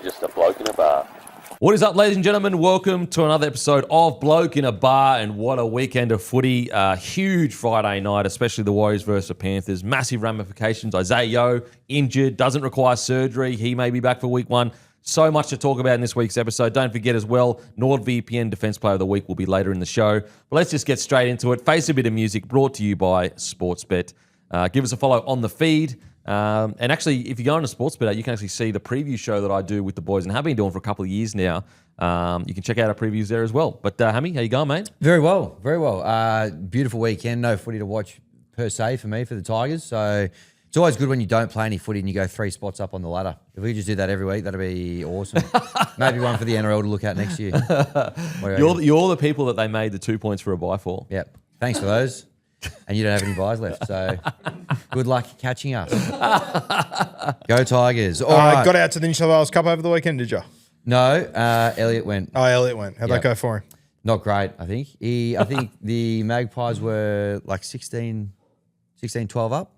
just a bloke in a bar. What is up, ladies and gentlemen? Welcome to another episode of Bloke in a Bar, and what a weekend of footy. Huge Friday night, especially the Warriors versus the Panthers. Massive ramifications. Isaiah Yeo, injured, doesn't require surgery. He may be back for week one. So much to talk about in this week's episode. Don't forget as well, NordVPN Defence Player of the Week will be later in the show. But let's just get straight into it. Face a bit of music brought to you by Sportsbet. Give us a follow on the feed. And actually, if you go on to Sportsbet, you can actually see the preview show that I do with the boys and have been doing for a couple of years now. You can check out our previews there as well. But Hammy, how you going, mate? Very well, very well. Beautiful weekend. No footy to watch per se for me, for the Tigers. So it's always good when you don't play any footy and you go 3 spots up on the ladder. If we just do that every week, that'd be awesome. Maybe one for the NRL to look at next year. You're the people that they made the 2 points for a bye for. Yep. Thanks for those. And you don't have any buys left, so good luck catching us. Go Tigers. All right. Got out to the New South Wales Cup over the weekend, did you? No, Elliot went. Oh, Elliot went. How'd that go for him? Not great, I think. I think the Magpies were like 16, 12 up.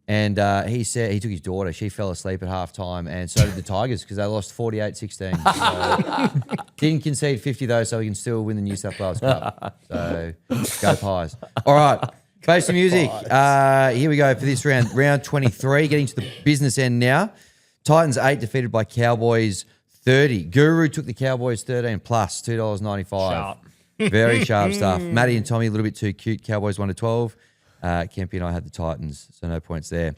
And he said he took his daughter. She fell asleep at halftime, and so did the Tigers because they lost 48-16. So didn't concede 50 though, so we can still win the New South Wales Cup. So go Pies. All right, play some music. Here we go for this round. Round 23, getting to the business end now. Titans 8 defeated by Cowboys 30. Guru took the Cowboys 13 plus $2.95. Sharp. Very sharp stuff. Matty and Tommy a little bit too cute. Cowboys 1-12. Kempy and I had the Titans, so no points there.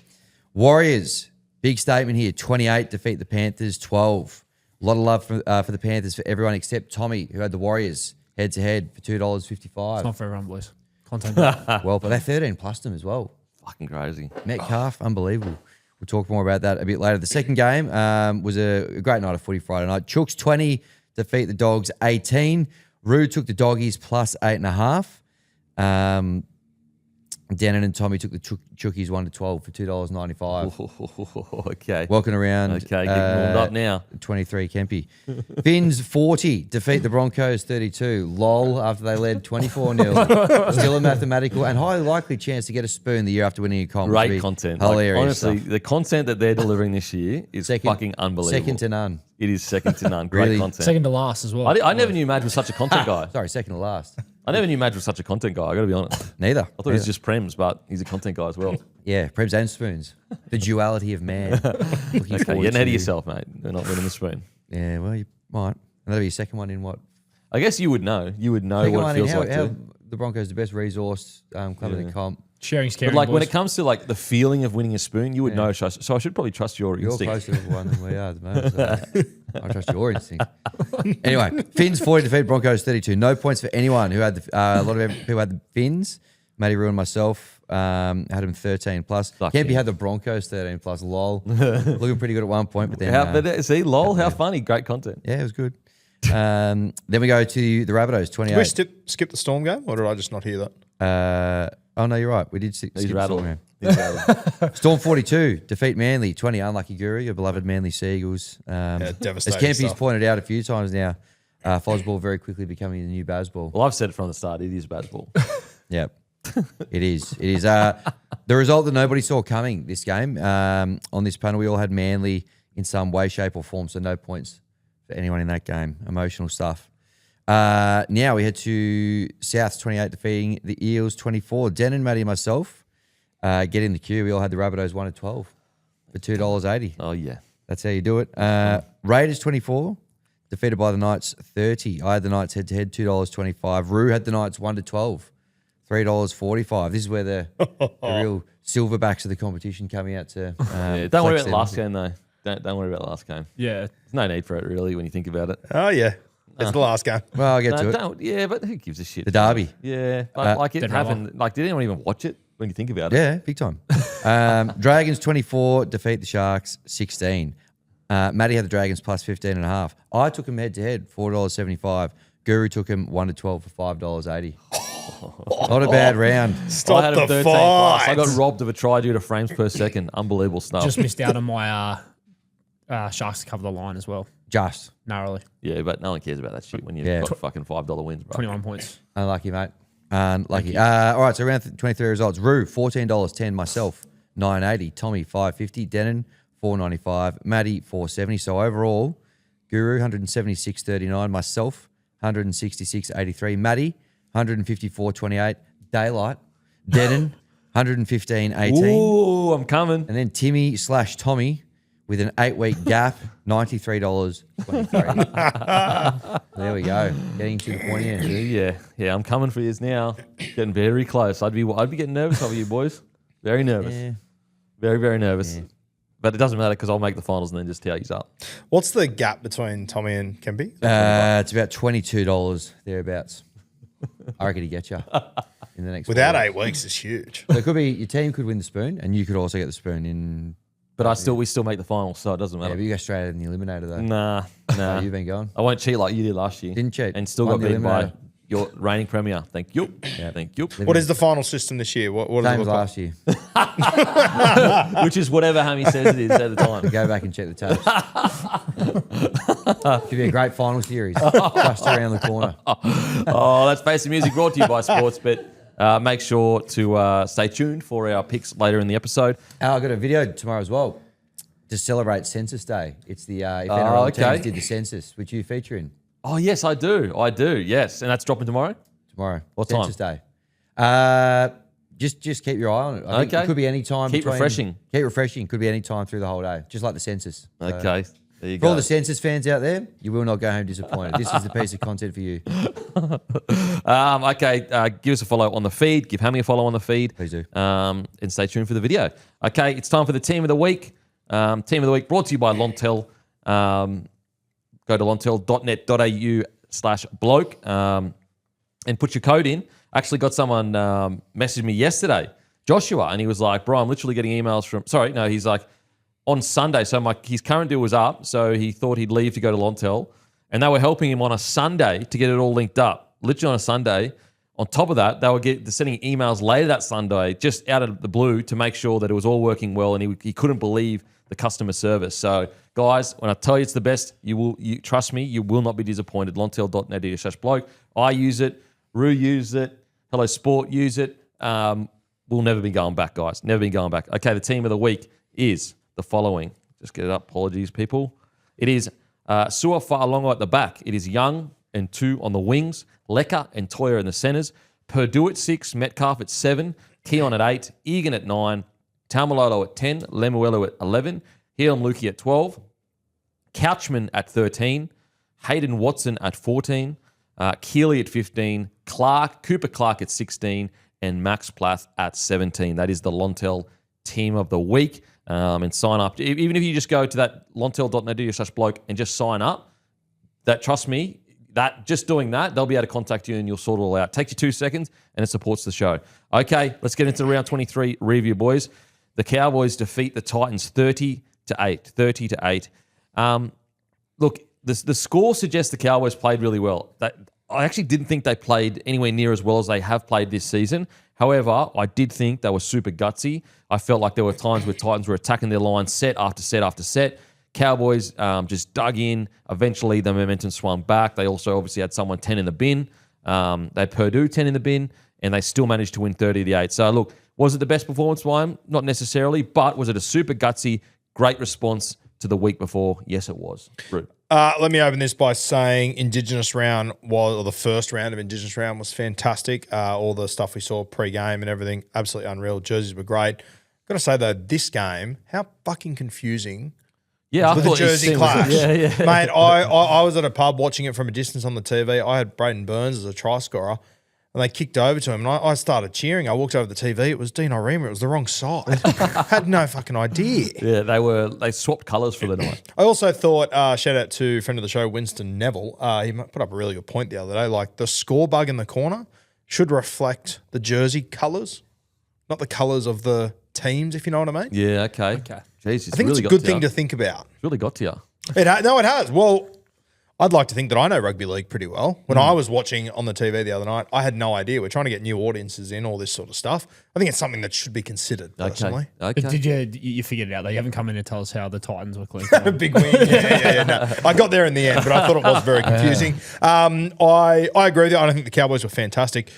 Warriors, big statement here. 28 defeat the Panthers 12. A lot of love for the Panthers for everyone except Tommy, who had the Warriors head-to-head for $2.55. It's not for everyone, boys. Content. Well, but they 13 plus them as well. Fucking crazy. Metcalf, unbelievable. We'll talk more about that a bit later. The second game was a great night of footy Friday night. Chooks 20 defeat the Dogs 18. Roo took the Doggies plus 8.5. Denon and Tommy took the Chookies 1-12 for $2.95. Okay. Walking around. Okay, getting warmed up now. 23 Kempy. Finns 40 defeat the Broncos 32. Lol after they led 24-0. Still a mathematical and highly likely chance to get a spoon the year after winning a comp. Great content. Hilarious. Honestly, the content that they're delivering this year is fucking unbelievable. Second to none. It is second to none. Great Really? content. Second to last as well. I never knew Madge was such a content guy. Sorry, second to last. I never knew Madge was such a content guy, I got to be honest. Neither. I thought he was just Prems, but he's a content guy as well. Yeah, Prems and spoons. The duality of man. Okay, getting ahead of yourself, mate. They're not winning the spoon. Yeah, well, you might. And that'll be your second one in what? I guess you would know. You would know what it feels like how too. the Broncos the best resource club in the comp. Sharing's But caring, like boys. when it comes to like the feeling of winning a spoon, you would know. So I should probably trust your You're instinct. closer to one than we are at the moment. So I trust your instinct. Anyway, Finns 40 defeat Broncos 32. No points for anyone who had a lot of people had the Finns. Matty ruined myself. Had him 13 plus. Kempy had the Broncos 13 plus. Lol. Looking pretty good at one point, but then See, lol, how funny. Great content. yeah, it was good. Then we go to the Rabbitohs 28. Did we skip the Storm game, or did I just not hear that? Oh no, you're right. We did skip He's the rattled. Storm game. He's rattled. Storm 42 defeat Manly 20. Unlucky Guru, your beloved Manly Seagulls. As devastating Kempy's stuff. pointed out a few times now, Fosball very quickly becoming the new Bazball. Well, I've said it from the start. It is Bazball. Yep. It is. It is. The result that nobody saw coming this game. On this panel, we all had Manly in some way, shape, or form, so no points for anyone in that game. Emotional stuff. Now we head to Souths 28 defeating the Eels 24. Denon, Matty, and myself get in the queue. We all had the Rabbitohs 1-12 for $2.80. Oh, yeah. That's how you do it. Raiders 24 defeated by the Knights 30. I had the Knights head-to-head $2.25. Roo had the Knights 1-12. $3.45. This is where the real silverbacks of the competition coming out to. Don't worry about the last game, though. Don't worry about the last game. Yeah. There's no need for it, really, when you think about it. Oh, yeah. It's the last game. Well, I'll get to it. Yeah, but who gives a shit? The derby. Yeah, but like it Didn't happened. Like, did anyone even watch it when you think about it? Yeah, big time. Dragons 24 defeat the Sharks 16. Matty had the Dragons plus 15.5. I took him head-to-head, $4.75. Guru took him 1-12 for $5.80. Not a bad round. Stop I had him the 13 plus. I fight. got robbed of a try due to frames per second. Unbelievable stuff. Just missed out on my Sharks to cover the line as well. Just. Narrowly. Yeah, but no one cares about that shit when you've Yeah. got fucking $5 wins, bro. 21 points. Unlucky, mate. Unlucky. All right, so round 23 results. Roo, $14.10. Myself, $9.80. Tommy, $5.50. Denon, $4.95. Matty, $4.70. So overall, Guru, 176.39. Myself, 166.83. Maddie, 154.28. Daylight. Denon, 115.18. Ooh, I'm coming. And then Timmy/Tommy with an 8-week gap, $93.23. There we go. Getting to the pointy end. Yeah, I'm coming for yous now. Getting very close. I'd be getting nervous over you boys. Very nervous. Yeah. Very, very nervous. Yeah. But it doesn't matter because I'll make the finals and then just tee you up. What's the gap between Tommy and Kempy? It's about $22 thereabouts. I reckon he get you in the next. Without 8 weeks is huge. So it could be your team could win the spoon, and you could also get the spoon in. But we still make the finals, so it doesn't matter. Yeah, but you go straight in the eliminator though. Nah. No, you've been going. I won't cheat like you did last year. Didn't cheat. And still Won got the beaten by eliminator. your reigning premier. Thank you. Yeah. Thank you. What is the final system this year? What does it Same as look like? last year. Which is whatever Hammy says it is at the time. Go back and check the tapes. Could be a great final series just around the corner. Oh, that's Face the Music brought to you by Sportsbet. Make sure to stay tuned for our picks later in the episode. I've got a video tomorrow as well to celebrate Census Day. It's the if Oh, NRL okay. teams did the census, which you feature in Oh, yes, I do. Yes. And that's dropping tomorrow? tomorrow. What Census time? Day. Just keep your eye on it. I think Okay. it could be any time. Keep refreshing. Keep refreshing. Could be any time through the whole day, just like the census. So, Okay. There you for all go. the census fans out there, you will not go home disappointed. This is the piece of content for you. Okay, give us a follow on the feed. Give Hammy a follow on the feed. Please do. And stay tuned for the video. Okay, it's time for the Team of the Week. Team of the Week brought to you by Lontel. Go to lontel.net.au/bloke and put your code in. Actually got someone message me yesterday, Joshua, and he was like, bro, I'm literally getting emails from, he's like, on Sunday, so his current deal was up, so he thought he'd leave to go to Lontel, and they were helping him on a Sunday to get it all linked up, literally on a Sunday. On top of that, they were sending emails later that Sunday, just out of the blue, to make sure that it was all working well, and he couldn't believe the customer service. So, guys, when I tell you it's the best, you trust me, you will not be disappointed. Lontel.net/bloke. I use it. Rue use it. Hello Sport use it. We'll never be going back, guys. Never been going back. Okay, the team of the week is the following. Just get it up. Apologies, people. It is Sua Fa'alongo at the back. It is Young and 2 on the wings. Lecker and Toya in the centres. Purdue at 6. Metcalf at 7. Keon at 8. Egan at 9. Taumalolo at 10. Lemuelu at 11. Heilum Luki at 12. Couchman at 13. Hayden Watson at 14. Keeley at 15. Cooper Clark at 16. And Max Plath at 17. That is the Lontel team of the week. And sign up. Even if you just go to that lontel.net/bloke and just sign up, that, trust me, that just doing that, they'll be able to contact you and you'll sort it all out. Takes you 2 seconds and it supports the show. Okay, let's get into the round 23 review, boys. The Cowboys defeat the Titans 30-8. 30-8. Look, the score suggests the Cowboys played really well. I actually didn't think they played anywhere near as well as they have played this season. However, I did think they were super gutsy. I felt like there were times where Titans were attacking their line set after set after set. Cowboys just dug in. Eventually, the momentum swung back. They also obviously had someone 10 in the bin. They had Purdue 10 in the bin, and they still managed to win 30-8. So, look, was it the best performance by them? Not necessarily, but was it a super gutsy, great response to the week before? Yes, it was. Rude. Let me open this by saying the first round of Indigenous round was fantastic. All the stuff we saw pre-game and everything, absolutely unreal. Jerseys were great. Got to say, though, this game, how fucking confusing. Yeah, I with thought the Jersey clash. Yeah. Mate, I was at a pub watching it from a distance on the TV. I had Braden Burns as a try scorer, and they kicked over to him, and I started cheering. I walked over to the TV. It was Dino Rima. It was the wrong side. Had no fucking idea. Yeah, they swapped colours for the night. I also thought, shout out to friend of the show, Winston Neville. He put up a really good point the other day. Like, the score bug in the corner should reflect the jersey colours, not the colours of the teams, if you know what I mean. Yeah, okay. Jeez, I think really it's a good thing to think about. It's really got to you. It has. Well, I'd like to think that I know rugby league pretty well. When I was watching on the TV the other night, I had no idea. We're trying to get new audiences in, all this sort of stuff. I think it's something that should be considered, personally. Okay. Did you figured it out though? You haven't come in to tell us how the Titans were clean. Big win. Yeah. No. I got there in the end, but I thought it was very confusing. I agree with you. I don't think the Cowboys were fantastic.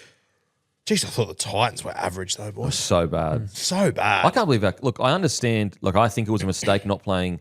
Jeez, I thought the Titans were average though, boys. So bad. So bad. I can't believe that. Look, I understand. Look, I think it was a mistake not playing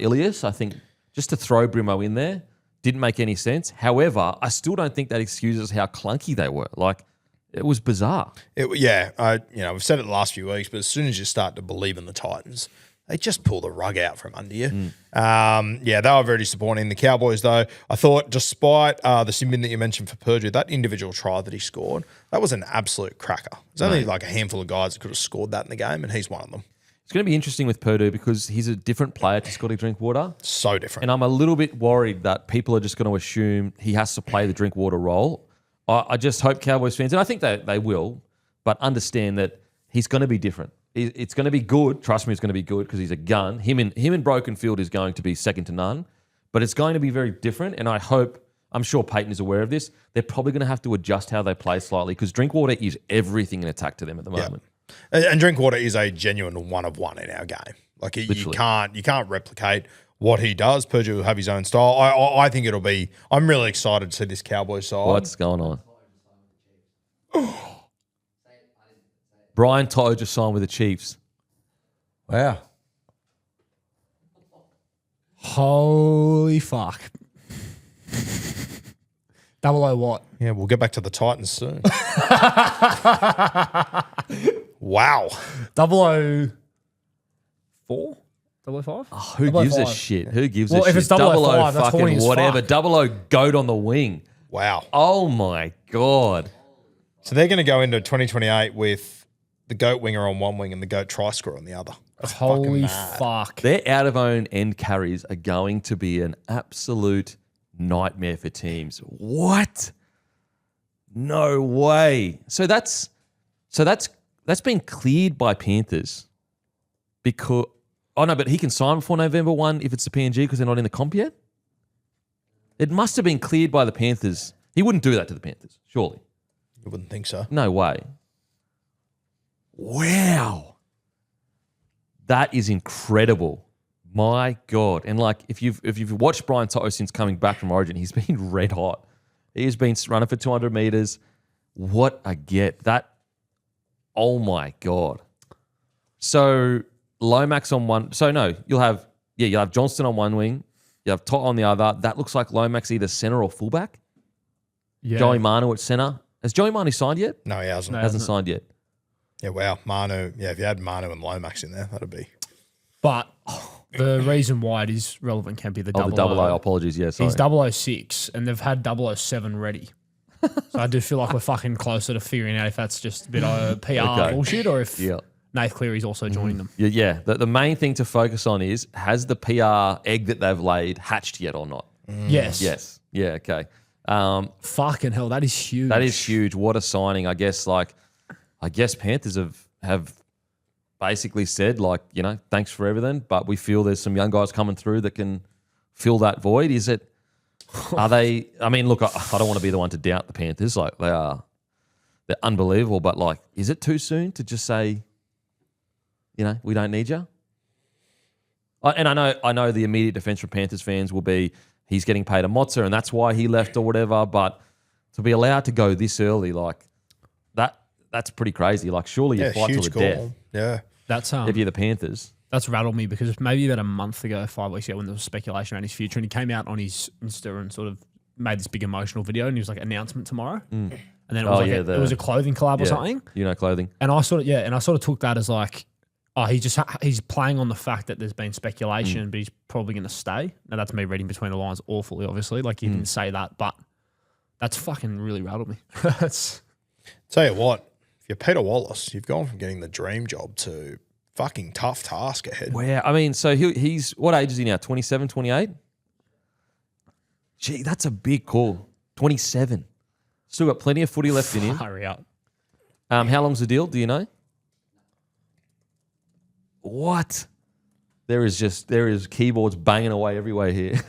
Ilias. I think just to throw Brimo in there didn't make any sense. However, I still don't think that excuses how clunky they were. Like, it was bizarre. We've said it the last few weeks, but as soon as you start to believe in the Titans, they just pull the rug out from under you. They were very disappointing. The Cowboys, though, I thought, despite the sin bin that you mentioned for Purdue, that individual try that he scored, that was an absolute cracker. There's only like a handful of guys that could have scored that in the game, and he's one of them. It's going to be interesting with Purdue because he's a different player to Scotty Drinkwater. So different. And I'm a little bit worried that people are just going to assume he has to play the Drinkwater role. I just hope Cowboys fans, and I think they will, but understand that he's going to be different. It's going to be good. Trust me, it's going to be good because he's a gun. Him in Broken Field is going to be second to none, but it's going to be very different. And I'm sure Peyton is aware of this. They're probably going to have to adjust how they play slightly because Drinkwater is everything in attack to them at the moment. And Drinkwater is a genuine one of one in our game. Like you can't replicate what he does. Purdue will have his own style. I think it'll be. I'm really excited to see this Cowboys side. What's going on? Brian Toto just signed with the Chiefs. Wow. Holy fuck. 00 what? Yeah, we'll get back to the Titans soon. Wow. 004? 005? Oh, who gives a shit? Who gives a shit? If it's 005, that's horny fucking as whatever. fuck. 00 goat on the wing. Wow. Oh my God. So they're going to go into 2028 with the goat winger on one wing and the goat try scorer on the other. That's fucking Holy mad. fuck. Their out of own end carries are going to be an absolute nightmare for teams. What? No way. So that's been cleared by Panthers because but he can sign before November 1 if it's the PNG because they're not in the comp yet. It must have been cleared by the Panthers. He wouldn't do that to the Panthers, surely. You wouldn't think so. No way. Wow. That is incredible. My God. And like if you've watched Brian Toto since coming back from Origin, he's been red hot. He has been running for 200 meters. What a get. Oh my God. So Lomax on one. So no, you'll have Johnston on one wing. You have Tot on the other. That looks like Lomax either center or fullback. Yeah. Joey Manu at center. Has Joey Manu signed yet? No, he hasn't. Hasn't signed yet. Yeah, wow. Manu. Yeah, if you had Manu and Lomax in there, that'd be. But the reason why it is relevant can be the The 00. Apologies. Yeah, sorry. He's 006 and they've had 007 ready. So I do feel like we're fucking closer to figuring out if that's just a bit of PR bullshit or if Nath Cleary's also joining them. Yeah. The main thing to focus on is, has the PR egg that they've laid hatched yet or not? Yes. Yes. Yeah, okay. Fucking hell, that is huge. That is huge. What a signing. I guess Panthers have basically said, thanks for everything, but we feel there's some young guys coming through that can fill that void. Are they, I mean, look, I don't want to be the one to doubt the Panthers. Like, they're unbelievable, but is it too soon to just say, we don't need you? And I know the immediate defense from Panthers fans will be, he's getting paid a mozza and that's why he left or whatever, but to be allowed to go this early, that's pretty crazy. Surely you fight to the death. Yeah. That's if you're the Panthers. That's rattled me because maybe about a month ago, 5 weeks ago, when there was speculation around his future, and he came out on his Insta and sort of made this big emotional video, and he was like, announcement tomorrow. And then it was it was a clothing collab or something. Clothing. And I sort of took that as he's playing on the fact that there's been speculation, but he's probably going to stay. Now that's me reading between the lines awfully, obviously. He didn't say that, but that's fucking really rattled me. Tell you what, if you're Peter Wallace, you've gone from getting the dream job to fucking tough task ahead. Wow. I mean, so he's what age is he now? 27, 28? Gee, that's a big call. 27. Still got plenty of footy left in him. Hurry up. How long's the deal? Do you know? What? There is keyboards banging away everywhere here.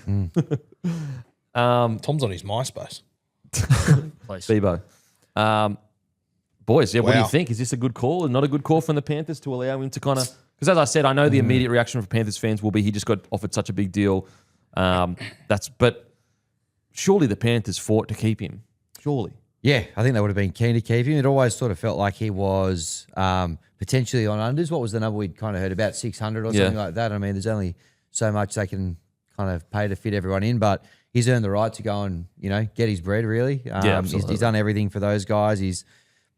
Tom's on his MySpace. Please. Bebo. Boys, what do you think? Is this a good call and not a good call from the Panthers to allow him to kind of... Because as I said, I know the immediate reaction from Panthers fans will be he just got offered such a big deal. But surely the Panthers fought to keep him. Surely. Yeah, I think they would have been keen to keep him. It always sort of felt like he was potentially on unders. What was the number we'd kind of heard about, 600 or something like that? I mean, there's only so much they can kind of pay to fit everyone in, but he's earned the right to go and, get his bread, really. Absolutely. He's done everything for those guys. He's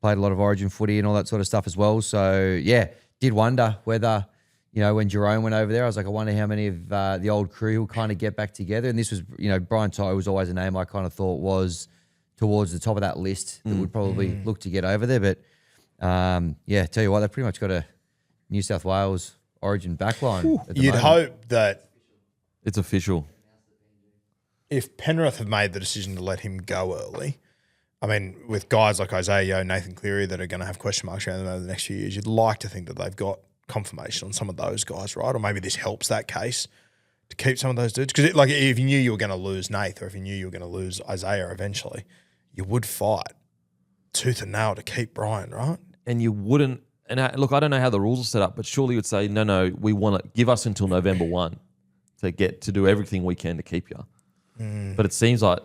played a lot of Origin footy and all that sort of stuff as well. So, yeah, did wonder whether, when Jerome went over there, I was like, I wonder how many of the old crew will kind of get back together. And this was, Brian To'o was always a name I kind of thought was towards the top of that list that would probably look to get over there. But, tell you what, they've pretty much got a New South Wales Origin backline at the You'd moment. hope that It's official. if Penrith have made the decision to let him go early, I mean, with guys like Isaiah Yeo, Nathan Cleary that are going to have question marks around them over the next few years, you'd like to think that they've got confirmation on some of those guys, right? Or maybe this helps that case to keep some of those dudes. Because if you knew you were going to lose Nath or if you knew you were going to lose Isaiah eventually, you would fight tooth and nail to keep Brian, right? And you wouldn't, and look, I don't know how the rules are set up, but surely you would say, no, we want to give us until November 1 to do everything we can to keep you. But it seems like,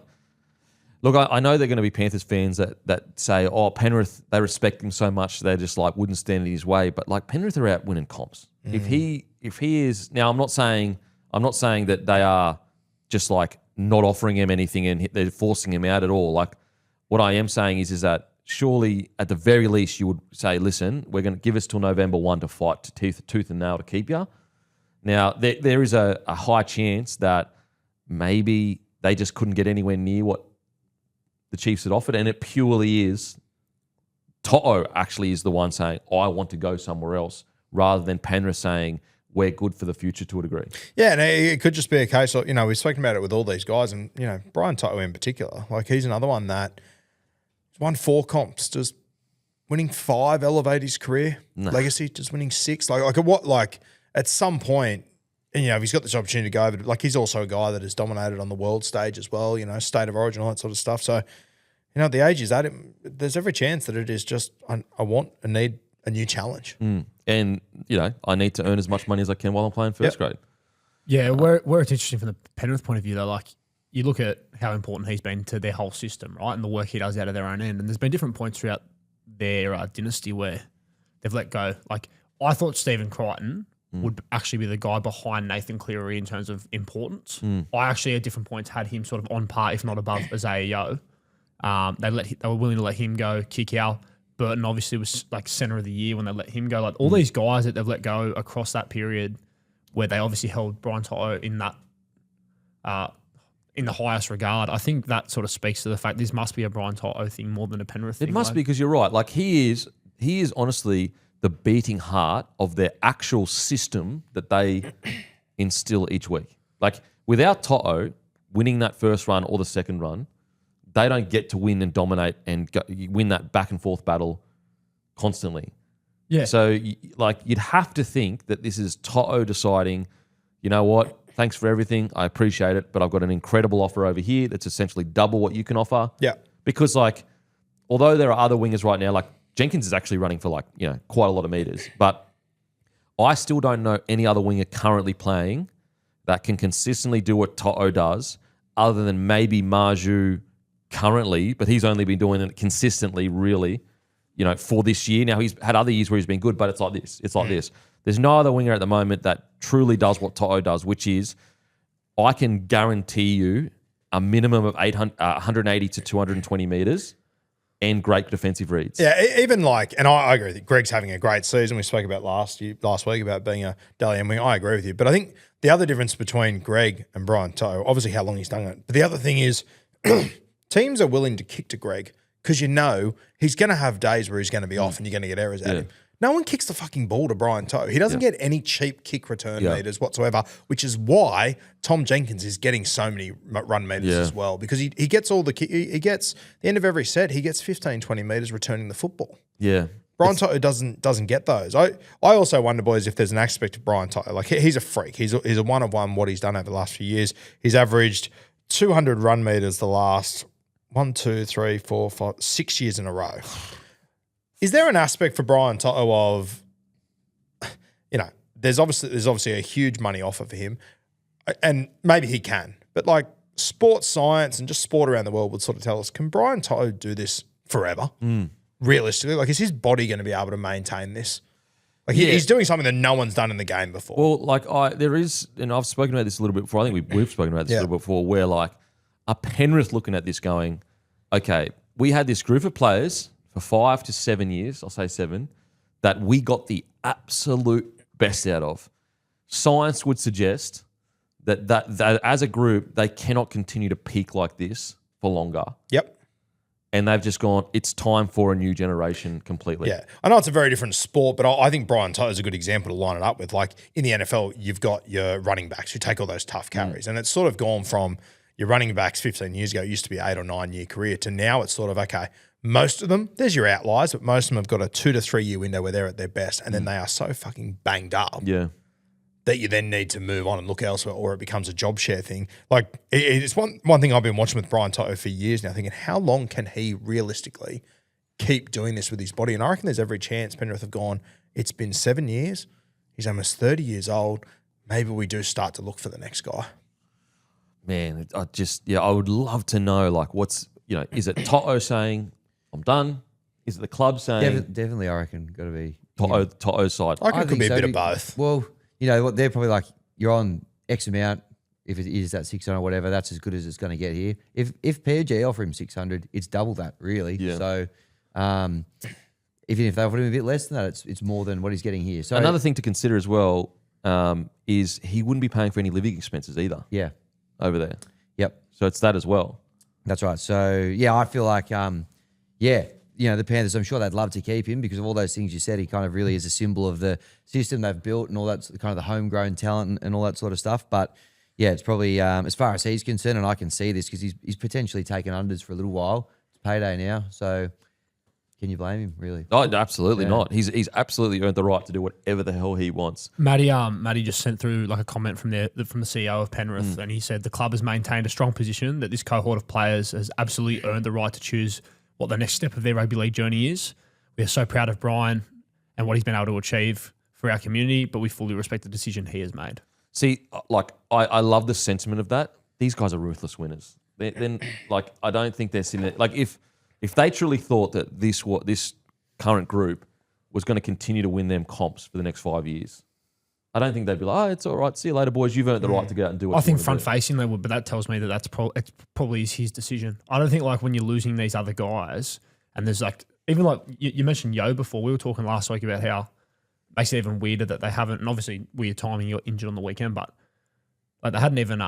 look, I know they're going to be Panthers fans that say, oh, Penrith, they respect him so much, they just wouldn't stand in his way. But Penrith are out winning comps. If he is now, I'm not saying that they are just not offering him anything and they're forcing him out at all. What I am saying is that surely at the very least you would say, listen, we're going to give us till November 1 to fight to tooth and nail to keep you. Now there is a high chance that maybe they just couldn't get anywhere near what the Chiefs had offered, and it purely is To'o actually is the one saying, I want to go somewhere else, rather than Penrith saying, we're good for the future to a degree. Yeah, and it could just be a case of, we've spoken about it with all these guys, and, Brian To'o in particular, he's another one that won 4 comps, just winning 5 elevate his career. Legacy, just winning 6. At some point, and, if he's got this opportunity to go over, he's also a guy that has dominated on the world stage as well, state of origin, all that sort of stuff. So, at the age he's at, there's every chance that it is just, I want and need a new challenge. And, I need to earn as much money as I can while I'm playing first grade. Yeah, where it's interesting from the Penrith point of view, though, you look at how important he's been to their whole system, right, and the work he does out of their own end. And there's been different points throughout their dynasty where they've let go. I thought Stephen Crichton would actually be the guy behind Nathan Cleary in terms of importance. I actually at different points had him sort of on par, if not above, Isaiah Yeo. They were willing to let him go, kick out. Burton obviously was center of the year when they let him go. All these guys that they've let go across that period where they obviously held Brian To'o in that in the highest regard. I think that sort of speaks to the fact this must be a Brian To'o thing more than a Penrith thing. It must be, because you're right. He is honestly the beating heart of their actual system that they instill each week. Without To'o winning that first run or the second run, they don't get to win and dominate and win that back and forth battle constantly. Yeah. So, you'd have to think that this is To'o deciding, you know what, thanks for everything, I appreciate it, but I've got an incredible offer over here that's essentially double what you can offer. Yeah. Because, although there are other wingers right now, Jenkins is actually running for, quite a lot of meters, but I still don't know any other winger currently playing that can consistently do what To'o does, other than maybe Marju currently, but he's only been doing it consistently, really, for this year. Now, he's had other years where he's been good, but it's like this. It's like this. There's no other winger at the moment that truly does what To'o does, which is, I can guarantee you a minimum of 180 to 220 meters and great defensive reads. Yeah, even and I agree with you. Greg's having a great season. We spoke about last week about being a Dally M winger. I agree with you. But I think the other difference between Greg and Brian To'o, obviously how long he's done it, but the other thing is teams are willing to kick to Greg because he's going to have days where he's going to be off and you're going to get errors at him. No one kicks the fucking ball to Brian To'o. He doesn't get any cheap kick return meters whatsoever, which is why Tom Jenkins is getting so many run meters as well, because he gets all the he gets the end of every set, he gets 15, 20 meters returning the football. Yeah. Brian To'o doesn't get those. I also wonder, boys, if there's an aspect of Brian To'o. He's a freak. He's a one of one what he's done over the last few years. He's averaged 200 run meters the last 1, 2, 3, 4, 5, 6 years in a row. Is there an aspect for Brian To'o of, there's obviously a huge money offer for him, and maybe he can, but sports science and just sport around the world would sort of tell us, can Brian To'o do this forever? Realistically, is his body going to be able to maintain this? Like he's doing something that no one's done in the game before. Well, like there is, and I've spoken about this a little bit before. I think we've spoken about this a little bit before, where like a Penrith looking at this going, okay, we had this group of players for 5 to 7 years, I'll say 7, that we got the absolute best out of. Science would suggest that as a group, they cannot continue to peak like this for longer. Yep. And they've just gone, it's time for a new generation completely. Yeah. I know it's a very different sport, but I think Brian Toto is a good example to line it up with. Like in the NFL, you've got your running backs who take all those tough carries. And it's sort of gone from your running backs 15 years ago, it used to be 8 or 9 year career, to now it's sort of, okay, most of them, there's your outliers, but most of them have got a 2 to 3 year window where they're at their best. And then they are so fucking banged up. Yeah. That you then need to move on and look elsewhere, or it becomes a job share thing. Like it's one thing I've been watching with Brian Toto for years now, thinking how long can he realistically keep doing this with his body? And I reckon there's every chance Penrith have gone, it's been 7 years, he's almost 30 years old, maybe we do start to look for the next guy. Man, I would love to know, like, is it Toto saying, I'm done? Is it the club saying? Definitely, I reckon, got to be Toto's side. I reckon it could think be a so. bit of both. Well, you know what? They're probably like, you're on X amount. If it is that 600 or whatever, that's as good as it's going to get here. If PNG offer him 600, it's double that, really. Yeah. So, even if they offered him a bit less than that, it's more than what he's getting here. So Another thing to consider as well is he wouldn't be paying for any living expenses either. Yeah. Over there. Yep. So it's that as well. That's right. So, yeah, I feel like, the Panthers, I'm sure they'd love to keep him because of all those things you said. He kind of really is a symbol of the system they've built and all that kind of the homegrown talent and all that sort of stuff. But, yeah, it's probably, as far as he's concerned, and I can see this because he's potentially taken unders for a little while. It's payday now. So, can you blame him, really? Oh, absolutely not. He's absolutely earned the right to do whatever the hell he wants. Matty just sent through like a comment from the CEO of Penrith, and he said the club has maintained a strong position that this cohort of players has absolutely earned the right to choose what the next step of their rugby league journey is. We are so proud of Brian and what he's been able to achieve for our community, but we fully respect the decision he has made. See, like, I love the sentiment of that. These guys are ruthless winners. Then, like, I don't think they're sitting there. Like, if they truly thought that this current group was going to continue to win them comps for the next 5 years, I don't think they'd be like, oh, it's all right. See you later, boys. You've earned the right to go out and do what I think front-facing they would, but that tells me that it's probably his decision. I don't think like when you're losing these other guys and there's like, even like you mentioned Yo before, we were talking last week about how it makes it even weirder that they haven't, and obviously weird timing, you're injured on the weekend, but like they hadn't even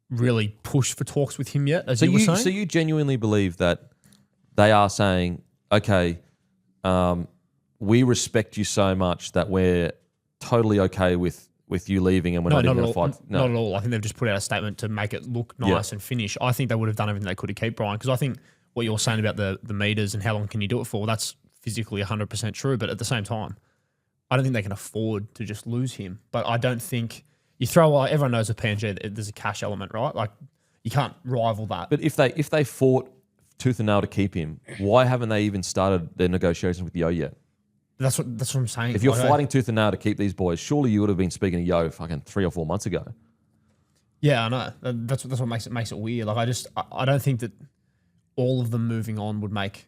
really pushed for talks with him yet, as you were saying. So you genuinely believe that they are saying, okay, we respect you so much that we're totally okay with you leaving and we're not even going to fight. No. Not at all. I think they've just put out a statement to make it look nice and finish. I think they would have done everything they could to keep Brian, because I think what you're saying about the meters and how long can you do it for, that's physically 100% true. But at the same time, I don't think they can afford to just lose him. But I don't think you throw, everyone knows with PNG, there's a cash element, right? Like you can't rival that. But if they fought tooth and nail to keep him, why haven't they even started their negotiations with Yo yet? That's what I'm saying. If you're fighting tooth and nail to keep these boys, surely you would have been speaking to Yo fucking 3 or 4 months ago. Yeah, I know. That's what makes it weird. Like I don't think that all of them moving on would make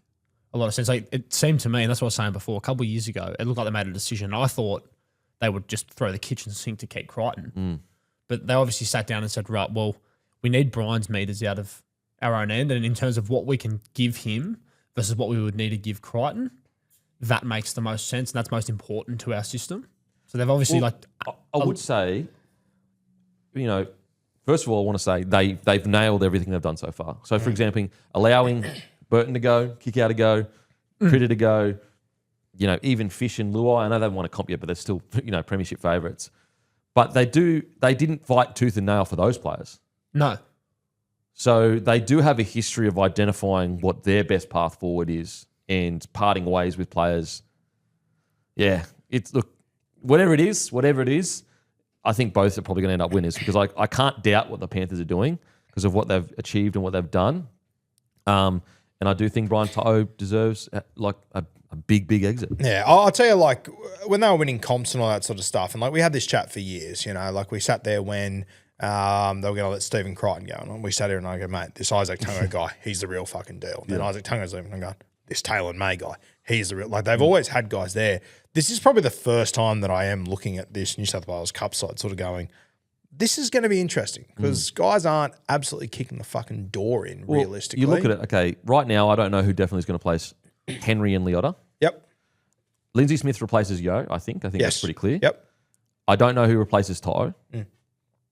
a lot of sense. Like it seemed to me, and that's what I was saying before, a couple of years ago, it looked like they made a decision. I thought they would just throw the kitchen sink to keep Crichton. But they obviously sat down and said, right, well, we need Brian's meters out of our own end. And in terms of what we can give him versus what we would need to give Crichton, that makes the most sense, and that's most important to our system. So they've obviously I would say, first of all, I want to say they've nailed everything they've done so far. So, for example, allowing Burton to go, Kikau to go, Critter to go, even Fish and Luai. I know they haven't won a comp yet, but they're still, premiership favourites. But they didn't fight tooth and nail for those players. No. So they do have a history of identifying what their best path forward is and parting ways with players. Yeah, whatever it is, I think both are probably going to end up winners, because I can't doubt what the Panthers are doing because of what they've achieved and what they've done. And I do think Brian Toto deserves a big exit. Yeah, I'll tell you, like, when they were winning comps and all that sort of stuff, and like we had this chat for years, like we sat there when they were going to let Stephen Crichton go, and we sat here and I go, mate, this Isaac Tungo guy, he's the real fucking deal. Then Isaac Tungo's leaving, and I'm going, this Taylor May guy, he's the real, like they've always had guys there. This is probably the first time that I am looking at this New South Wales Cup side sort of going, this is going to be interesting because guys aren't absolutely kicking the fucking door in realistically. You look at it, okay, right now I don't know who definitely is going to place Henry and Leota. Yep. Lindsay Smith replaces Yo, I think. I think that's pretty clear. Yep. I don't know who replaces Toto.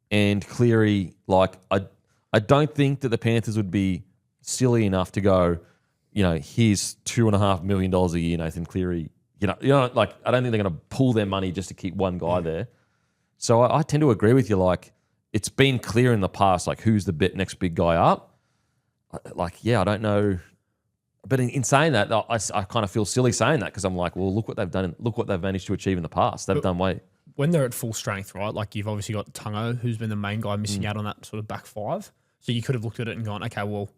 And Cleary, like, I don't think that the Panthers would be silly enough to go, you know, here's $2.5 million a year, Nathan Cleary. You know, like, I don't think they're going to pull their money just to keep one guy there. So I tend to agree with you. Like, it's been clear in the past, like, who's the next big guy up. Like, yeah, I don't know. But in saying that, I kind of feel silly saying that because I'm like, well, look what they've done. Look what they've managed to achieve in the past. They've done way. When they're at full strength, right? Like you've obviously got Tungo, who's been the main guy missing out on that sort of back five. So you could have looked at it and gone, okay, well,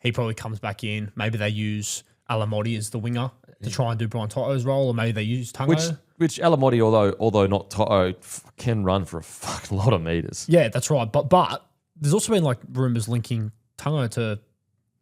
he probably comes back in. Maybe they use Alamotti as the winger to try and do Brian Toto's role, or maybe they use Tungo. Which Alamotti, although not Toto, can run for a fucking lot of meters. Yeah, that's right. But there's also been like rumours linking Tungo to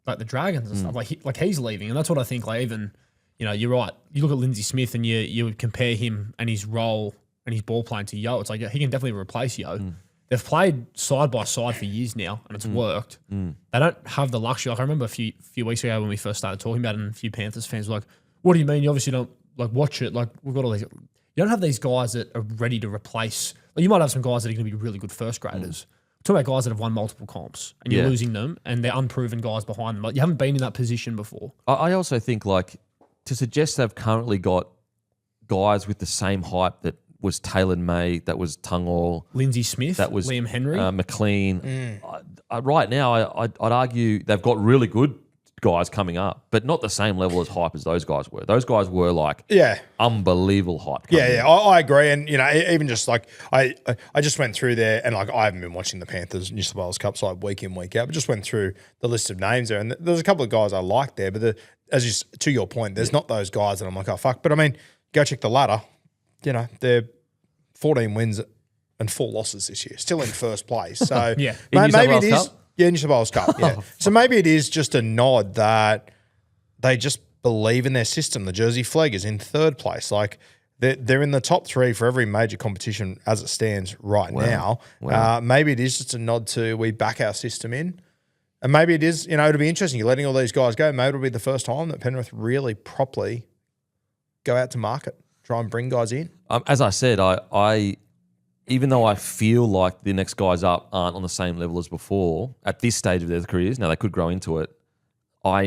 like the Dragons and stuff. Like he's leaving, and that's what I think. Like even, you know, you're right. You look at Lindsay Smith and you would compare him and his role and his ball playing to Yo. It's like he can definitely replace Yo. They've played side by side for years now, and it's worked. They don't have the luxury. Like I remember a few weeks ago when we first started talking about it, and a few Panthers fans were like, "What do you mean? You obviously don't like watch it. Like we've got all these. You don't have these guys that are ready to replace. Like, you might have some guys that are going to be really good first graders. Talk about guys that have won multiple comps, and you're losing them, and they're unproven guys behind them. Like you haven't been in that position before. I also think like to suggest they've currently got guys with the same hype that was Taylor May, that was Tungor, Lindsay Smith, that was Liam Henry, McLean. Right now, I'd argue they've got really good guys coming up, but not the same level as hype as those guys were. Those guys were like unbelievable hype. I agree. And, you know, even just like I just went through there and like I haven't been watching the Panthers New South Wales Cup side week in, week out, but just went through the list of names there. And there's a couple of guys I like there, but to your point, there's not those guys that I'm like, oh, fuck. But I mean, go check the ladder. You know, they're 14 wins and 4 losses this year, still in first place. So maybe it is. Yeah, New South Wales Cup, yeah. So maybe it is just a nod that they just believe in their system. The Jersey Flaggers in third place. Like, they're in the top 3 for every major competition as it stands right now. Wow. Maybe it is just a nod to we back our system in. And maybe it is, you know, it'll be interesting. You're letting all these guys go. Maybe it'll be the first time that Penrith really properly go out to market, try and bring guys in. As I said, I even though I feel like the next guys up aren't on the same level as before at this stage of their careers, now they could grow into it, I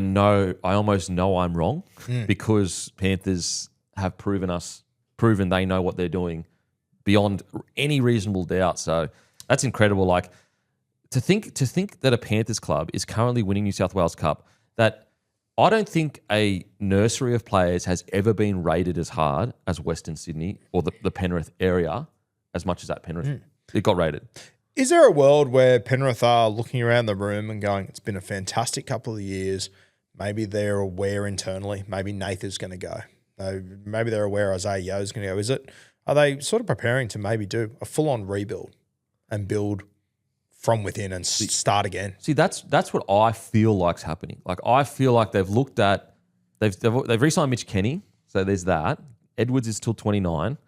almost know I'm wrong because Panthers have proven they know what they're doing beyond any reasonable doubt. So that's incredible. Like to think that a Panthers club is currently winning New South Wales Cup, that I don't think a nursery of players has ever been rated as hard as Western Sydney or the Penrith area as much as that Penrith. It got rated. Is there a world where Penrith are looking around the room and going, it's been a fantastic couple of years. Maybe they're aware internally. Maybe Nathan's going to go. Maybe they're aware Isaiah Yo's going to go. Are they sort of preparing to maybe do a full-on rebuild and build from within and start again? See, that's what I feel like's happening. Like I feel like they've looked at they've re-signed Mitch Kenny, so there's that. Edwards is till 29.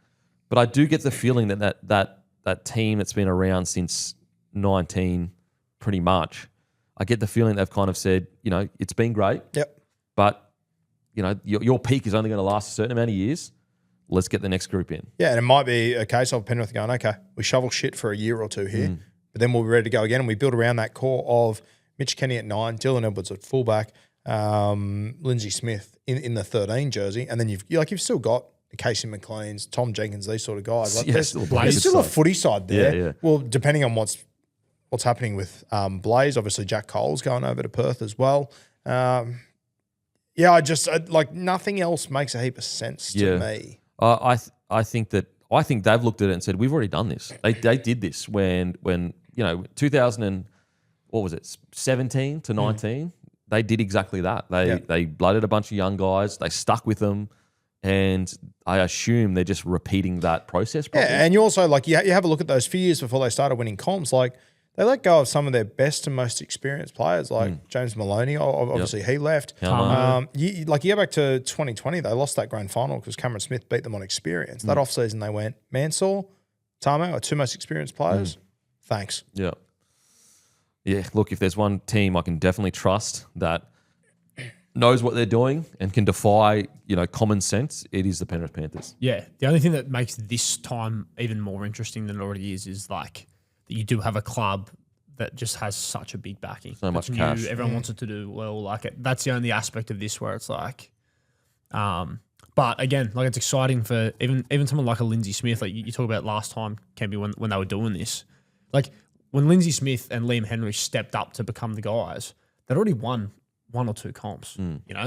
But I do get the feeling that team that's been around since 19, pretty much, I get the feeling they've kind of said, you know, it's been great. Yep. But, you know, your peak is only going to last a certain amount of years. Let's get the next group in. Yeah, and it might be a case of Penrith going, okay, we shovel shit for a year or two here, but then we'll be ready to go again. And we build around that core of Mitch Kenny at 9, Dylan Edwards at fullback, Lindsay Smith in the 13 jersey, and then you've still got Casey McLean's, Tom Jenkins, these sort of guys. Like there's still a footy side there. Yeah. Well, depending on what's happening with Blaze, obviously Jack Cole's going over to Perth as well. I like nothing else makes a heap of sense to me. I think they've looked at it and said, we've already done this. They did this when 2000 and what was it, 17 to 19. They did exactly that. They blooded a bunch of young guys. They stuck with them. And I assume they're just repeating that process. Probably. Yeah, and you also, like, you have a look at those few years before they started winning comps. Like, they let go of some of their best and most experienced players, like James Maloney. Obviously, he left. You go back to 2020, they lost that grand final because Cameron Smith beat them on experience. That offseason, they went, Mansell, Tamo are two most experienced players. Thanks. Yeah. Yeah, look, if there's one team I can definitely trust that knows what they're doing and can defy, common sense, it is the Penrith Panthers. Yeah. The only thing that makes this time even more interesting than it already is like that you do have a club that just has such a big backing. So much new, cash. Everyone wants it to do well. Like that's the only aspect of this where it's like, but again, like it's exciting for even someone like a Lindsay Smith. Like you talk about last time, Kempy, when they were doing this. Like when Lindsay Smith and Liam Henry stepped up to become the guys, they'd already won 1 or 2 comps.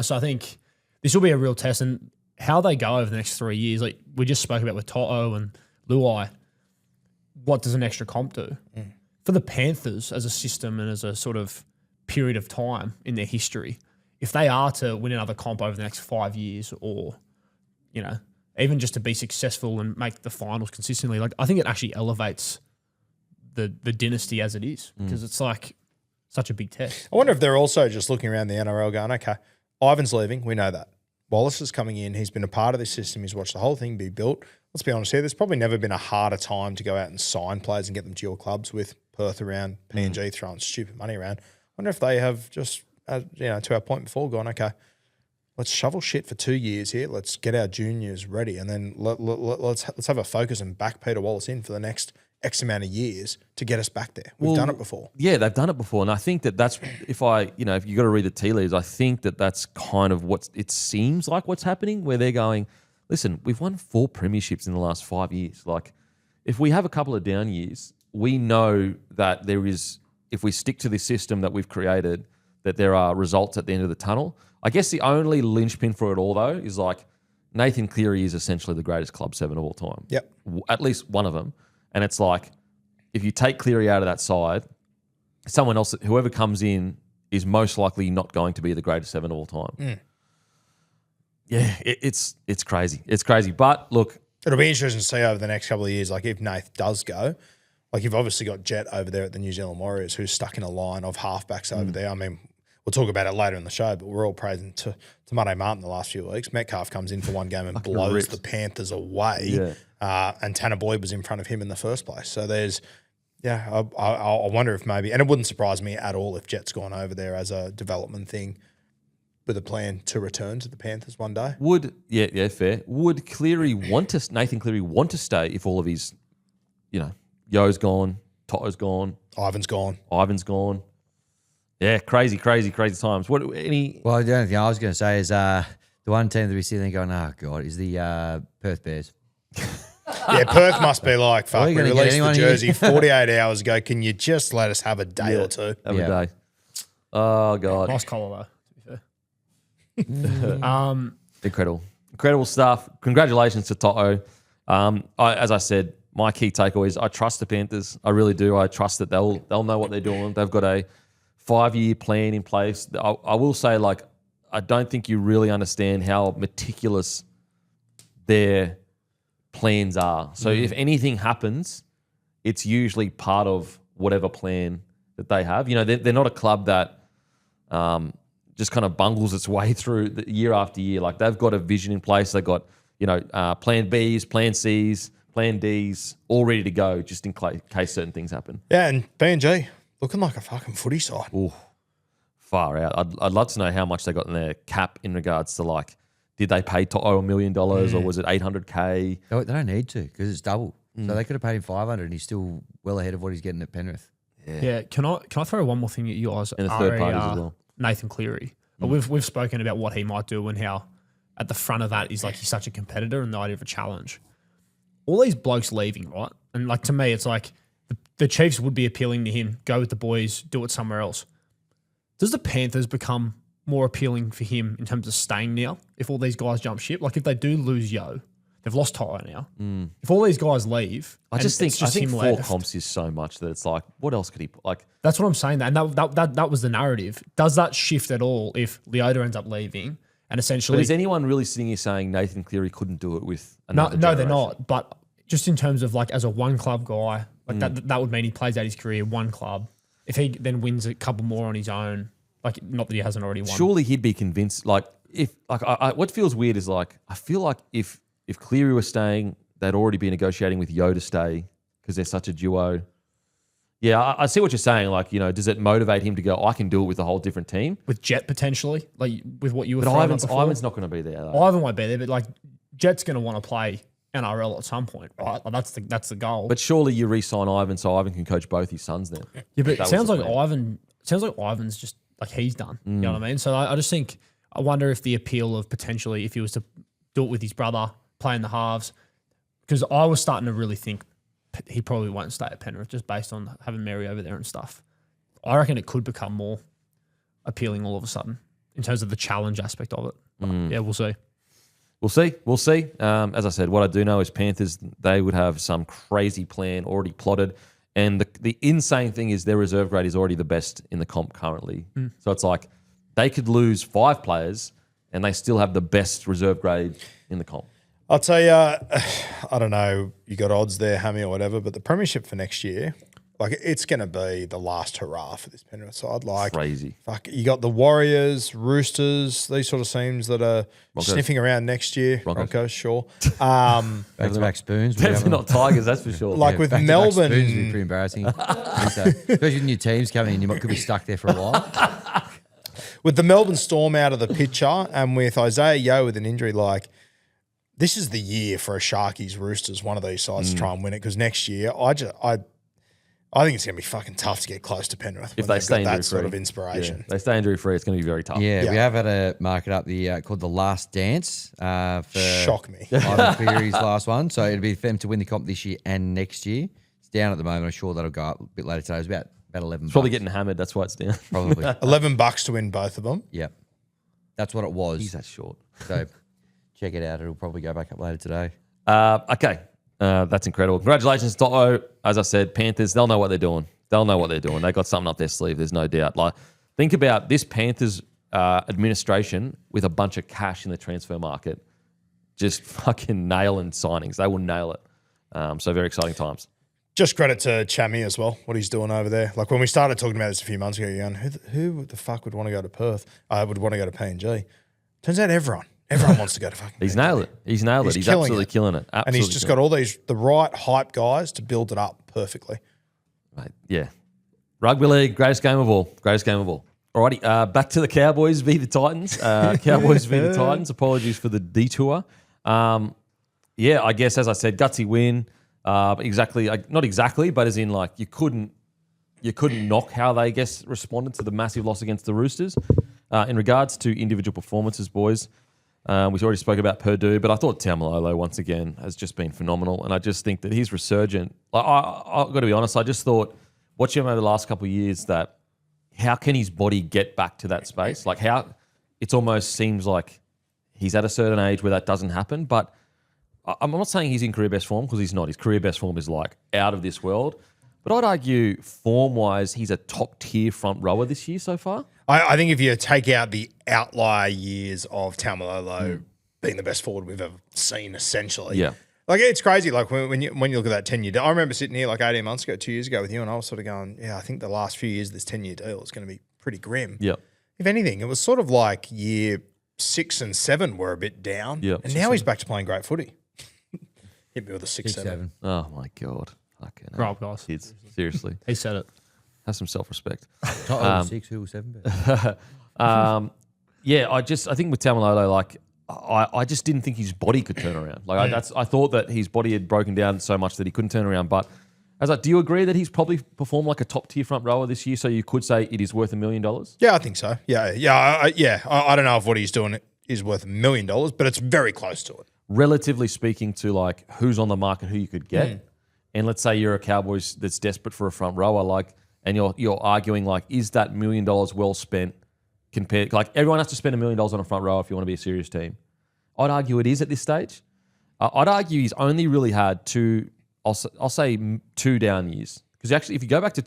So I think this will be a real test, and how they go over the next 3 years. Like we just spoke about with Toto and Luai. What does an extra comp do? For the Panthers as a system and as a sort of period of time in their history, if they are to win another comp over the next 5 years or, even just to be successful and make the finals consistently, like I think it actually elevates the dynasty as it is because it's like such a big test. I wonder if they're also just looking around the NRL going, okay, Ivan's leaving, we know that. Wallace is coming in, he's been a part of this system, he's watched the whole thing be built. Let's be honest here, there's probably never been a harder time to go out and sign players and get them to your clubs with Perth around, PNG throwing stupid money around. I wonder if they have just, to our point before, gone, okay, let's shovel shit for 2 years here, let's get our juniors ready, and then let's have a focus and back Peter Wallace in for the next X amount of years to get us back there. We've done it before. Yeah, they've done it before. And I think that's, if you got to read the tea leaves, I think that's kind of what it seems like what's happening, where they're going, listen, we've won 4 premierships in the last 5 years. Like, if we have a couple of down years, we know that there is, if we stick to this system that we've created, that there are results at the end of the tunnel. I guess the only linchpin for it all, though, is like Nathan Cleary is essentially the greatest club 7 of all time. Yep. At least one of them. And it's like, if you take Cleary out of that side, someone else, whoever comes in, is most likely not going to be the greatest 7 of all time. Yeah, it's crazy. It's crazy. But look, it'll be interesting to see over the next couple of years, like if Nath does go, like you've obviously got Jet over there at the New Zealand Warriors who's stuck in a line of halfbacks over there. I mean, we'll talk about it later in the show, but we're all praising to Monday Martin the last few weeks. Metcalf comes in for one game and blows the Panthers away. Yeah. And Tanner Boyd was in front of him in the first place. So there's, I wonder if maybe, and it wouldn't surprise me at all if Jet's gone over there as a development thing with a plan to return to the Panthers one day. Fair. Would Nathan Cleary want to stay if all of his, Yo's gone, Toto's gone, Ivan's gone. Yeah, crazy times. Well, the only thing I was going to say is the one team that we see there going, oh God, is the Perth Bears. Yeah, Perth must be like, fuck, we released the jersey here? 48 hours ago. Can you just let us have a day or two? Have a day. Oh, God. Nice collar, though, to be fair. Incredible stuff. Congratulations to Toto. As I said, my key takeaway is I trust the Panthers. I really do. I trust that they'll know what they're doing. They've got a 5-year plan in place. I will say, like, I don't think you really understand how meticulous their plans are. So if anything happens, it's usually part of whatever plan that they have. They're not a club that just kind of bungles its way through the year after year. Like, they've got a vision in place. They've got, plan Bs, plan Cs, plan Ds, all ready to go just in case certain things happen. Yeah, and PNG looking like a fucking footy side. Ooh, far out. I'd love to know how much they got in their cap in regards to, like, did they pay Toto $1 million or was it $800K? They don't need to because it's double. So they could have paid him $500 and he's still well ahead of what he's getting at Penrith. Yeah. Can I throw one more thing at you guys? And the third parties as well. Nathan Cleary. We've spoken about what he might do and how at the front of that is like he's such a competitor and the idea of a challenge. All these blokes leaving, right? And like to me, it's like the Chiefs would be appealing to him. Go with the boys, do it somewhere else. Does the Panthers become more appealing for him in terms of staying now if all these guys jump ship? Like if they do lose Yo, they've lost Tyler now. If all these guys leave, I think 4 left, comps is so much that it's like, what else could he like? That's what I'm saying. And that was the narrative. Does that shift at all if Leota ends up leaving and essentially? But is anyone really sitting here saying Nathan Cleary couldn't do it with another No, they're generation? not. But just in terms of like as a one club guy, Like that would mean he plays out his career one club. If he then wins a couple more on his own, like not that he hasn't already won. Surely he'd be convinced. Like if like what feels weird is like I feel like if Cleary was staying, they'd already be negotiating with Yo to stay because they're such a duo. Yeah, I see what you're saying. Like, you know, does it motivate him to go, I can do it with a whole different team? With Jet potentially, like with what you were But throwing Ivan's up before. not going to be there, though. Ivan won't be there, but like Jet's going to want to play NRL at some point, right? Like that's the goal. But surely you re-sign Ivan so Ivan can coach both his sons then. Yeah, but it That sounds was like the plan. Ivan's just like he's done. You know what I mean? So I just think I wonder if the appeal of potentially if he was to do it with his brother, playing the halves, because I was starting to really think he probably won't stay at Penrith just based on having Mary over there and stuff. I reckon it could become more appealing all of a sudden in terms of the challenge aspect of it. But yeah, we'll see. We'll see. As I said, what I do know is Panthers, they would have some crazy plan already plotted. And the insane thing is their reserve grade is already the best in the comp currently. So it's like they could lose 5 players and they still have the best reserve grade in the comp. I'll tell you, I don't know, you got odds there, Hammy or whatever, but the premiership for next year, like it's going to be the last hurrah for this Penrith side. Like Crazy. Fuck, you got the Warriors, Roosters, these sort of teams that are Broncos. sniffing around next year. Broncos sure. Back-to-back spoons. Definitely not Tigers, that's for sure. Like with Back-to-back Melbourne, spoons would be pretty embarrassing. Especially with new teams coming in, you could be stuck there for a while. with the Melbourne Storm out of the picture and with Isaiah Yeo with an injury, like this is the year for a Sharkies, Roosters, one of these sides to try and win it because next year I think it's going to be fucking tough to get close to Penrith If when they they've stay got that injury-free. sort of inspiration. Yeah, they stay injury-free, it's going to be very tough. Yeah, Yeah. we have had a market up the called The Last Dance for Shock me. Ivan Cleary's last one. So it'll be for them to win the comp this year and next year. It's down at the moment. I'm sure that'll go up a bit later today. It's about 11 It's probably bucks, getting hammered, that's why it's down. probably. $11 to win both of them. Yep. That's what it was. He's that short. So check it out. It'll probably go back up later today. Okay, that's incredible. Congratulations, Toto. As I said, Panthers, they'll know what they're doing. They'll know what they're doing. They got something up their sleeve, there's no doubt. Like, think about this Panthers administration with a bunch of cash in the transfer market, just fucking nailing signings. They will nail it. So very exciting times. Just credit to Chammy as well, what he's doing over there. Like when we started talking about this a few months ago, you're going, who the fuck would want to go to Perth? Would want to go to PNG. Turns out everyone wants to go to fucking He's PNG. nailed it. He's nailed it. He's killing absolutely it. killing it. Absolutely And he's just killing got all the right hype guys to build it up perfectly. it. Mate, yeah. Rugby league, greatest game of all. Greatest game of all. Alrighty, back to the Cowboys v the Titans. Cowboys v the Titans. Apologies for the detour. Yeah, I guess as I said, gutsy win. Exactly, not exactly, but as in like you couldn't knock how they responded to the massive loss against the Roosters. In regards to individual performances, boys, we already spoke about Purdue, but I thought Taumalolo once again has just been phenomenal, and I just think that he's resurgent. I've got to be honest, I just thought watching him over the last couple of years that how can his body get back to that space? Like how it almost seems like he's at a certain age where that doesn't happen, but I'm not saying he's in career best form because he's not. His career best form is like out of this world. But I'd argue form-wise, he's a top-tier front rower this year so far. I think if you take out the outlier years of Taumalolo being the best forward we've ever seen, essentially. Yeah. Like, it's crazy. Like, when you look at that 10-year deal, I remember sitting here like 18 months ago, 2 years ago with you, and I was sort of going, yeah, I think the last few years of this 10-year deal is going to be pretty grim. Yeah. If anything, it was sort of like year 6 and 7 were a bit down. Yeah. And now he's back to playing great footy. Hit me with a 6-7. Oh, my God. Fucking hell. Grow up, guys. Kids, seriously. He said it. Have some self-respect. Top 6, who was 7? But Yeah, I think with Taumalolo, like, I just didn't think his body could turn around. Like, I thought that his body had broken down so much that he couldn't turn around. But do you agree that he's probably performed like a top-tier front rower this year, so you could say it is worth $1 million? Yeah, I think so. Yeah. I don't know if what he's doing is worth $1 million, but it's very close to it. Relatively speaking to, like, who's on the market, who you could get. And let's say you're a Cowboys that's desperate for a front rower, like, and you're arguing, like, is that $1 million well spent compared? Like, everyone has to spend $1 million on a front rower if you want to be a serious team. I'd argue it is at this stage. I'd argue he's only really had I'll say 2 down years. Because actually, if you go back to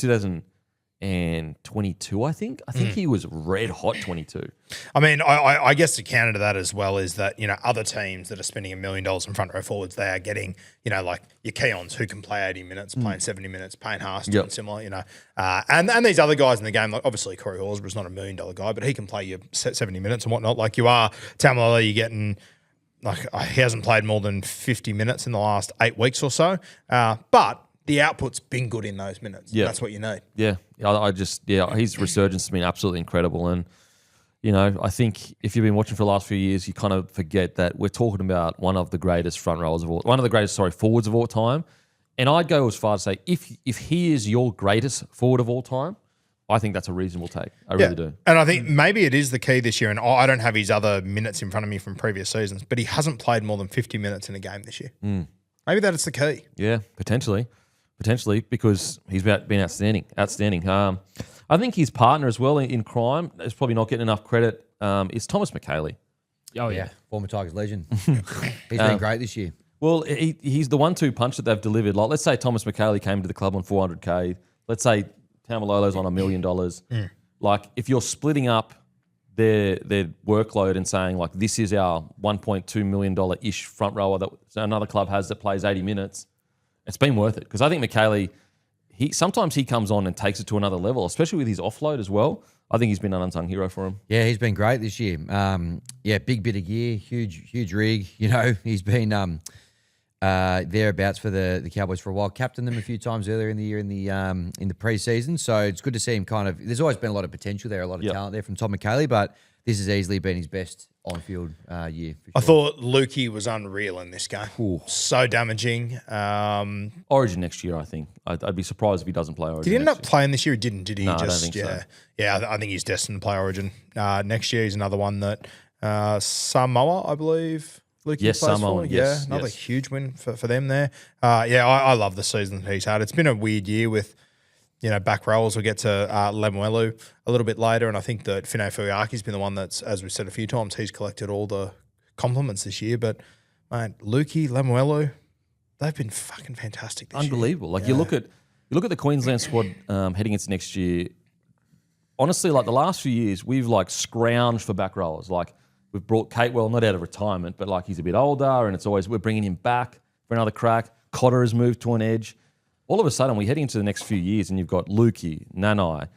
and 22, I think. I think he was red hot 22. I mean, I guess the counter to that as well is that, other teams that are spending $1 million in front row forwards, they are getting, like your Keons who can play 80 minutes, playing 70 minutes, Payne Haas doing similar, and these other guys in the game, like obviously Corey Horsburgh's not $1 million guy, but he can play you 70 minutes and whatnot. Like you are, Tamalolo, you're getting, like he hasn't played more than 50 minutes in the last 8 weeks or so, but the output's been good in those minutes. Yeah. That's what you need. Yeah. His resurgence has been absolutely incredible. And, I think if you've been watching for the last few years, you kind of forget that we're talking about one of the greatest forwards of all time. And I'd go as far as say, if he is your greatest forward of all time, I think that's a reasonable take. I really do. And I think maybe it is the key this year. And I don't have his other minutes in front of me from previous seasons, but he hasn't played more than 50 minutes in a game this year. Maybe that's the key. Yeah, potentially, because he's been outstanding. I think his partner as well in crime is probably not getting enough credit. Is Thomas McKaylee. Oh yeah, former Tigers legend. He's been great this year. Well, he's the 1-2 punch that they've delivered. Like, let's say Thomas McKaylee came to the club on $400K. Let's say Tamalolo's on $1 million. Like, if you're splitting up their workload and saying, like, this is our $1.2 million-ish front rower that another club has that plays 80 minutes, it's been worth it. Because I think McKaylee, sometimes he comes on and takes it to another level, especially with his offload as well. I think he's been an unsung hero for him. Yeah, he's been great this year. Big bit of gear, huge rig. He's been thereabouts for the Cowboys for a while. Captained them a few times earlier in the year in the preseason. So it's good to see him there's always been a lot of potential there, a lot of talent there from Tom McKaylee, but this has easily been his best on-field year. For sure. I thought Lukey was unreal in this game. Ooh. So damaging. Origin next year, I think. I'd be surprised if he doesn't play Origin. Did he end up playing this year or didn't? Did he? No, I don't think so. Yeah, I think he's destined to play Origin. Next year, he's another one that Samoa, I believe. Lukey plays Samoa. for. Yes, another huge win for them there. I love the season that he's had. It's been a weird year with back rows. We'll get to Lemuelu a little bit later, and I think that Fino Fuiaki's been the one that's, as we've said a few times, he's collected all the compliments this year. But, mate, Lukey, Lemuelu, they've been fucking fantastic this Unbelievable. year. Like, you look at the Queensland squad heading into next year, honestly, like the last few years, we've, like, scrounged for back rowers. Like, we've brought Catewell, not out of retirement, but, like, he's a bit older, and it's always, we're bringing him back for another crack. Cotter has moved to an edge. All of a sudden, we're heading into the next few years, and you've got Lukey, Nanai,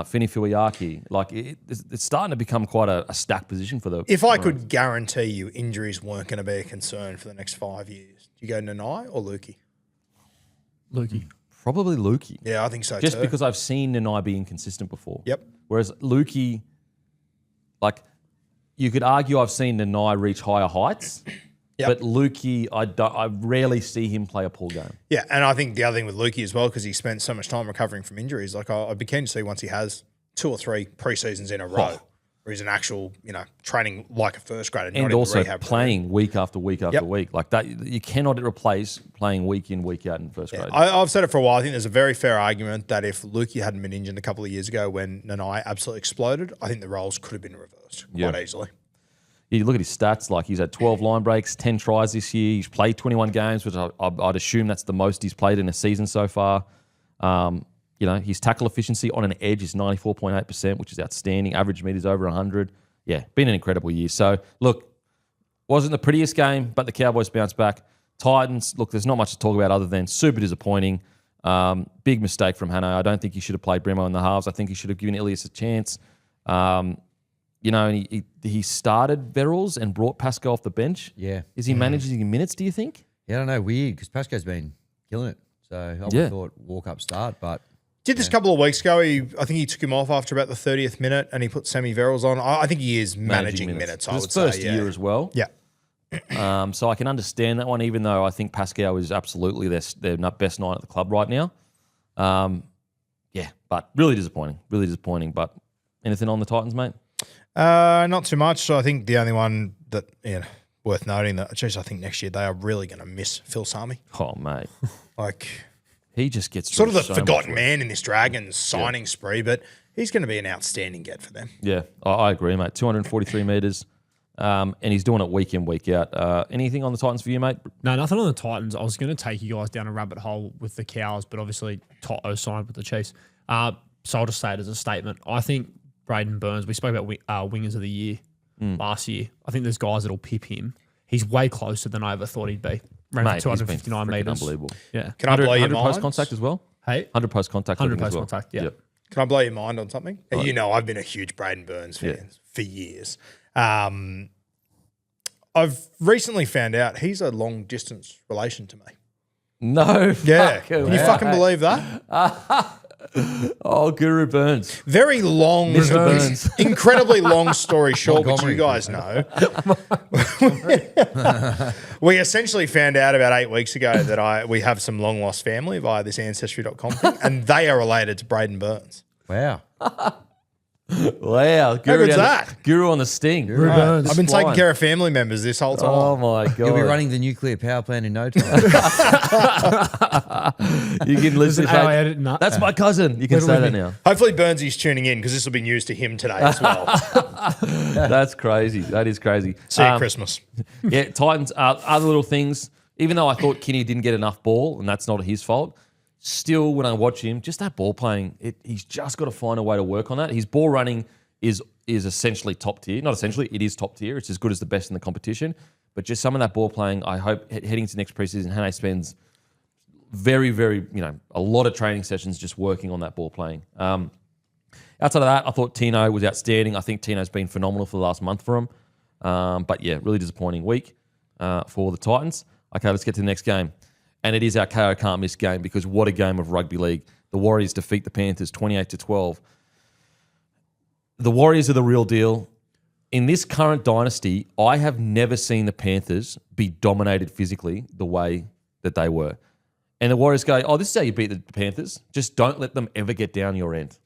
Fini Fuiaki. Like, it's starting to become quite a stacked position for the. If I could guarantee you injuries weren't going to be a concern for the next 5 years, do you go Nanai or Lukey? Lukey. Probably Lukey. Yeah, I think so Just too. because I've seen Nanai be inconsistent before. Yep. Whereas Lukey, like, you could argue I've seen Nanai reach higher heights. Yep. But Lukey, I rarely see him play a poor game. Yeah, and I think the other thing with Lukey as well, because he spent so much time recovering from injuries, like I'd be keen to see once he has 2 or 3 pre-seasons in a row, where he's an actual, training like a first grader, and not also in rehab playing week after week after week. Like that, you cannot replace playing week in, week out in first grade. I've said it for a while. I think there's a very fair argument that if Lukey hadn't been injured a couple of years ago when Nanai absolutely exploded, I think the roles could have been reversed quite easily. You look at his stats, like he's had 12 line breaks, 10 tries this year. He's played 21 games, which I'd assume that's the most he's played in a season so far. His tackle efficiency on an edge is 94.8%, which is outstanding. Average meters over 100. Yeah, been an incredible year. So, look, wasn't the prettiest game, but the Cowboys bounced back. Titans, look, there's not much to talk about other than super disappointing. Big mistake from Hano. I don't think he should have played Bremo in the halves. I think he should have given Ilias a chance. And he started Verrills and brought Pascal off the bench. Yeah. Is he managing minutes, do you think? Yeah, I don't know. Weird, because Pascal's been killing it. So I would have thought walk-up start, but... Did this a couple of weeks ago. I think he took him off after about the 30th minute and he put Sammy Verrills on. I think he is managing minutes, I would say. His first year as well. Yeah. So I can understand that one, even though I think Pascal is absolutely their best night at the club right now. But really disappointing. Really disappointing. But anything on the Titans, mate? Not too much. So I think the only one that worth noting that, I think next year they are really going to miss Phil Sami. Oh, mate. He just gets sort of the forgotten man in this Dragons signing spree, but he's going to be an outstanding get for them. Yeah, I agree, mate. 243 metres, and he's doing it week in, week out. Anything on the Titans for you, mate? No, nothing on the Titans. I was going to take you guys down a rabbit hole with the Cows, but obviously Toto signed with the Chiefs. So I'll just say it as a statement. I think Braden Burns, we spoke about wingers of the year last year. I think there's guys that'll pip him. He's way closer than I ever thought he'd be. Ran Mate, for he's been 259 freaking metres. unbelievable. Yeah. Can I blow your 100 mind? post contact as well? Hey? 100 post contact. 100 as post well. contact, yeah. Yep. Can I blow your mind on something? You know, I've been a huge Braden Burns fan for years. I've recently found out he's a long distance relation to me. No. Yeah. fucking Can you way. fucking believe that? Oh, Guru Burns. Very long, Mr. Burns. incredibly long story short, which you Montgomery. guys know. We essentially found out about 8 weeks ago that we have some long lost family via this ancestry.com thing, and they are related to Braden Burns. Wow. Wow. Guru good's down that? the- Guru on the sting. Burns. I've been Flying. taking care of family members this whole time. Oh, my God. You'll be running the nuclear power plant in no time. You can listen. How I edit that. That's my cousin. You can say that now. Hopefully Burnsy's tuning in because this will be news to him today as well. That's crazy. That is crazy. See you at Christmas. Yeah, Titans, other little things. Even though I thought Kinney didn't get enough ball, and that's not his fault, still, when I watch him, just that ball playing, he's just got to find a way to work on that. His ball running is essentially top tier. Not essentially, it is top tier. It's as good as the best in the competition. But just some of that ball playing, I hope heading to next preseason, Hannay spends very, very, a lot of training sessions just working on that ball playing. Outside of that, I thought Tino was outstanding. I think Tino's been phenomenal for the last month for him. But yeah, really disappointing week for the Titans. Okay, let's get to the next game. And it is our KO can't miss game because what a game of rugby league. The Warriors defeat the Panthers 28-12. The Warriors are the real deal. In this current dynasty, I have never seen the Panthers be dominated physically the way that they were. And the Warriors go, oh, this is how you beat the Panthers. Just don't let them ever get down your end.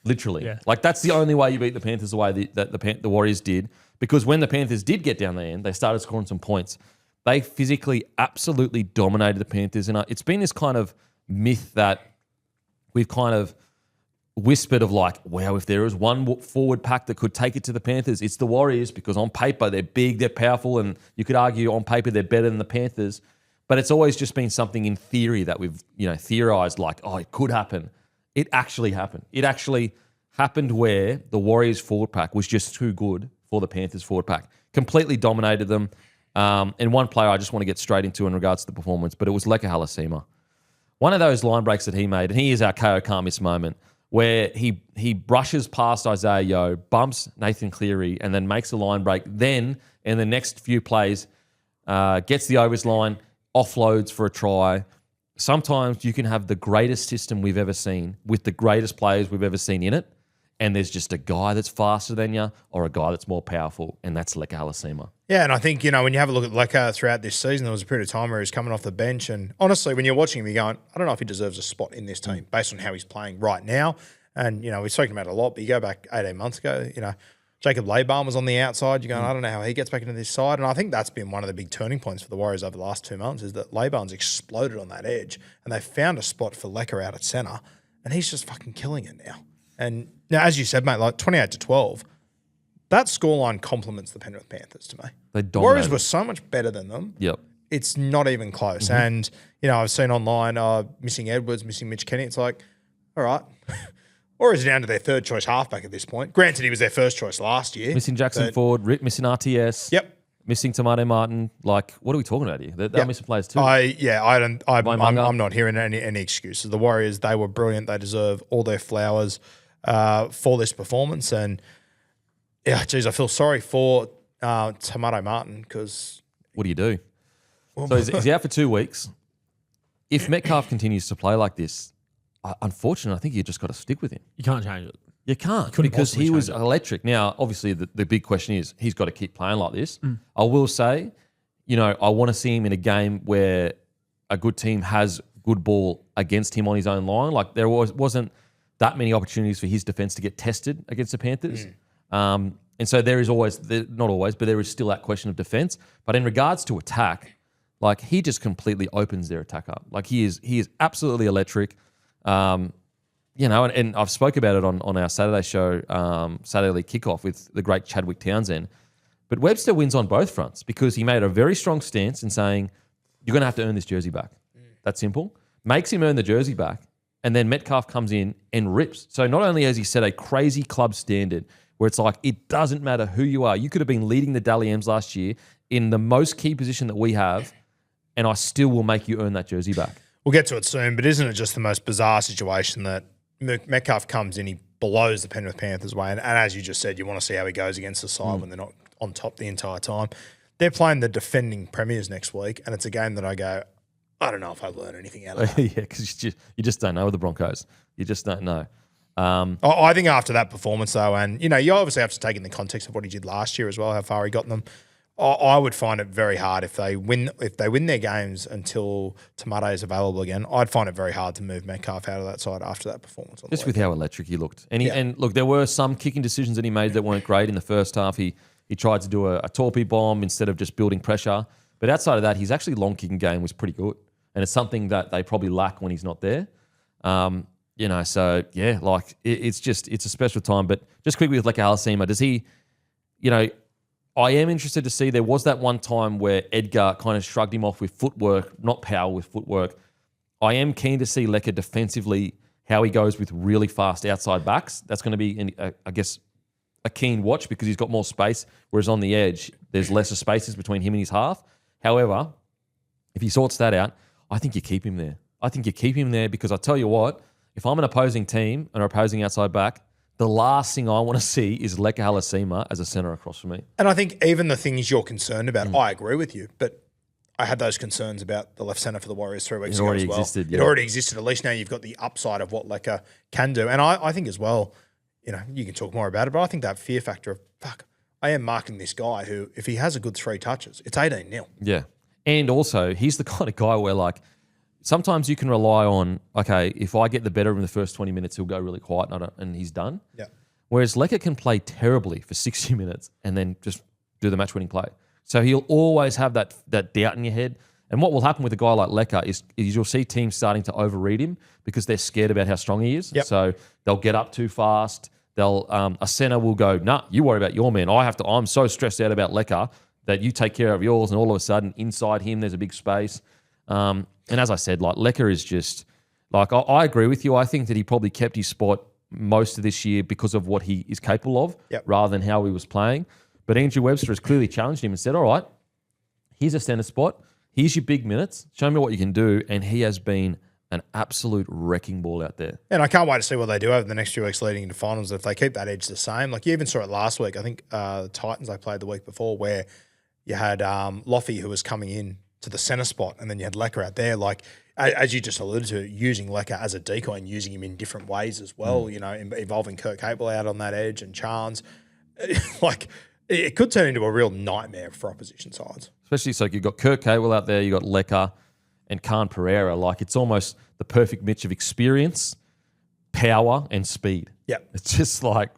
Literally. Yeah. Like, that's the only way you beat the Panthers the way that the Warriors did. Because when the Panthers did get down their end, they started scoring some points. They physically absolutely dominated the Panthers. And it's been this kind of myth that we've kind of whispered of like, wow, if there is one forward pack that could take it to the Panthers, it's the Warriors because on paper they're big, they're powerful, and you could argue on paper they're better than the Panthers. But it's always just been something in theory that we've theorized like, oh, it could happen. It actually happened. It actually happened where the Warriors forward pack was just too good for the Panthers forward pack. Completely dominated them. And one player I just want to get straight into in regards to the performance, but it was Leka Halasima. One of those line breaks that he made, and he is our KO can't miss moment, where he brushes past Isaiah Yeo, bumps Nathan Cleary, and then makes a line break. Then, in the next few plays, gets the overs line, offloads for a try. Sometimes you can have the greatest system we've ever seen with the greatest players we've ever seen in it, and there's just a guy that's faster than you or a guy that's more powerful, and that's Leka Halasima. Yeah, and I think, when you have a look at Leka throughout this season, there was a period of time where he was coming off the bench. And honestly, when you're watching him, you're going, I don't know if he deserves a spot in this team based on how he's playing right now. And, we've spoken about it a lot, but you go back 18 months ago, Jacob Laban was on the outside. You're going, I don't know how he gets back into this side. And I think that's been one of the big turning points for the Warriors over the last 2 months is that Laban's exploded on that edge and they found a spot for Leka out at centre and he's just fucking killing it now. And now, as you said, mate, like 28-12, that scoreline complements the Penrith Panthers to me. They The Warriors dominated. were so much better than them. Yep. It's not even close. And, I've seen online, missing Edwards, missing Mitch Kenny. It's like, all right. Warriors are down to their third choice halfback at this point. Granted, he was their first choice last year. Missing Jackson Ford, missing RTS. Yep. Missing Tomato Martin. Like, what are we talking about here? They're missing players too. I'm Munga. not hearing any excuses. The Warriors, they were brilliant. They deserve all their flowers for this performance. And yeah, geez, I feel sorry for Tomato Martin because What do you do? So he's out for 2 weeks. If Metcalf continues to play like this, unfortunately, I think you just got to stick with him. You can't change it. You can't Couldn't because possibly he was change it. electric. Now, obviously, the big question is he's got to keep playing like this. I will say, I want to see him in a game where a good team has good ball against him on his own line. Like there wasn't that many opportunities for his defense to get tested against the Panthers. And so there is always, not always, but there is still that question of defense. But in regards to attack, like he just completely opens their attack up. Like he is absolutely electric. And I've spoke about it on our Saturday show, Saturday Kickoff with the great Chadwick Townsend. But Webster wins on both fronts because he made a very strong stance in saying, you're going to have to earn this jersey back. That's simple. Makes him earn the jersey back. And then Metcalf comes in and rips. So not only has he set a crazy club standard where it's like, it doesn't matter who you are. You could have been leading the Dally M's last year in the most key position that we have, and I still will make you earn that jersey back. We'll get to it soon, but isn't it just the most bizarre situation that Metcalf comes in, he blows the Penrith Panthers away, and as you just said, you want to see how he goes against the side when they're not on top the entire time. They're playing the defending premiers next week, and it's a game that I go, I don't know if I've learned anything out of that. Yeah, because you just don't know with the Broncos. You just don't know. I think after that performance, though, and you obviously have to take in the context of what he did last year as well, how far he got them. I would find it very hard if they win their games until Tomato is available again. I'd find it very hard to move Metcalf out of that side after that performance. Just with how electric he looked, and look, there were some kicking decisions that he made that weren't great in the first half. He tried to do a torpy bomb instead of just building pressure. But outside of that, his actually long kicking game was pretty good. And it's something that they probably lack when he's not there. So yeah, like it's a special time. But just quickly with Leka Halasima, does he, I am interested to see, there was that one time where Edgar kind of shrugged him off with footwork, not power, with footwork. I am keen to see Leka defensively, how he goes with really fast outside backs. That's going to be, I guess, a keen watch because he's got more space, whereas on the edge, there's lesser spaces between him and his half. However, if he sorts that out, I think you keep him there. I think you keep him there because I tell you what, if I'm an opposing team and an opposing outside back, the last thing I want to see is Leka Halasima as a centre across from me. And I think even the things you're concerned about, I agree with you, but I had those concerns about the left centre for the Warriors 3 weeks ago as well. It already existed. At least now you've got the upside of what Leka can do. And I think as well, you can talk more about it, but I think that fear factor of, I am marking this guy who, if he has a good 3 touches, it's 18-0. Yeah. And also, he's the kind of guy where, like, sometimes you can rely on, okay, if I get the better of him in the first 20 minutes, he'll go really quiet and he's done. Yeah. Whereas Leka can play terribly for 60 minutes and then just do the match-winning play. So he'll always have that doubt in your head. And what will happen with a guy like Leka is you'll see teams starting to overread him because they're scared about how strong he is. Yep. So they'll get up too fast. A centre will go, nah, you worry about your man. I'm so stressed out about Leka that you take care of yours, and all of a sudden inside him there's a big space. And as I said, like Leka is just like I agree with you. I think that he probably kept his spot most of this year because of what he is capable of, rather than how he was playing. But Andrew Webster has clearly challenged him and said, "All right, here's a centre spot. Here's your big minutes. Show me what you can do." And he has been an absolute wrecking ball out there. And I can't wait to see what they do over the next few weeks leading into finals. If they keep that edge the same, like you even saw it last week. I think the Titans they played the week before, where you had Loffy who was coming in to the centre spot, and then you had Leka out there. Like as you just alluded to, using Leka as a decoy and using him in different ways as well. Involving Kurt Cable out on that edge and Chance. Like it could turn into a real nightmare for opposition sides. Especially so you've got Kurt Cable out there, you've got Leka and Khan Pereira. Like it's almost the perfect mix of experience, power, and speed. Yeah, it's just like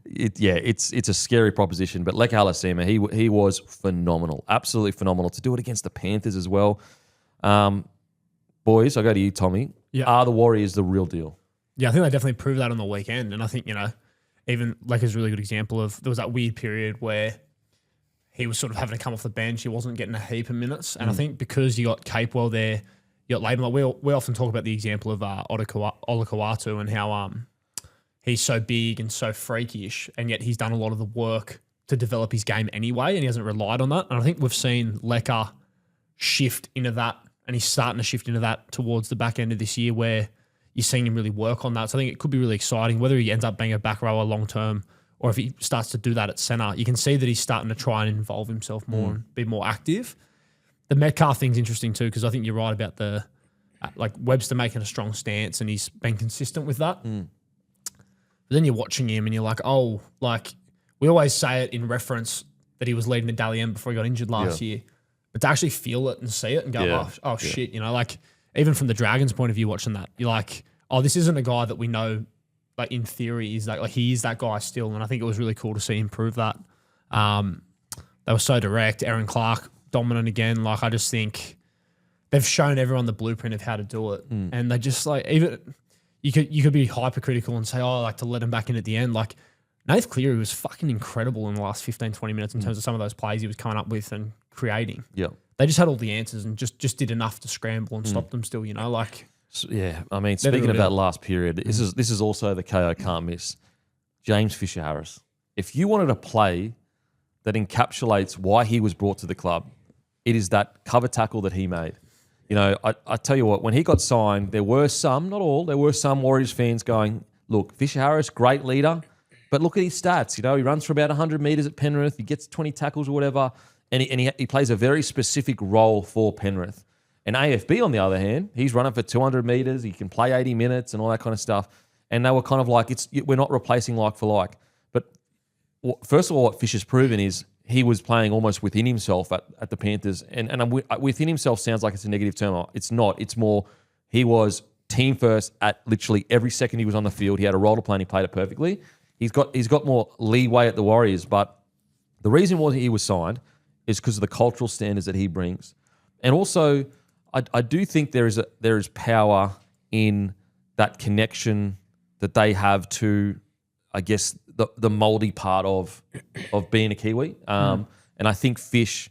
it's a scary proposition. But Leka Halasima, he was phenomenal, absolutely phenomenal. To do it against the Panthers as well. Boys, I go to you, Tommy. Yeah. Are the Warriors the real deal? Yeah, I think they definitely proved that on the weekend. And I think, even Leka's a really good example of, there was that weird period where he was sort of having to come off the bench. He wasn't getting a heap of minutes. And I think because you got Capewell there, you got Laban. Like we often talk about the example of Olakau'atu and how he's so big and so freakish, and yet he's done a lot of the work to develop his game anyway, and he hasn't relied on that. And I think we've seen Leka shift into that, and he's starting to shift into that towards the back end of this year where you're seeing him really work on that. So I think it could be really exciting, whether he ends up being a back rower long term or if he starts to do that at centre. You can see that he's starting to try and involve himself more and be more active. The Metcalf thing's interesting too, because I think you're right about the Webster making a strong stance and he's been consistent with that. But then you're watching him and you're like, we always say it in reference that he was leading the Dally M before he got injured last year. But to actually feel it and see it and go, shit, even from the Dragons' point of view, watching that, you're like, this isn't a guy that we know, like in theory, is that he is that guy still. And I think it was really cool to see him prove that. They were so direct. Aaron Clark dominant again. Like I just think they've shown everyone the blueprint of how to do it, and they just even you could be hypercritical and say, to let him back in at the end. Like Nath Cleary was fucking incredible in the last 15, 20 minutes in terms of some of those plays he was coming up with and creating. Yeah. They just had all the answers and just did enough to scramble and stop them still, Yeah, I mean, speaking of reveal. that last period, this is also the KO can't miss. James Fisher-Harris. If you wanted a play that encapsulates why he was brought to the club, it is that cover tackle that he made. You know, I tell you what, when he got signed, there were some, not all, there were some Warriors fans going, look, Fisher-Harris, great leader, but look at his stats. You know, he runs for about 100 metres at Penrith, he gets 20 tackles or whatever, and he plays a very specific role for Penrith. And AFB, on the other hand, he's running for 200 metres, he can play 80 minutes and all that kind of stuff. And they were kind of like, we're not replacing like for like. But first of all, what Fisher's proven is he was playing almost within himself at the Panthers. And within himself sounds like it's a negative term. It's not. It's more he was team first at literally every second he was on the field. He had a role to play and he played it perfectly. He's got more leeway at the Warriors. But the reason why he was signed is because of the cultural standards that he brings. And also, I do think there is power in that connection that they have to, I guess, the mouldy part of being a Kiwi. And I think Fish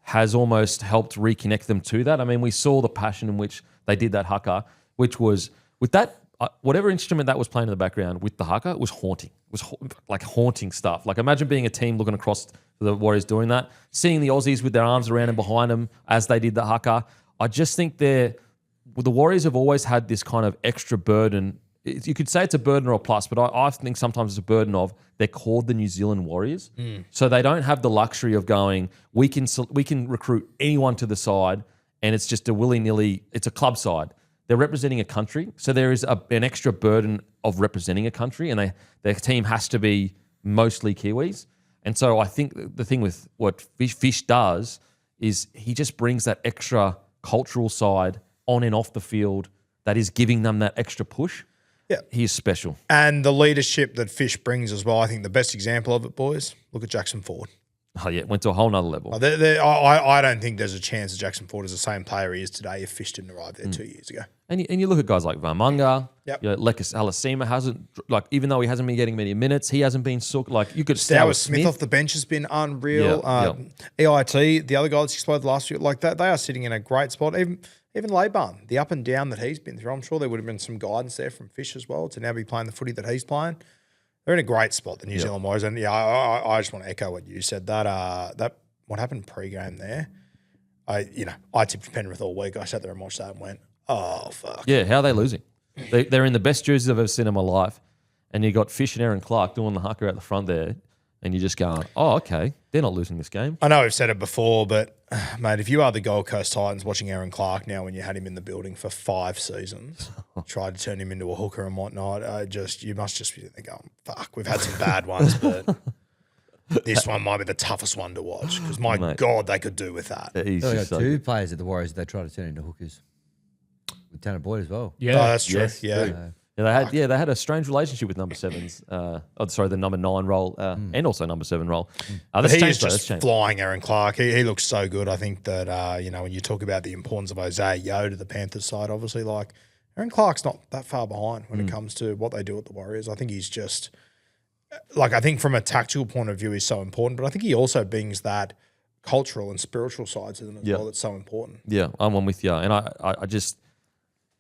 has almost helped reconnect them to that. I mean, we saw the passion in which they did that haka, which was, with that, whatever instrument that was playing in the background with the haka, was haunting. It was like haunting stuff. Like imagine being a team looking across the Warriors doing that, seeing the Aussies with their arms around and behind them as they did the haka. I just think the Warriors have always had this kind of extra burden. You could say it's a burden or a plus, but I think sometimes it's a burden of they're called the New Zealand Warriors. So they don't have the luxury of going, we can recruit anyone to the side and it's just a willy-nilly, it's a club side. They're representing a country. So there is an extra burden of representing a country and their team has to be mostly Kiwis. And so I think the thing with what Fish does is he just brings that extra cultural side on and off the field that is giving them that extra push. Yeah. He is special. And the leadership that Fish brings as well, I think the best example of it, boys, look at Jackson Ford. Oh, yeah, went to a whole nother level. I don't think there's a chance that Jackson Ford is the same player he is today if Fish didn't arrive there 2 years ago. And you look at guys like Vamunga, Yep. Lekas Alasima hasn't, like, even though he hasn't been getting many minutes, he hasn't been like, you could Stuart Smith off the bench has been unreal. EIT, the other guy that's exploded last year, like that, they are sitting in a great spot. Even Leybarn, the up and down that he's been through, I'm sure there would have been some guidance there from Fish as well to now be playing the footy that he's playing. They're in a great spot, the New Zealand Warriors. And yeah, I just want to echo what you said. That what happened pre-game there, I tipped Penrith all week. I sat there and watched that and went, oh, fuck. Yeah, how are they losing? They're in the best jerseys I've ever seen in my life. And you got Fish and Aaron Clark doing the haka out the front there. And you're just going, oh, okay, they're not losing this game. I know we've said it before, but, mate, if you are the Gold Coast Titans watching Aaron Clark now when you had him in the building for 5 seasons, tried to turn him into a hooker and whatnot, you must just be going, fuck, we've had some bad ones, but this one might be the toughest one to watch because, my God, they could do with that. He's They just got so two good. players at the Warriors that they try to turn into hookers. With Tanner Boyd as well. Yeah. Oh, that's true. Yes, yeah. true. Yeah, they had a strange relationship with number 7s. The number 9 role and also number 7 role. But he is just flying, Aaron Clark. He looks so good. I think that, when you talk about the importance of Isaiah Yeo to the Panthers side, obviously, like, Aaron Clark's not that far behind when it comes to what they do at the Warriors. I think he's just, like, I think from a tactical point of view, he's so important, but I think he also brings that cultural and spiritual side to them as well that's so important. Yeah, I'm one with you. And I just...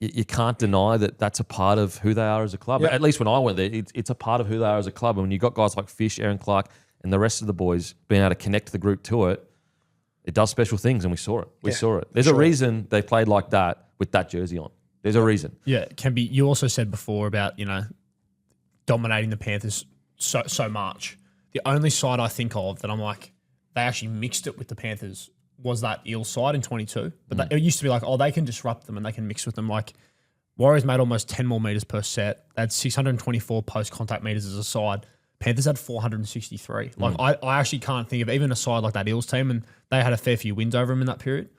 You can't deny that that's a part of who they are as a club. Yep. At least when I went there, it's a part of who they are as a club. And when you've got guys like Fish, Aaron Clark, and the rest of the boys being able to connect the group to it, it does special things, and we saw it. We saw it. There's a reason they played like that with that jersey on. There's a reason. Yeah, it can be. You also said before about, dominating the Panthers so much. The only side I think of that I'm like, they actually mixed it with the Panthers was that Eels side in 22. But it used to be like, they can disrupt them and they can mix with them. Like, Warriors made almost 10 more metres per set. They had 624 post-contact metres as a side. Panthers had 463. Like, I actually can't think of even a side like that Eels team, and they had a fair few wins over them in that period.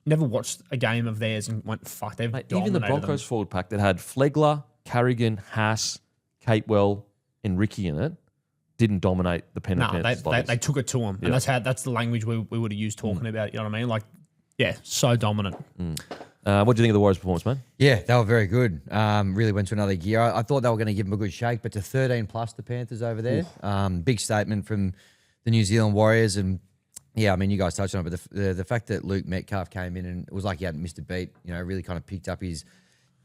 Never watched a game of theirs and went, fuck, they've Even the Broncos forward pack that had Flegler, Carrigan, Haas, Capewell, and Ricky in it didn't dominate the Panthers. They took it to them, and that's the language we would have used talking about. You know what I mean? Like, yeah, so dominant. What do you think of the Warriors' performance, man? Yeah, they were very good. Really went to another gear. I thought they were going to give them a good shake, but to 13 plus the Panthers over there. Big statement from the New Zealand Warriors. And yeah, I mean, you guys touched on it, but the fact that Luke Metcalf came in and it was like he hadn't missed a beat, really kind of picked up his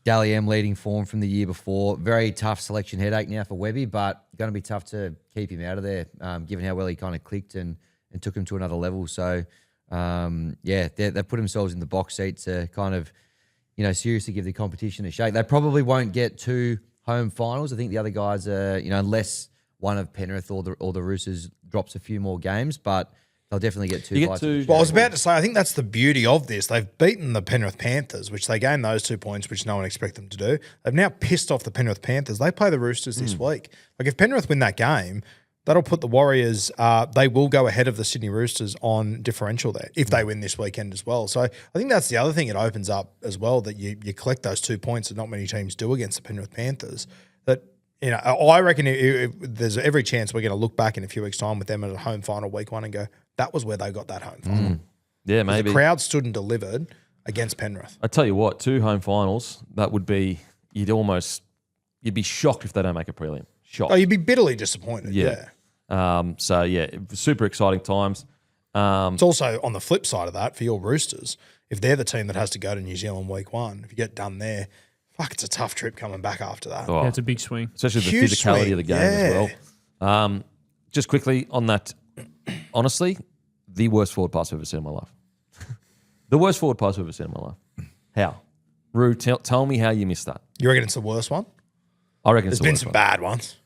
Dally M leading form from the year before. Very tough selection headache now for Webby, but going to be tough to keep him out of there, given how well he kind of clicked and took him to another level. So, they've put themselves in the box seat to kind of, seriously give the competition a shake. They probably won't get 2 home finals. I think the other guys are, unless one of Penrith or the Roosters drops a few more games, but they'll definitely get 2 bites. Well, I was about to say, I think that's the beauty of this. They've beaten the Penrith Panthers, which they gained those 2 points, which no one expected them to do. They've now pissed off the Penrith Panthers. They play the Roosters this week. Like, if Penrith win that game, that'll put the Warriors, they will go ahead of the Sydney Roosters on differential there if they win this weekend as well. So I think that's the other thing it opens up as well, that you collect those 2 points that not many teams do against the Penrith Panthers. That, I reckon there's every chance we're going to look back in a few weeks' time with them at a home final week 1 and go, that was where they got that home final. Yeah, maybe. The crowd stood and delivered against Penrith. I tell you what, 2 home finals, that would be, you'd be shocked if they don't make a prelim. Shocked. Oh, you'd be bitterly disappointed. Yeah. Super exciting times. It's also on the flip side of that for your Roosters. If they're the team that has to go to New Zealand week 1, if you get done there, fuck, it's a tough trip coming back after that. Oh, Yeah, it's a big swing. especially the Huge physicality swing, of the game yeah. as well. Just quickly on that, honestly, the worst forward pass I've ever seen in my life. The worst forward pass I've ever seen in my life. How? Roo, tell me how you missed that. You reckon it's the worst one? I reckon it's There's the been worst some one. bad ones.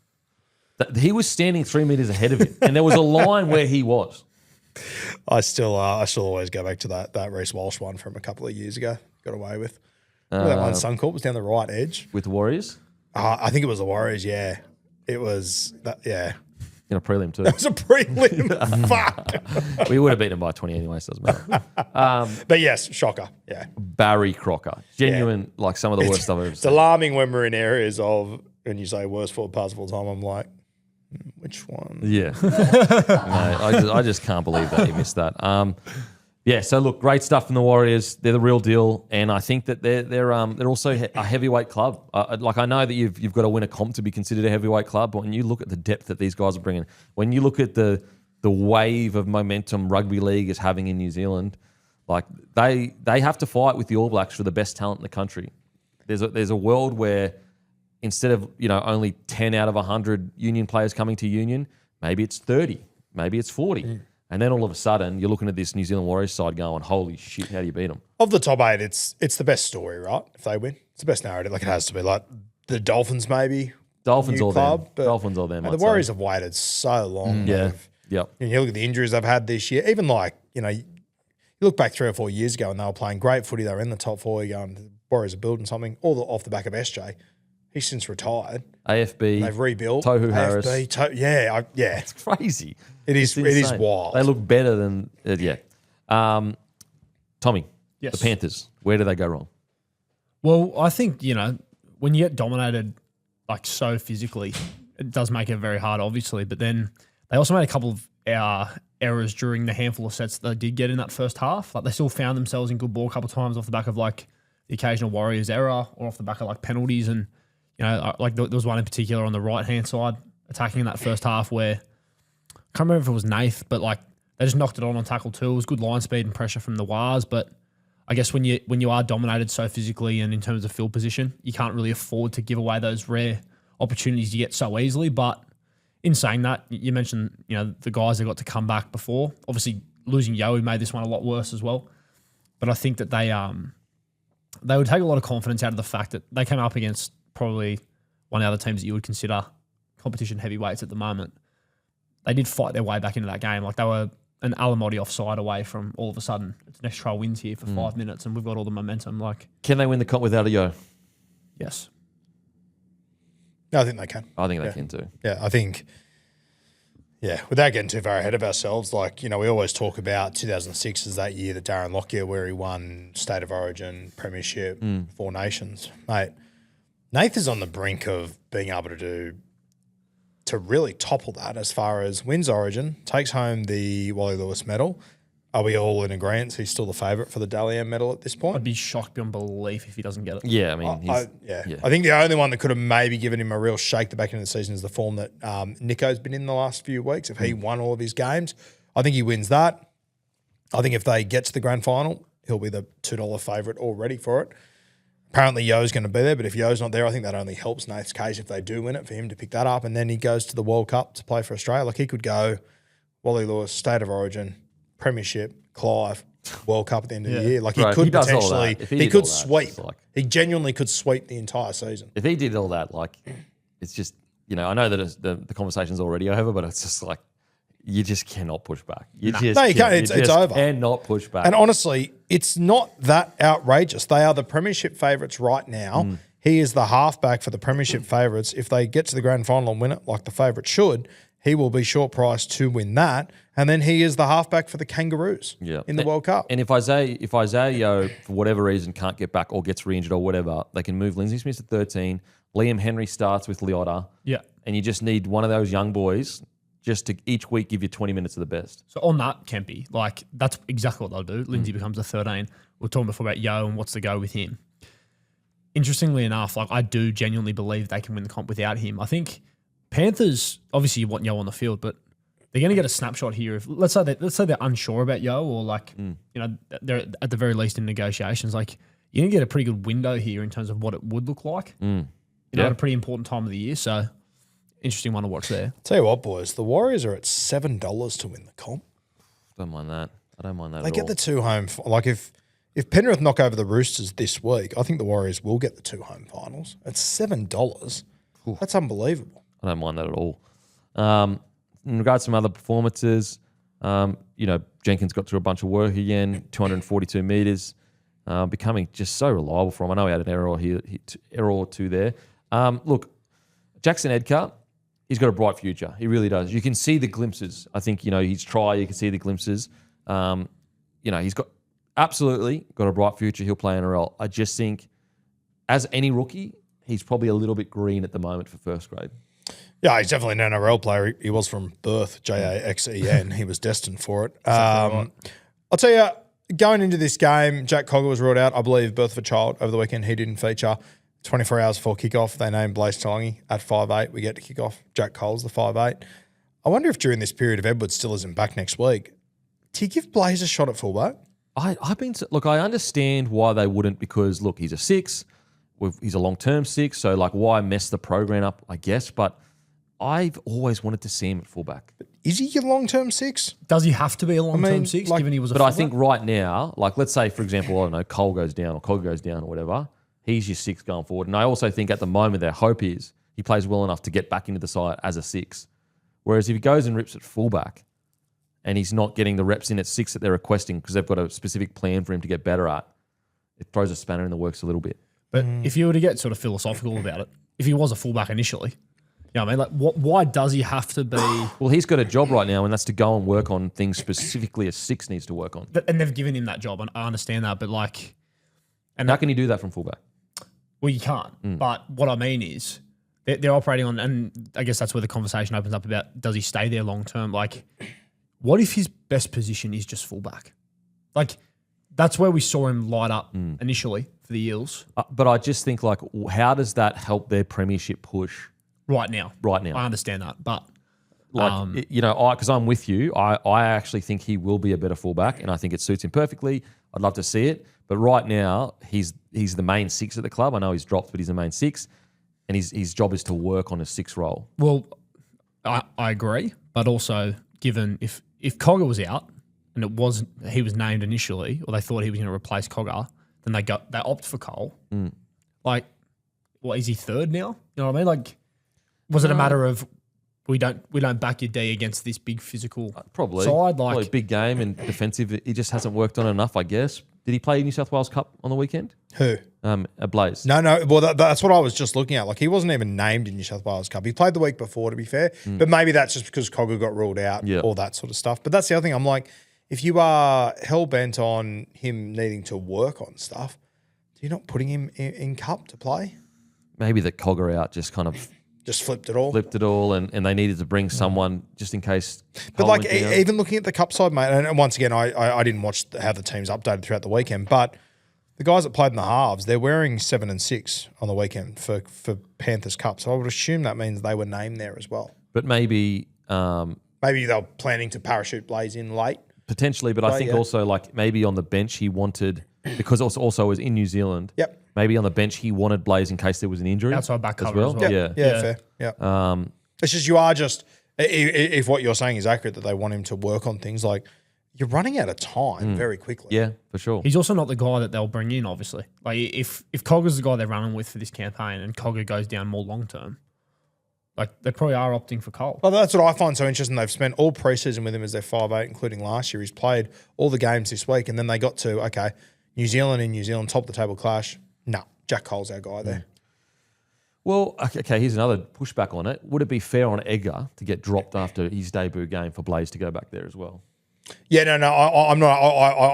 He was standing 3 meters ahead of him, and there was a line where he was. I still always go back to that Reece Walsh one from a couple of years ago. Got away with. Remember that one Suncorp was down the right edge. With the Warriors I think it was the Warriors. Yeah, it was that. Yeah, in a prelim too. it was a prelim. Fuck. We would have beaten him by 20 anyway, so it doesn't matter. But yes, shocker. Yeah, Barry Crocker. Genuine, like some of the worst I've ever it's seen. alarming when we're in areas of when you say worst forward pass of all time. I'm like, which one? Yeah. No, I just can't believe that he missed that. So look, great stuff from the Warriors. They're the real deal, and I think that they're also a heavyweight club. I know that you've got to win a comp to be considered a heavyweight club, but when you look at the depth that these guys are bringing, when you look at the wave of momentum rugby league is having in New Zealand, like they have to fight with the All Blacks for the best talent in the country. There's a world where instead of only 10 out of 100 union players coming to union, maybe it's 30, maybe it's 40. And then all of a sudden, you're looking at this New Zealand Warriors side going, holy shit, how do you beat them? Of the top 8, it's the best story, right? If they win, it's the best narrative. Like it has to be. Like the Dolphins, maybe. Dolphins new or club, them. but Dolphins or them. the I'd Warriors say. have waited so long. Yeah. They've- Yep. And you look at the injuries they've had this year. Even you look back 3 or 4 years ago and they were playing great footy. They were in the top 4. You're going, the Warriors are building something. All off the back of SJ. He's since retired. AFB. They've rebuilt. Tohu Harris. Yeah. It's crazy. It is insane. wild. They look better than, Tommy, Yes. the Panthers, where do they go wrong? Well, I think, when you get dominated like so physically, it does make it very hard, obviously. But then they also made a couple of errors during the handful of sets that they did get in that first half. Like they still found themselves in good ball a couple of times off the back of like the occasional Warriors error or off the back of like penalties. And, like there was one in particular on the right-hand side attacking in that first half where I can't remember if it was Nath, but like they just knocked it on tackle too. It was good line speed and pressure from the Wars, but I guess when you are dominated so physically and in terms of field position, you can't really afford to give away those rare opportunities you get so easily. But in saying that, you mentioned the guys that got to come back before. Obviously, losing Yowie made this one a lot worse as well. But I think that they would take a lot of confidence out of the fact that they came up against probably one of the other teams that you would consider competition heavyweights at the moment. They did fight their way back into that game. Like they were an Alamotti offside away from all of a sudden it's next trial wins here for 5 minutes and we've got all the momentum. Like, Can they win the comp without a yo? yes. No, I think they can. I think they can too. Yeah, I think, without getting too far ahead of ourselves, we always talk about 2006 as that year that Darren Lockyer where he won State of Origin, Premiership, 4 Nations. Mate, Nath is on the brink of being able to really topple that as far as wins Origin, takes home the Wally Lewis medal. Are we all in agreement he's still the favourite for the Dally M medal at this point? I'd be shocked beyond belief if he doesn't get it. Yeah, I mean, I think the only one that could have maybe given him a real shake the back end of the season is the form that Nico's been in the last few weeks. If he won all of his games, I think he wins that. I think if they get to the grand final, he'll be the $2 favourite already for it. apparently Yo's going to be there, but if Yo's not there, I think that only helps Nath's case if they do win it for him to pick that up. And then he goes to the World Cup to play for Australia. Like he could go Wally Lewis, State of Origin, Premiership, Clive, World Cup at the end of the year. Like he Right, could he does all potentially, that. If he he did could all that, sweep. it's like- He genuinely could sweep the entire season. If he did all that, like, it's just, you know, I know that the conversation's already over, but it's just like, you just cannot push back. You just No, you can't. It's just over. Cannot push back. And honestly, it's not that outrageous. They are the Premiership favourites right now. He is the halfback for the Premiership favourites. If they get to the grand final and win it like the favourites should, he will be short priced to win that. And then he is the halfback for the Kangaroos in the World Cup. And if Isaiah Yeo, for whatever reason, can't get back or gets re-injured or whatever, they can move Lindsay Smith to 13. Liam Henry starts with Liotta. Yeah. And you just need one of those young boys just to each week give you 20 minutes of the best. So on that, Kempy, like that's exactly what they'll do. Lindsay becomes a 13. We're talking before about Yo and what's the go with him. Interestingly enough, like I do genuinely believe they can win the comp without him. I think Panthers, obviously you want Yo on the field, but they're going to get a snapshot here. If let's say they're unsure about Yo, or like you know they're at the very least in negotiations. Like you're going to get a pretty good window here in terms of what it would look like. You know, at a pretty important time of the year. So interesting one to watch there. Tell you what, boys, the Warriors are at $7 to win the comp. Don't mind that. I don't mind that They at get all. the two home. Like if Penrith knock over the Roosters this week, I think the Warriors will get the two home finals. At $7, that's unbelievable. I don't mind that at all. In regards to some other performances, you know, Jenkins got through a bunch of work again, 242 metres, becoming just so reliable for him. I know he had an error here, error or two there. Look, Jackson Edgar, he's got a bright future. He really does. You can see the glimpses. I think, you know, his try, you can see the glimpses. You know, he's got absolutely got a bright future. He'll play NRL. I just think, as any rookie, he's probably a little bit green at the moment for first grade. Yeah, he's definitely an NRL player. He was from birth, JAXEN. He was destined for it. I'll tell you, going into this game, Jack Cogger was ruled out. I believe birth of a child over the weekend. He didn't feature. 24 hours before kickoff, they named Blaze Talangi at 5'8". We get to kick off. Jack Cole's the 5'8". I wonder if during this period, if Edwards still isn't back next week, do you give Blaze a shot at fullback? I understand why they wouldn't, because look, he's a 6. He's a long-term 6, so like why mess the program up, I guess. But I've always wanted to see him at fullback. Is he your long-term 6? Does he have to be a long-term 6, like- given he was a But fullback? I think right now, like let's say, for example, I don't know, Cole goes down or Cogger goes down or whatever, he's your 6 going forward. And I also think at the moment their hope is he plays well enough to get back into the side as a 6. Whereas if he goes and rips at fullback and he's not getting the reps in at 6 that they're requesting because they've got a specific plan for him to get better at, it throws a spanner in the works a little bit. But if you were to get sort of philosophical about it, if he was a fullback initially, you know what I mean? Like, why does he have to be? Well, he's got a job right now, and that's to go and work on things specifically a 6 needs to work on. And they've given him that job, and I understand that. But like, And how can he do that from fullback? well, you can't. But what I mean is, they're operating on, and I guess that's where the conversation opens up about does he stay there long term? Like, what if his best position is just fullback? Like, that's where we saw him light up initially for the Eels. But I just think, like, how does that help their premiership push Right now. I understand that. But like, you know, because I'm with you. I actually think he will be a better fullback, and I think it suits him perfectly. I'd love to see it. But right now, he's the main 6 at the club. I know he's dropped, but he's the main 6. And his job is to work on a 6 role. well, I agree. But also, given if Cogger was out and he was named initially, or they thought he was going to replace Cogger, then they opt for Cole. Like, what is he 3rd now? You know what I mean? Like, was it a matter of we don't back your D against this big physical Probably. side? Like, Probably big game and defensive. He just hasn't worked on enough, I guess. Did he play New South Wales Cup on the weekend? Who? A Blaze. No. Well, that's what I was just looking at. Like, he wasn't even named in New South Wales Cup. He played the week before, to be fair. But maybe that's just because Cogger got ruled out, all that sort of stuff. But that's the other thing. I'm like, if you are hell-bent on him needing to work on stuff, do you not putting him in Cup to play? Maybe the Cogger out just kind of Just flipped it all. and they needed to bring someone just in case. But Cole like, went down. even looking at the Cup side, mate, and once again, I didn't watch how the teams updated throughout the weekend, but the guys that played in the halves, they're wearing 7 and 6 on the weekend for Panthers Cup. So I would assume that means they were named there as well. But maybe Maybe they were planning to parachute Blaze in late. potentially, but I think also like maybe on the bench he wanted because also was in New Zealand. Yep. Maybe on the bench he wanted Blaze in case there was an injury. Outside back as cover well. as well. Yeah. Yeah, fair. Yeah. It's just you are just if what you're saying is accurate that they want him to work on things like you're running out of time very quickly. Yeah, for sure. He's also not the guy that they'll bring in, obviously. Like if Cogger's the guy they're running with for this campaign and Cogger goes down more long term, like they probably are opting for Cole. Well, that's what I find so interesting. They've spent all preseason with him as their 5'8", including last year. He's played all the games this week, and then they got to New Zealand, top of the table clash. No, Jack Cole's our guy there. Well, okay, here's another pushback on it. Would it be fair on Edgar to get dropped after his debut game for Blaze to go back there as well? Yeah, no, I'm not.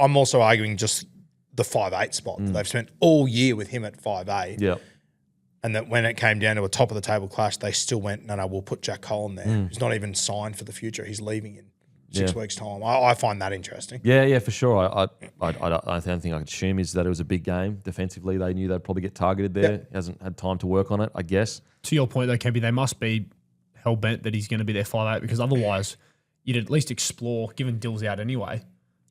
I'm also arguing just the 5'8" spot. They've spent all year with him at 5'8". Yeah. And that when it came down to a top of the table clash, they still went, no, we'll put Jack Cole in there. He's not even signed for the future. He's leaving in 6 weeks' time. I find that interesting. Yeah, for sure. I don't think I could assume is that it was a big game. Defensively, they knew they'd probably get targeted there. Yep. He hasn't had time to work on it, I guess. To your point, though, Kempy, they must be hell-bent that he's going to be their 5'8", because otherwise you'd at least explore, given Dill's out anyway.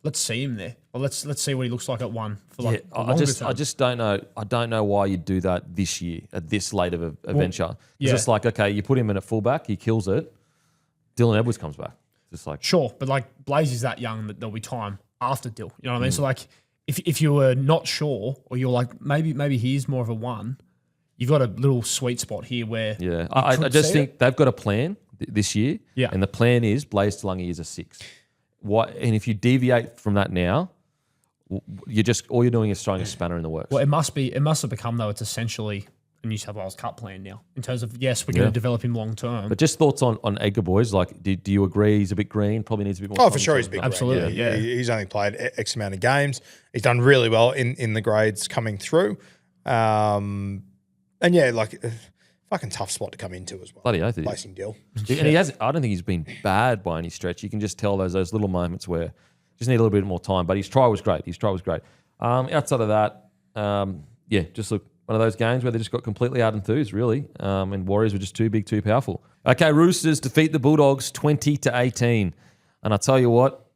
Let's see him there. Or let's see what he looks like at one for like a longer term. I just don't know. I don't know why you'd do that this year at this late of a venture. Because it's like, okay, you put him in at fullback, he kills it. Dylan Edwards comes back. Just like Sure, but like Blaze is that young that there'll be time after Dill. You know what I mean? So like if you were not sure or you're like maybe he's more of a one, you've got a little sweet spot here where I just think they've got a plan this year. Yeah. And the plan is Blaze Talangi is a 6. And if you deviate from that now, you're just all you're doing is throwing a spanner in the works. Well, it must have become though. It's essentially a New South Wales Cup plan now in terms of yes, we're going to develop him long term. But just thoughts on Edgar boys. Like, do you agree he's a bit green? Probably needs a bit more. Oh, for sure, he's a bit Absolutely, green. He's only played X amount of games. He's done really well in the grades coming through. And yeah, like fucking tough spot to come into as well. Bloody oath it is. Placing Dill. And he has. I don't think he's been bad by any stretch. You can just tell those little moments where just need a little bit more time. But his try was great. Outside of that, just look one of those games where they just got completely out enthused, really. And Warriors were just too big, too powerful. Okay, Roosters defeat the Bulldogs 20-18. And I tell you what,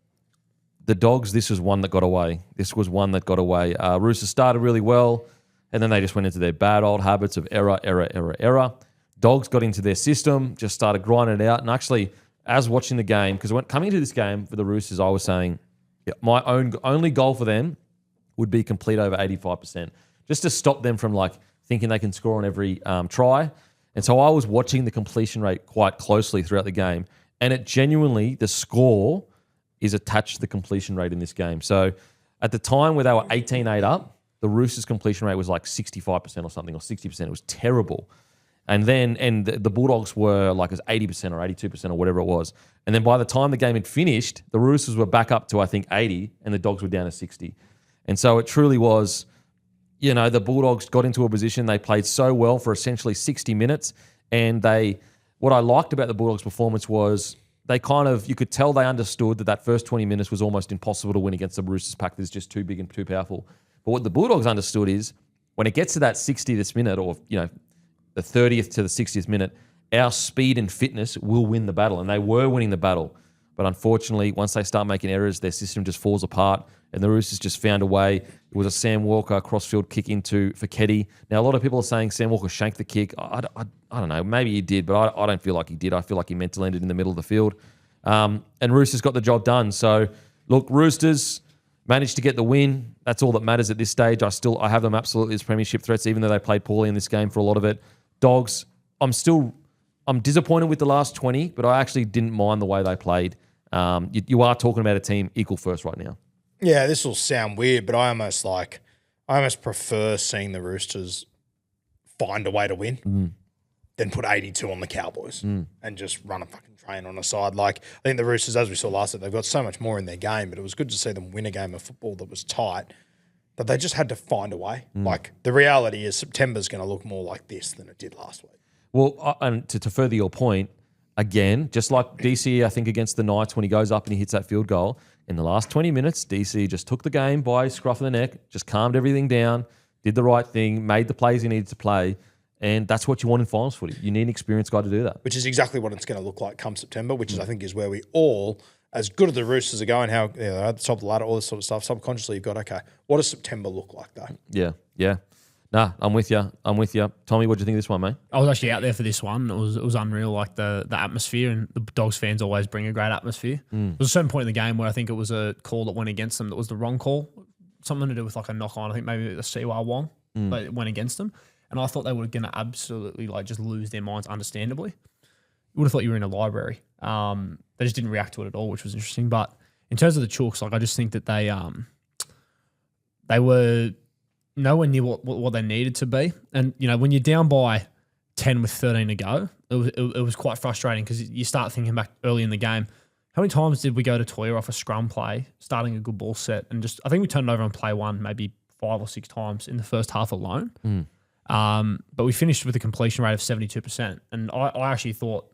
the Dogs. This was one that got away. Roosters started really well. And then they just went into their bad old habits of error. Dogs got into their system, just started grinding it out. And actually, as watching the game, because coming into this game for the Roosters, I was saying my only goal for them would be complete over 85%, just to stop them from like thinking they can score on every try. And so I was watching the completion rate quite closely throughout the game. And it genuinely, the score is attached to the completion rate in this game. So at the time where they were 18-8 up, the Roosters' completion rate was like 65% or something, or 60%. It was terrible. And the Bulldogs were like as 80% or 82% or whatever it was. And then by the time the game had finished, the Roosters were back up to, I think, 80, and the Dogs were down to 60. And so it truly was, the Bulldogs got into a position. They played so well for essentially 60 minutes. And what I liked about the Bulldogs' performance was they you could tell they understood that first 20 minutes was almost impossible to win against the Roosters pack that's just too big and too powerful. But what the Bulldogs understood is when it gets to that 60th minute or, the 30th to the 60th minute, our speed and fitness will win the battle. And they were winning the battle. But unfortunately, once they start making errors, their system just falls apart. And the Roosters just found a way. It was a Sam Walker crossfield kick into Feketi. Now, a lot of people are saying Sam Walker shanked the kick. I don't know. Maybe he did, but I don't feel like he did. I feel like he meant to land it in the middle of the field. And Roosters got the job done. So, look, Roosters managed to get the win. That's all that matters at this stage. I have them absolutely as premiership threats, even though they played poorly in this game for a lot of it. Dogs, I'm disappointed with the last 20, but I actually didn't mind the way they played. You are talking about a team equal first right now. Yeah, this will sound weird, but I almost prefer seeing the Roosters find a way to win than put 82 on the Cowboys and just run a fucking train on the side. Like, I think the Roosters, as we saw last night, they've got so much more in their game, but it was good to see them win a game of football that was tight, that they just had to find a way. Like, the reality is September's going to look more like this than it did last week. Well, and to further your point, again, just like DC, I think, against the Knights when he goes up and he hits that field goal, in the last 20 minutes, DC just took the game by scruff of the neck, just calmed everything down, did the right thing, made the plays he needed to play, and that's what you want in finals footy. You need an experienced guy to do that. Which is exactly what it's going to look like come September, which is, I think, is where we all as good as the Roosters are going, how they're at the top of the ladder, all this sort of stuff, subconsciously you've got, okay, what does September look like though? Yeah. Nah, I'm with you. Tommy, what do you think of this one, mate? I was actually out there for this one. It was unreal, like the atmosphere, and the Dogs fans always bring a great atmosphere. There was a certain point in the game where I think it was a call that went against them that was the wrong call. Something to do with like a knock on. I think maybe the Siwa Wong, but it went against them. And I thought they were going to absolutely like just lose their minds, understandably. You would have thought you were in a library. They just didn't react to it at all, which was interesting. But in terms of the Chooks, like I just think that they were nowhere near what they needed to be. And, you know, when you're down by 10 with 13 to go, it was quite frustrating because you start thinking back early in the game, how many times did we go to Toya off a scrum play, starting a good ball set, and just I think we turned it over on play one maybe 5 or 6 times in the first half alone. But we finished with a completion rate of 72%. And I actually thought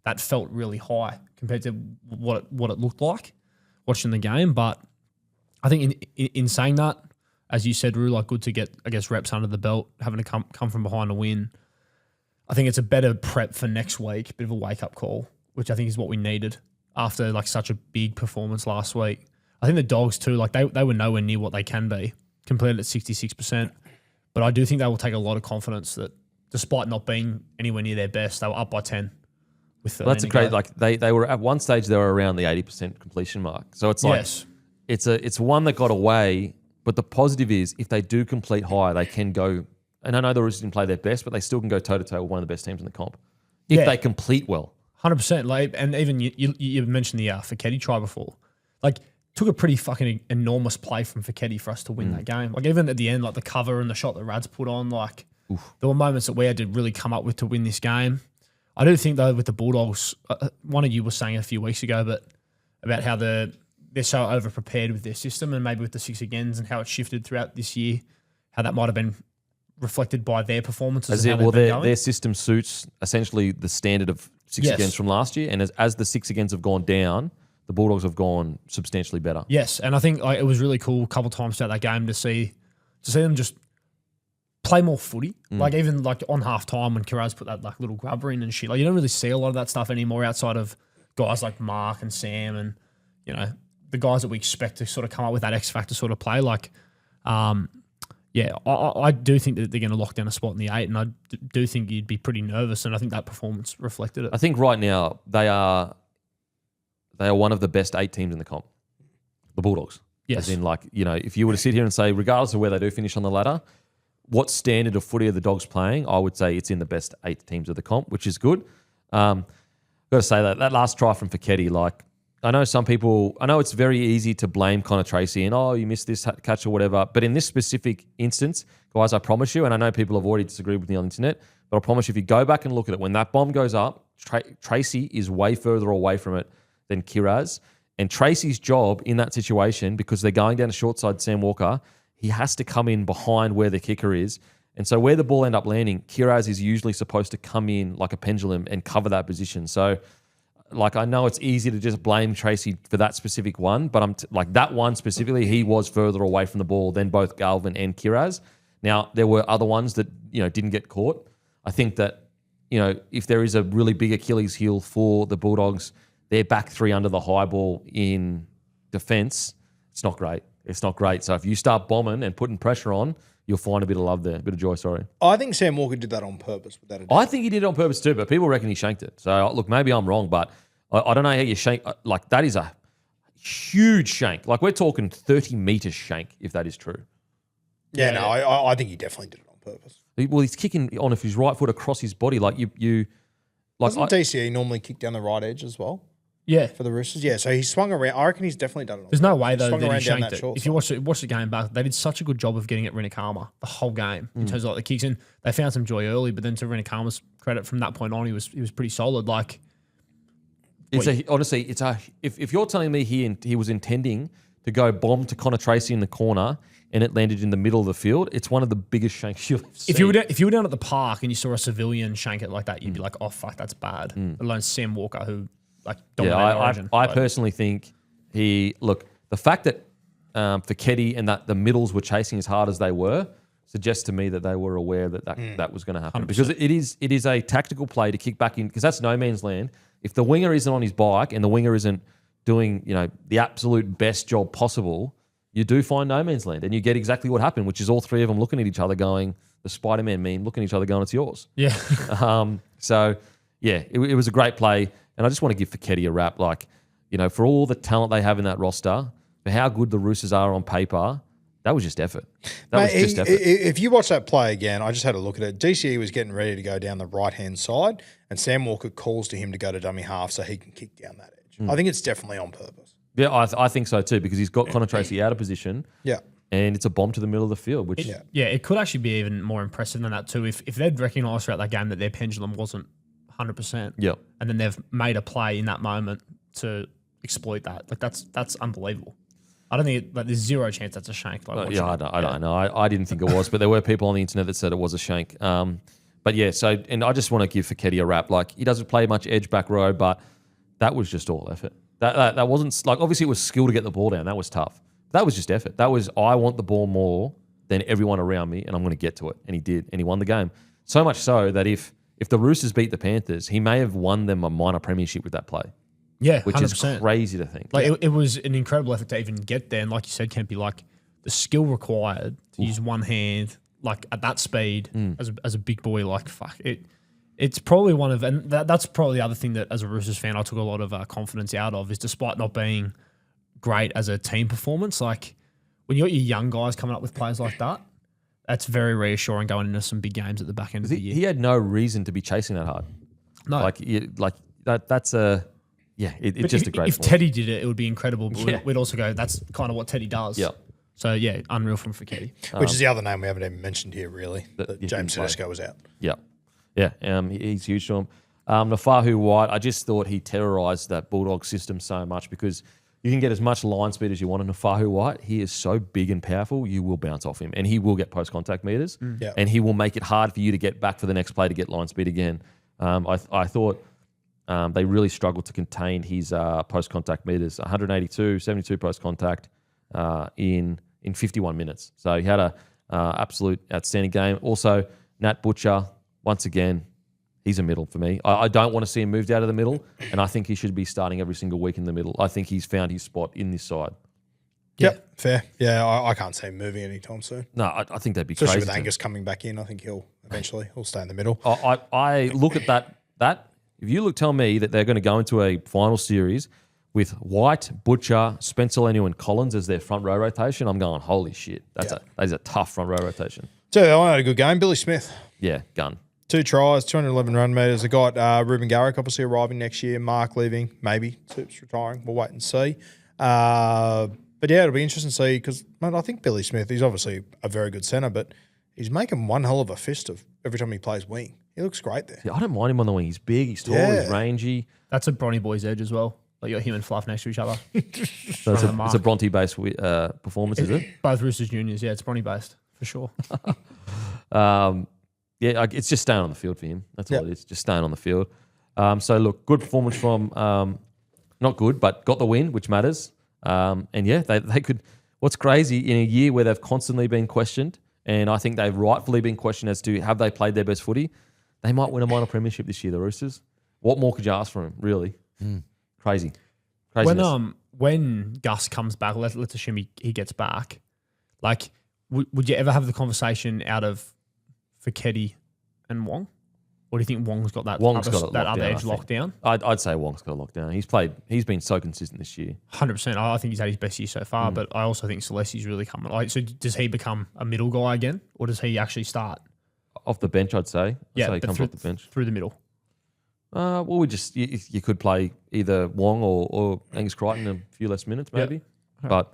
that felt really high compared to what it looked like watching the game. But I think in saying that, as you said, Rue, like good to get, I guess, reps under the belt, having to come from behind to win. I think it's a better prep for next week, bit of a wake-up call, which I think is what we needed after like such a big performance last week. I think the Dogs too, like they were nowhere near what they can be, completed at 66%. But I do think they will take a lot of confidence that despite not being anywhere near their best, they were up by 10 with 13 That's a great, like they were at one stage, they were around the 80% completion mark. So it's like, it's one that got away. But the positive is, if they do complete high, they can go. And I know the Roosters didn't play their best, but they still can go toe to toe with one of the best teams in the comp if they complete well. 100%. Like, and even you mentioned the Feketi try before. Like, took a pretty fucking enormous play from Feketi for us to win that game. Like, even at the end, like the cover and the shot that Rad's put on, like there were moments that we had to really come up with to win this game. I do think though with the Bulldogs, one of you was saying a few weeks ago, but about how they're so over-prepared with their system and maybe with the 6 agains and how it shifted throughout this year, how that might have been reflected by their performances. Their system suits essentially the standard of 6 agains from last year, and as the 6 agains have gone down, the Bulldogs have gone substantially better. Yes, and I think like, it was really cool a couple of times throughout that game to see them just play more footy. Like even like on half-time when Kiraz put that like little grubber in and shit, like you don't really see a lot of that stuff anymore outside of guys like Mark and Sam and, you know, the guys that we expect to sort of come up with that X factor sort of play. Like, I do think that they're going to lock down a spot in the 8, and I do think you'd be pretty nervous, and I think that performance reflected it. I think right now they are one of the best 8 teams in the comp, the Bulldogs. Yes. As in, like, you know, if you were to sit here and say, regardless of where they do finish on the ladder, what standard of footy are the Dogs playing? I would say it's in the best 8 teams of the comp, which is good. Got to say that last try from Feketi, like, I know it's very easy to blame Connor Tracy and, you missed this catch or whatever. But in this specific instance, guys, I promise you, and I know people have already disagreed with me on the internet, but I promise you, if you go back and look at it, when that bomb goes up, Tracy is way further away from it than Kiraz. And Tracy's job in that situation, because they're going down a short side, Sam Walker, he has to come in behind where the kicker is. And so where the ball end up landing, Kiraz is usually supposed to come in like a pendulum and cover that position. So, like, I know it's easy to just blame Tracy for that specific one, but like that one specifically, he was further away from the ball than both Galvin and Kiraz. Now, there were other ones that, you know, didn't get caught. I think that, you know, if there is a really big Achilles heel for the Bulldogs, their back 3 under the high ball in defence, it's not great. It's not great. So if you start bombing and putting pressure on, you'll find a bit of love there, a bit of joy, sorry. I think Sam Walker did that on purpose. Without a doubt. I think he did it on purpose too, but people reckon he shanked it. So, look, maybe I'm wrong, but I don't know how you shank. Like, that is a huge shank. Like, we're talking 30-metre shank, if that is true. Yeah, no, I think he definitely did it on purpose. Well, he's kicking on his right foot across his body. Like, you like, doesn't DCE normally kick down the right edge as well? Yeah. For the Roosters? Yeah, so he swung around. I reckon he's definitely done it. There's no way, though, that he shanked it. If you watch the game back, they did such a good job of getting at Rinakama the whole game in terms of like the kicks in. They found some joy early, but then to Rinakama's credit, from that point on, he was pretty solid. Like, honestly, if you're telling me he was intending to go bomb to Connor Tracy in the corner and it landed in the middle of the field, it's one of the biggest shanks you've seen. If you were down at the park and you saw a civilian shank it like that, you'd be like, oh, fuck, that's bad. Let alone Sam Walker, who dominated Origin. I personally think the fact that Feketi and that the middles were chasing as hard as they were suggests to me that they were aware that was going to happen. 100%. Because it is a tactical play to kick back in, because that's no man's land. If the winger isn't on his bike and the winger isn't doing, the absolute best job possible, you do find no man's land, and you get exactly what happened, which is all three of them looking at each other going, the Spider-Man meme, looking at each other going, it's yours. Yeah. So, yeah, it was a great play, and I just want to give Feketi a rap. Like, for all the talent they have in that roster, for how good the Roosters are on paper, that was just effort. That was just effort. If you watch that play again, I just had a look at it. DCE was getting ready to go down the right-hand side, and Sam Walker calls to him to go to dummy half so he can kick down that edge. I think it's definitely on purpose. Yeah, I think so too, because he's got Connor Tracy out of position. Yeah. And it's a bomb to the middle of the field, which it could actually be even more impressive than that too. If they'd recognised throughout that game that their pendulum wasn't 100%, and then they've made a play in that moment to exploit that, like that's unbelievable. I don't think there's zero chance that's a shank. I don't know. I didn't think it was, but there were people on the internet that said it was a shank. But yeah, and I just want to give Feketi a rap. Like, he doesn't play much edge back row, but that was just all effort. That wasn't like, obviously it was skill to get the ball down. That was tough. That was just effort. That was, I want the ball more than everyone around me, and I'm going to get to it. And he did, and he won the game. So much so that if the Roosters beat the Panthers, he may have won them a minor premiership with that play. Yeah, which 100%. is crazy to think. Like, it was an incredible effort to even get there. And like you said, Kempy, like the skill required to use one hand, like at that speed, as a big boy, like fuck it. It's probably one of, and that's probably the other thing that as a Roosters fan I took a lot of confidence out of, is despite not being great as a team performance, like when you got your young guys coming up with plays like that, that's very reassuring going into some big games at the back end of the year. He had no reason to be chasing that hard. No, that's a. Yeah, it's just a great. If Teddy did it, it would be incredible. But we'd also go, that's kind of what Teddy does. Yeah. So yeah, unreal from Feketi. Which is the other name we haven't even mentioned here, really. That James Tedesco was out. Yeah. Yeah. He's huge to him. Nafahu White, I just thought he terrorised that Bulldog system so much, because you can get as much line speed as you want on Nafahu White. He is so big and powerful, you will bounce off him, and he will get post-contact meters, and he will make it hard for you to get back for the next play to get line speed again. I thought they really struggled to contain his post-contact meters. 182, 72 post-contact in 51 minutes. So he had a absolute outstanding game. Also, Nat Butcher, once again, he's a middle for me. I don't want to see him moved out of the middle, and I think he should be starting every single week in the middle. I think he's found his spot in this side. Yep, fair. Yeah, I can't see him moving anytime soon. No, I think that'd be especially crazy. With Angus coming back in, I think he'll stay in the middle. I look at that. If you tell me that they're going to go into a final series with White, Butcher, Spencer Leniu, and Collins as their front row rotation, I'm going, holy shit. That is a tough front row rotation. So I had a good game. Billy Smith. Yeah, gun. 2 tries, 211 run meters. They got Ruben Garrick obviously arriving next year. Mark leaving, maybe. Soups retiring. We'll wait and see. But yeah, it'll be interesting to see, because I think Billy Smith, he's obviously a very good centre, but he's making one hell of a fist of every time he plays wing. He looks great there. Yeah, I don't mind him on the wing. He's big, he's tall, he's rangy. That's a Bronny Boys edge as well. Like, you got him and Fluff next to each other. So it's a Bronte-based performance, is it? Both Roosters juniors, yeah, it's Bronny-based for sure. Yeah, it's just staying on the field for him. That's all it is, just staying on the field. So, look, good performance from, not good, but got the win, which matters. And, yeah, they could – what's crazy, in a year where they've constantly been questioned, and I think they've rightfully been questioned as to have they played their best footy, they might win a minor premiership this year, the Roosters. What more could you ask for them, really? Crazy. Craziness. When Gus comes back, let's assume he gets back, like, would you ever have the conversation out of Feketi and Wong? Or do you think Wong's got that other edge locked down? I'd say Wong's got it locked down. He's been so consistent this year. 100%. I think he's had his best year so far, but I also think Celesti's really coming. So does he become a middle guy again, or does he actually start? Off the bench, I'd say. Yeah, he comes off the bench. Through the middle. Well, you could play either Wong or Angus Crichton a few less minutes, maybe. Yep. But,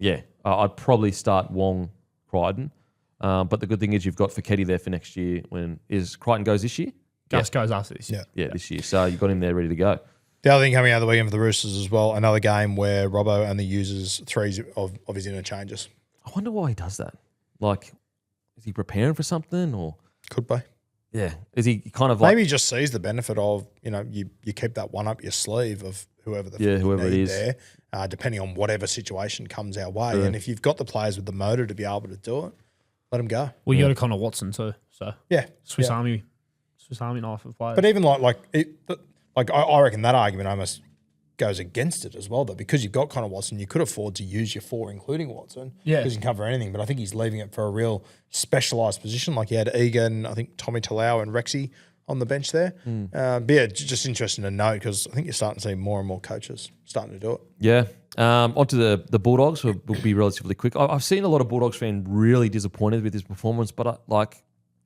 yeah, I'd probably start Wong, Crichton. But the good thing is you've got Feketi there for next year. Is Crichton goes this year? Gus goes after this year. Yeah, this year. So you've got him there ready to go. The other thing coming out of the weekend for the Roosters as well, another game where Robbo only uses 3 of his interchanges. I wonder why he does that. Like, is he preparing for something, or could be? Yeah, is he kind of like maybe he just sees the benefit of you keep that one up your sleeve of whoever it is there, depending on whatever situation comes our way, and if you've got the players with the motor to be able to do it, let them go. Well, you got a Connor Watson too, so Swiss Army knife of players. But even I reckon that argument almost goes against it as well, though, because you've got Connor Watson. You could afford to use your 4, including Watson, because he can cover anything. But I think he's leaving it for a real specialised position, like he had Egan, I think Tommy Talau and Rexy on the bench there. But yeah, just interesting to note because I think you're starting to see more and more coaches starting to do it. Yeah. Onto the Bulldogs. We'll be relatively quick. I've seen a lot of Bulldogs fans really disappointed with his performance, but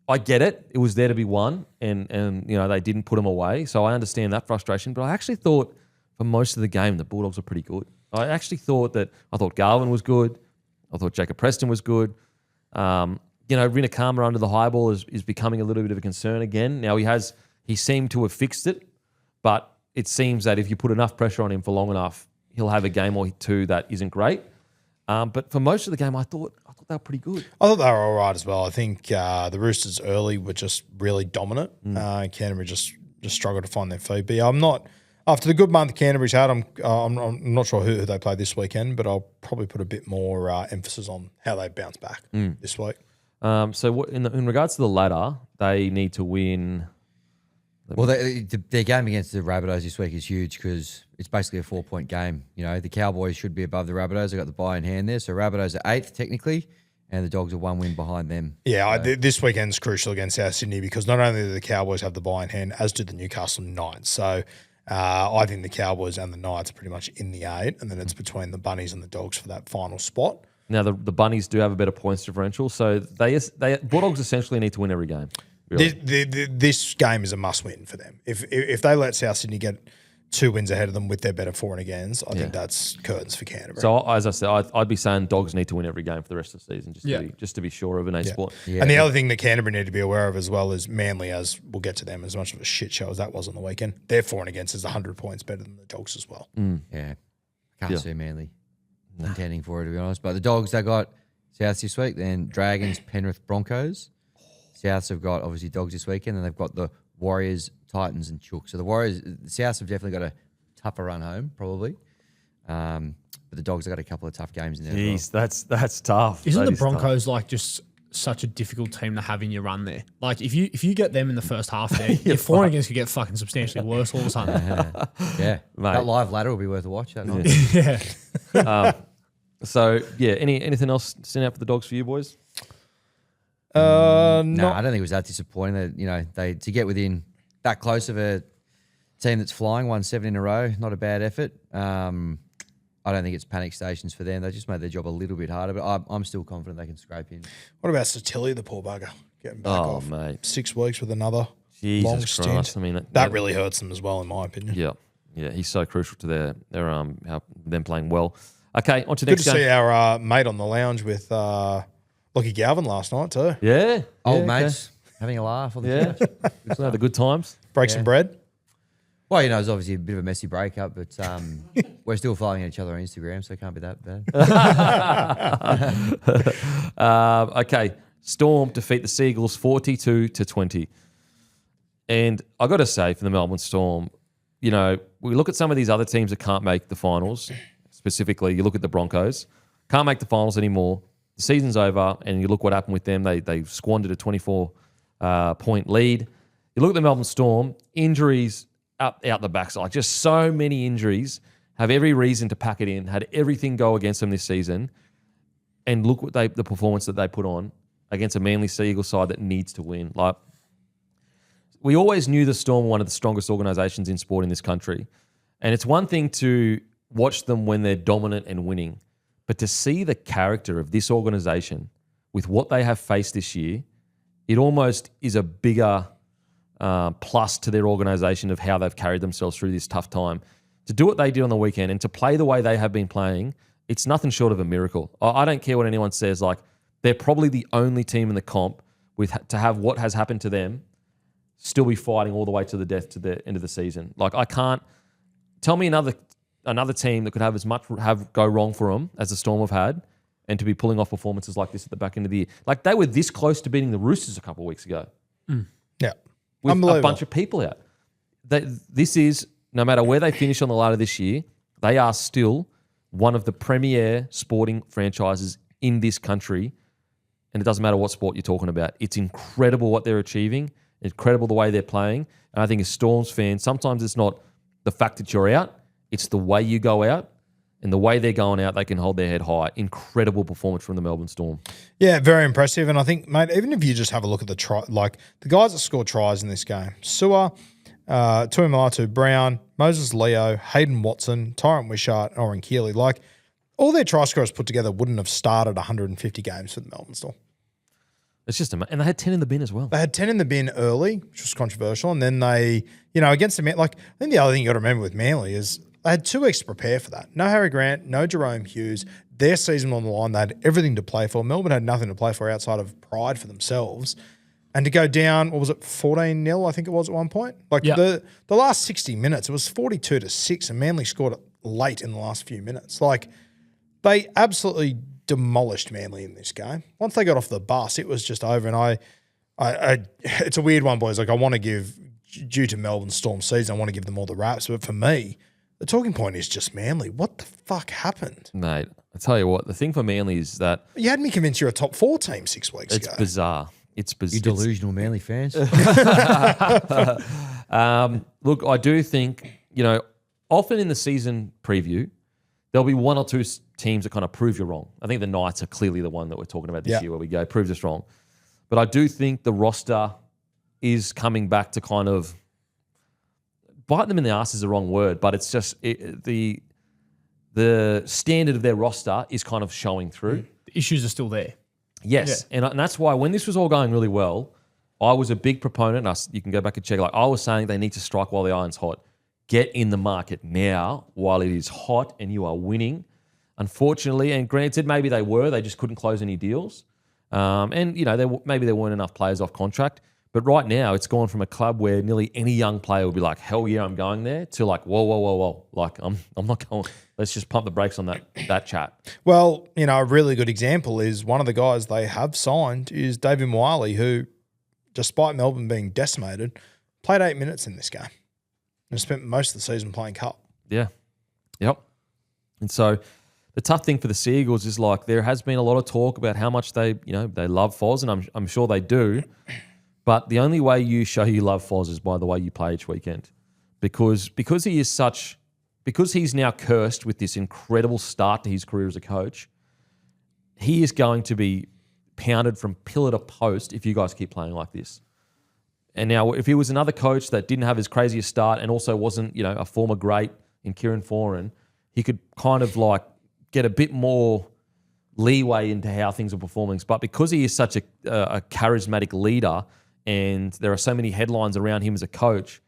I get it. It was there to be won, and they didn't put him away. So I understand that frustration. But I actually thought for most of the game the Bulldogs were pretty good. I thought Garvin was good. I thought Jacob Preston was good. Rinakama under the high ball is becoming a little bit of a concern again. Now he seemed to have fixed it, but it seems that if you put enough pressure on him for long enough, he'll have a game or two that isn't great. But for most of the game, I thought they were pretty good. I thought they were all right as well. I think the Roosters early were just really dominant. Canterbury just struggled to find their feet. But yeah, I'm not after the good month Canterbury's had. I'm not sure who they play this weekend, but I'll probably put a bit more emphasis on how they bounce back this week. So in regards to the ladder, they need to win. Well, their game against the Rabbitohs this week is huge because it's basically a 4-point game. The Cowboys should be above the Rabbitohs. They got the bye in hand there. So Rabbitohs are 8th technically, and the Dogs are 1 win behind them. Yeah, this weekend's crucial against South Sydney because not only do the Cowboys have the bye in hand, as do the Newcastle Knights. So I think the Cowboys and the Knights are pretty much in the 8, and then it's between the Bunnies and the Dogs for that final spot. Now the Bunnies do have a better points differential, so they Bulldogs essentially need to win every game. Really. This game is a must-win for them. If they let South Sydney get 2 wins ahead of them with their better for and against, I think that's curtains for Canterbury. So as I said, I'd be saying Dogs need to win every game for the rest of the season, just to be sure of an A sport. Yeah. And the other thing that Canterbury need to be aware of as well is Manly, as we'll get to them, as much of a shit show as that was on the weekend. Their for and against is 100 points better than the Dogs as well. Yeah, can't see Manly contending for it, to be honest. But the Dogs, they got Souths this week, then Dragons, Penrith, Broncos. Souths have got obviously Dogs this weekend, and they've got the Warriors, Titans, and Chooks. So the Souths have definitely got a tougher run home, probably. But the Dogs have got a couple of tough games in there. Jeez, that's tough. Isn't the Broncos just such a difficult team to have in your run there? Like if you get them in the first half there, your for and against could get fucking substantially worse all of a sudden. Yeah, Mate. That live ladder will be worth a watch that night. Yeah. So yeah, anything else stand out for the Dogs for you boys? No, I don't think it was that disappointing. That they to get within that close of a team that's flying, won 7 in a row, not a bad effort. I don't think it's panic stations for them. They just made their job a little bit harder, but I'm still confident they can scrape in. What about Satilli, the poor bugger, getting back off? Mate. 6 weeks with another Jesus long Christ. stint. I mean, that really hurts them as well, in my opinion. Yeah, he's so crucial to their them playing well. Okay, on to Good next to game. see our mate on the lounge with Lockie Galvin last night too. Yeah, Old mates having a laugh on the couch. So the good times. Break some bread. Well, it's obviously a bit of a messy breakup, but we're still following each other on Instagram, so it can't be that bad. Okay, Storm defeat the Seagulls 42-20. And I got to say, for the Melbourne Storm, we look at some of these other teams that can't make the finals. Specifically, you look at the Broncos, can't make the finals anymore. The season's over, and you look what happened with them. They squandered a 24-point lead. You look at the Melbourne Storm, injuries out the backside, just so many injuries, have every reason to pack it in, had everything go against them this season, and look what the performance that they put on against a Manly Sea Eagles side that needs to win. Like, we always knew the Storm were one of the strongest organisations in sport in this country, and it's one thing to watch them when they're dominant and winning, but to see the character of this organisation with what they have faced this year, it almost is a bigger plus to their organisation of how they've carried themselves through this tough time. To do what they did on the weekend and to play the way they have been playing, it's nothing short of a miracle. I don't care what anyone says. Like, they're probably the only team in the comp to have what has happened to them still be fighting all the way to the death to the end of the season. Like, I can't tell me another team that could have as much go wrong for them as the Storm have had, and to be pulling off performances like this at the back end of the year. Like, they were this close to beating the Roosters a couple of weeks ago. Yeah. With a bunch of people out. This is, no matter where they finish on the ladder this year, they are still one of the premier sporting franchises in this country, and it doesn't matter what sport you're talking about. It's incredible what they're achieving, incredible the way they're playing, and I think as Storms fans, sometimes it's not the fact that you're out, It's the way you go out and the way they're going out, they can hold their head high. Incredible performance from the Melbourne Storm. Yeah, very impressive. And I think, mate, even if you just have a look at the guys that scored tries in this game, Stuart, Tuimalatu Brown, Moses Leo, Hayden Watson, Tyrant Wishart, and Oren Keeley, like all their try scorers put together wouldn't have started 150 games for the Melbourne Storm. It's just amazing. And they had 10 in the bin as well. They had 10 in the bin early, which was controversial. And then they, against the like, I think the other thing you got to remember with Manly is they had 2 weeks to prepare for that. No Harry Grant, no Jerome Hughes. Their season on the line, they had everything to play for. Melbourne had nothing to play for outside of pride for themselves. And to go down, what was it, 14-0, I think it was at one point? Like the last 60 minutes, it was 42-6, and Manly scored it late in the last few minutes. Like, they absolutely demolished Manly in this game. Once they got off the bus, it was just over. And I it's a weird one, boys. Like, I want to give, due to Melbourne Storm season, I want to give them all the raps. But for me, the talking point is just Manly. What the fuck happened? Mate, I tell you what, the thing for Manly is that You had me convinced you're a top 4 team 6 weeks it's ago. bizarre. It's bizarre. You delusional Manly fans. Look, I do think, often in the season preview, there'll be 1 or 2 teams that kind of prove you wrong. I think the Knights are clearly the one that we're talking about this year where we go, proves us wrong. But I do think the roster is coming back to kind of bite them in the ass is the wrong word, but it's just the standard of their roster is kind of showing through. The issues are still there. Yes, and that's why when this was all going really well, I was a big proponent. You can go back and check. Like I was saying, they need to strike while the iron's hot. Get in the market now while it is hot and you are winning. Unfortunately, and granted, maybe they just couldn't close any deals. Maybe there weren't enough players off contract. But right now, it's gone from a club where nearly any young player will be like, hell yeah, I'm going there, to like, whoa. Like, I'm not going. Let's just pump the brakes on that chat. Well, a really good example is one of the guys they have signed is David Moali, who, despite Melbourne being decimated, played 8 minutes in this game and spent most of the season playing cup. Yeah. Yep. And so the tough thing for the Seagulls is like there has been a lot of talk about how much they love Foz, and I'm sure they do. But the only way you show you love Foz is by the way you play each weekend. Because he's now cursed with this incredible start to his career as a coach, he is going to be pounded from pillar to post if you guys keep playing like this. And now if he was another coach that didn't have as crazy a start and also wasn't, a former great in Kieran Foran, he could kind of like get a bit more leeway into how things are performing. But because he is such a charismatic leader and there are so many headlines around him as a coach,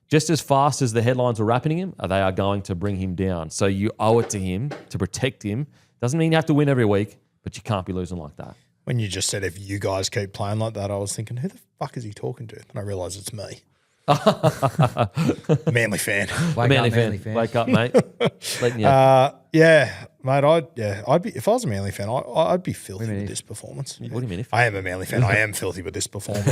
just as fast as the headlines are wrapping him, they are going to bring him down. So you owe it to him to protect him. Doesn't mean you have to win every week, but you can't be losing like that. When you just said if you guys keep playing like that, I was thinking, who the fuck is he talking to? And I realised it's me. Manly fan. Manly fan. Wake up, mate. Yeah, mate. I'd be if I was a Manly fan, I'd be filthy with this performance. What do you mean? If I am a Manly fan, I am filthy with this performance.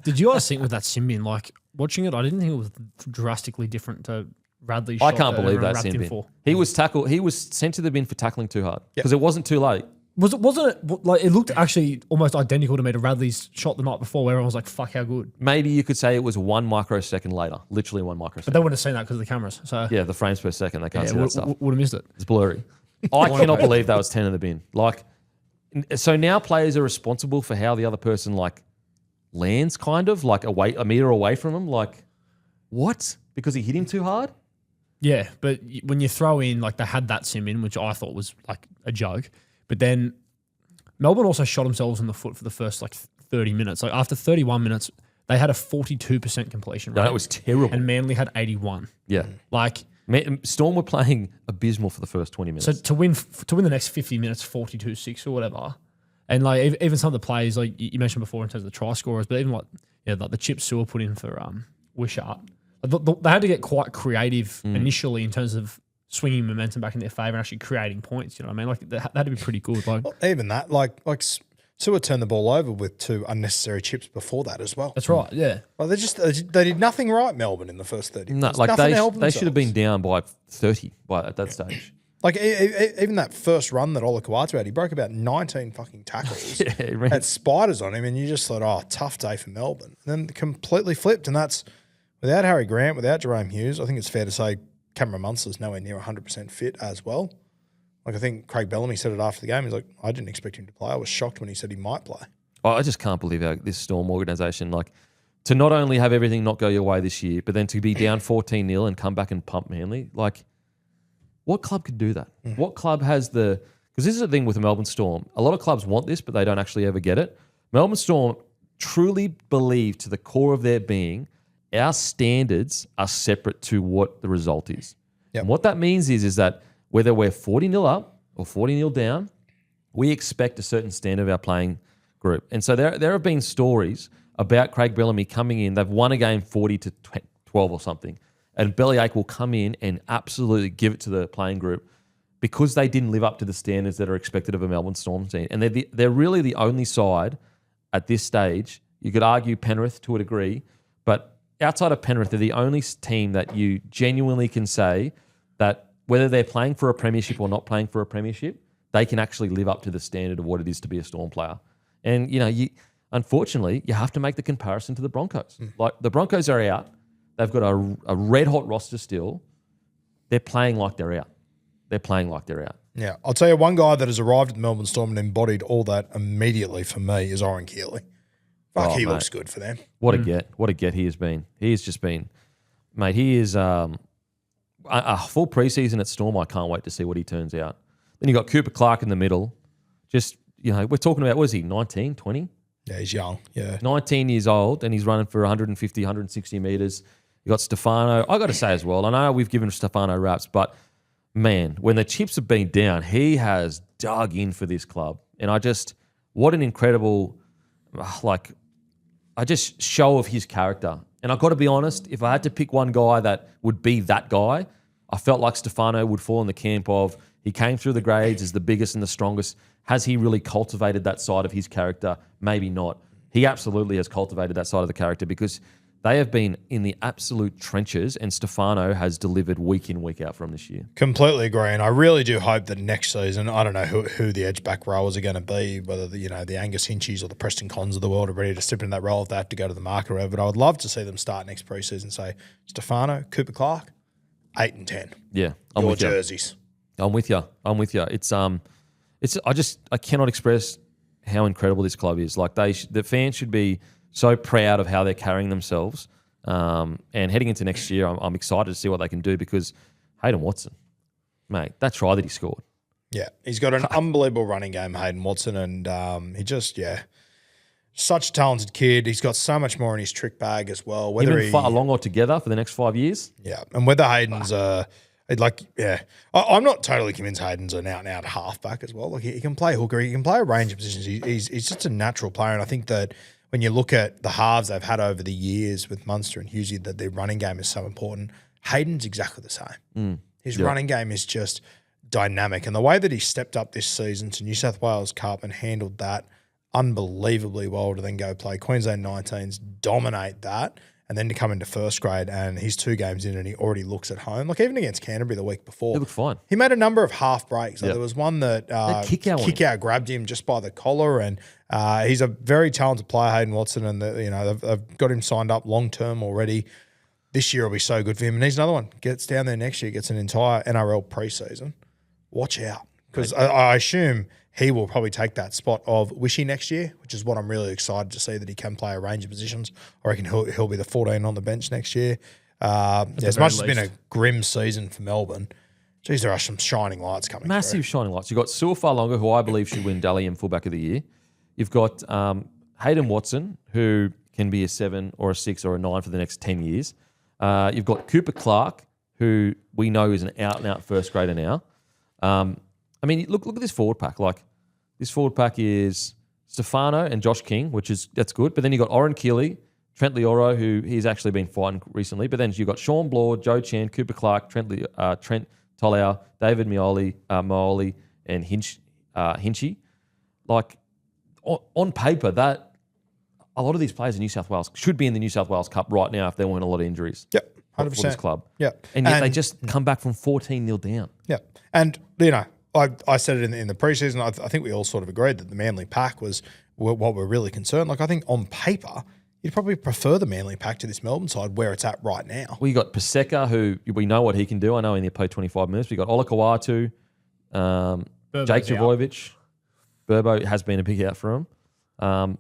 Did you guys think with that sin bin, like watching it, I didn't think it was drastically different to Radley's shot. I can't believe that wrapped sin him bin. for. He was tackled. He was sent to the bin for tackling too hard because it wasn't too late. Wasn't it like it looked actually almost identical to me to Radley's shot the night before, where everyone was like, "Fuck, how good." Maybe you could say it was 1 microsecond later, literally 1 microsecond. But they wouldn't have seen that because of the cameras. So Yeah, the frames per second, they can't see that stuff. would have missed it. It's blurry. I cannot believe that was 10 in the bin. Like, so now players are responsible for how the other person like lands, kind of like a meter away from him. Like, what? Because he hit him too hard? Yeah, but when you throw in like they had that sim in, which I thought was like a joke, but then Melbourne also shot themselves in the foot for the first like 30 minutes. Like after 31 minutes, they had a 42% completion rate. That was terrible. And Manly had 81. Yeah. Like Storm were playing abysmal for the first 20 minutes. so to win the next 50 minutes 42-6 or whatever. And like even some of the plays like you mentioned before in terms of the try scorers, but even like the chip Stuart put in for Wishart. They had to get quite creative initially in terms of swinging momentum back in their favour and actually creating points. You know what I mean? Like that had to be pretty good. Like even that, like Stuart turned the ball over with 2 unnecessary chips before that as well. that's right. Yeah. Like they did nothing right, Melbourne, in the first 30 No, minutes. like Nothing to help they should have been themselves. down by 30 at that stage. Like even that first run that Ola Kawatu had, he broke about 19 fucking tackles. Had spiders on him, and you just thought, oh, tough day for Melbourne. And then completely flipped, and that's without Harry Grant, without Jerome Hughes. I think it's fair to say Cameron Munster's nowhere near 100% fit as well. Like, I think Craig Bellamy said it after the game. He's like, I didn't expect him to play. I was shocked when he said he might play. I just can't believe how this Storm organisation, like, to not only have everything not go your way this year, but then to be down 14-0 and come back and pump Manly. Like, what club could do that? What club has the... Because this is the thing with the Melbourne Storm. A lot of clubs want this, but they don't actually ever get it. Melbourne Storm truly believe to the core of their being, our standards are separate to what the result is. Yep. And what that means is that whether we're 40-0 up or 40-0 down, we expect a certain standard of our playing group. And so there have been stories about Craig Bellamy coming in. They've won a game 40-12 or something. And Bellyache will come in and absolutely give it to the playing group because they didn't live up to the standards that are expected of a Melbourne Storm team. And they're really the only side at this stage. You could argue Penrith to a degree, but outside of Penrith, they're the only team that you genuinely can say that whether they're playing for a premiership or not playing for a premiership, they can actually live up to the standard of what it is to be a Storm player. And, unfortunately, you have to make the comparison to the Broncos. Like, the Broncos are out. They've got a red-hot roster still. They're playing like they're out. Yeah. I'll tell you, one guy that has arrived at the Melbourne Storm and embodied all that immediately for me is Oren Keeley. He looks good for them. What a get. What a get he has been. He has just been... Mate, he is... a full preseason at Storm, I can't wait to see what he turns out. Then you got Cooper Clark in the middle. Just, we're talking about, what is he, 19, 20? Yeah, he's young. Yeah. 19 years old, and he's running for 150, 160 metres. You got Stefano. I got to say as well, I know we've given Stefano raps, but man, when the chips have been down, he has dug in for this club. And what an incredible, show of his character. And I've got to be honest, if I had to pick one guy that would be that guy, I felt like Stefano would fall in the camp of he came through the grades as the biggest and the strongest. Has he really cultivated that side of his character? Maybe not. He absolutely has cultivated that side of the character because they have been in the absolute trenches and Stefano has delivered week in, week out from this year. Completely agree. And I really do hope that next season, I don't know who the edge back rowers are going to be, whether the Angus Hinchies or the Preston Cons of the world are ready to step into that role if they have to go to the market or whatever. But I would love to see them start next preseason, say, Stefano, Cooper Clark, 8 and 10. Yeah. Your jerseys. I'm with you. I cannot express how incredible this club is. Like the fans should be so proud of how they're carrying themselves. And heading into next year, I'm excited to see what they can do because Hayden Watson, mate, that try that he scored. Yeah, he's got an unbelievable running game, Hayden Watson, and he just, such a talented kid. He's got so much more in his trick bag as well. Whether he along or together for the next 5 years. Yeah, and whether Hayden's I'm not totally convinced Hayden's an out-and-out halfback as well. Like he can play hooker, he can play a range of positions. He's just a natural player, and I think that when you look at the halves they've had over the years with Munster and Hughesy, that their running game is so important. Hayden's exactly the same. His running game is just dynamic, and the way that he stepped up this season to New South Wales Cup and handled that unbelievably well to then go play Queensland 19s, dominate that, and then to come into first grade and he's 2 games in and he already looks at home. Like even against Canterbury the week before. He looked fine. He made a number of half breaks. Like there was one that kick out grabbed him just by the collar, and he's a very talented player, Hayden Watson, and they've got him signed up long-term already. This year will be so good for him. And he's another one. Gets down there next year, gets an entire NRL preseason. Watch out. Because I assume he will probably take that spot of Wishy next year, which is what I'm really excited to see, that he can play a range of positions. I reckon he'll be the 14 on the bench next year. As much as it's been a grim season for Melbourne, geez, there are some shining lights coming Massive shining lights. You've got Su'Fa'alogo, who I believe should win Dally M Fullback of the Year. You've got Hayden Watson, who can be a 7 or a 6 or a 9 for the next 10 years. You've got Cooper Clark, who we know is an out-and-out first grader now. I mean, look at this forward pack. Like, this forward pack is Stefano and Josh King, that's good. But then you've got Oren Keeley, Trent Lioro, who he's actually been fighting recently. But then you've got Sean Blore, Joe Chan, Cooper Clark, Trent Tolau, David Mooli, and Hinchy. Like, on paper, that a lot of these players in New South Wales should be in the New South Wales Cup right now if there weren't a lot of injuries. Yep, 100%. For this club. Yep. And yet they just come back from 14-0 down. Yep. And, I said it in the preseason. I think we all sort of agreed that the Manly pack was what we're really concerned. Like, I think on paper, you'd probably prefer the Manly pack to this Melbourne side where it's at right now. We got Paseka, who we know what he can do. I know he only played 25 minutes. We got Olakawatu, Jake Trbojevic. Burbo has been a big out for him.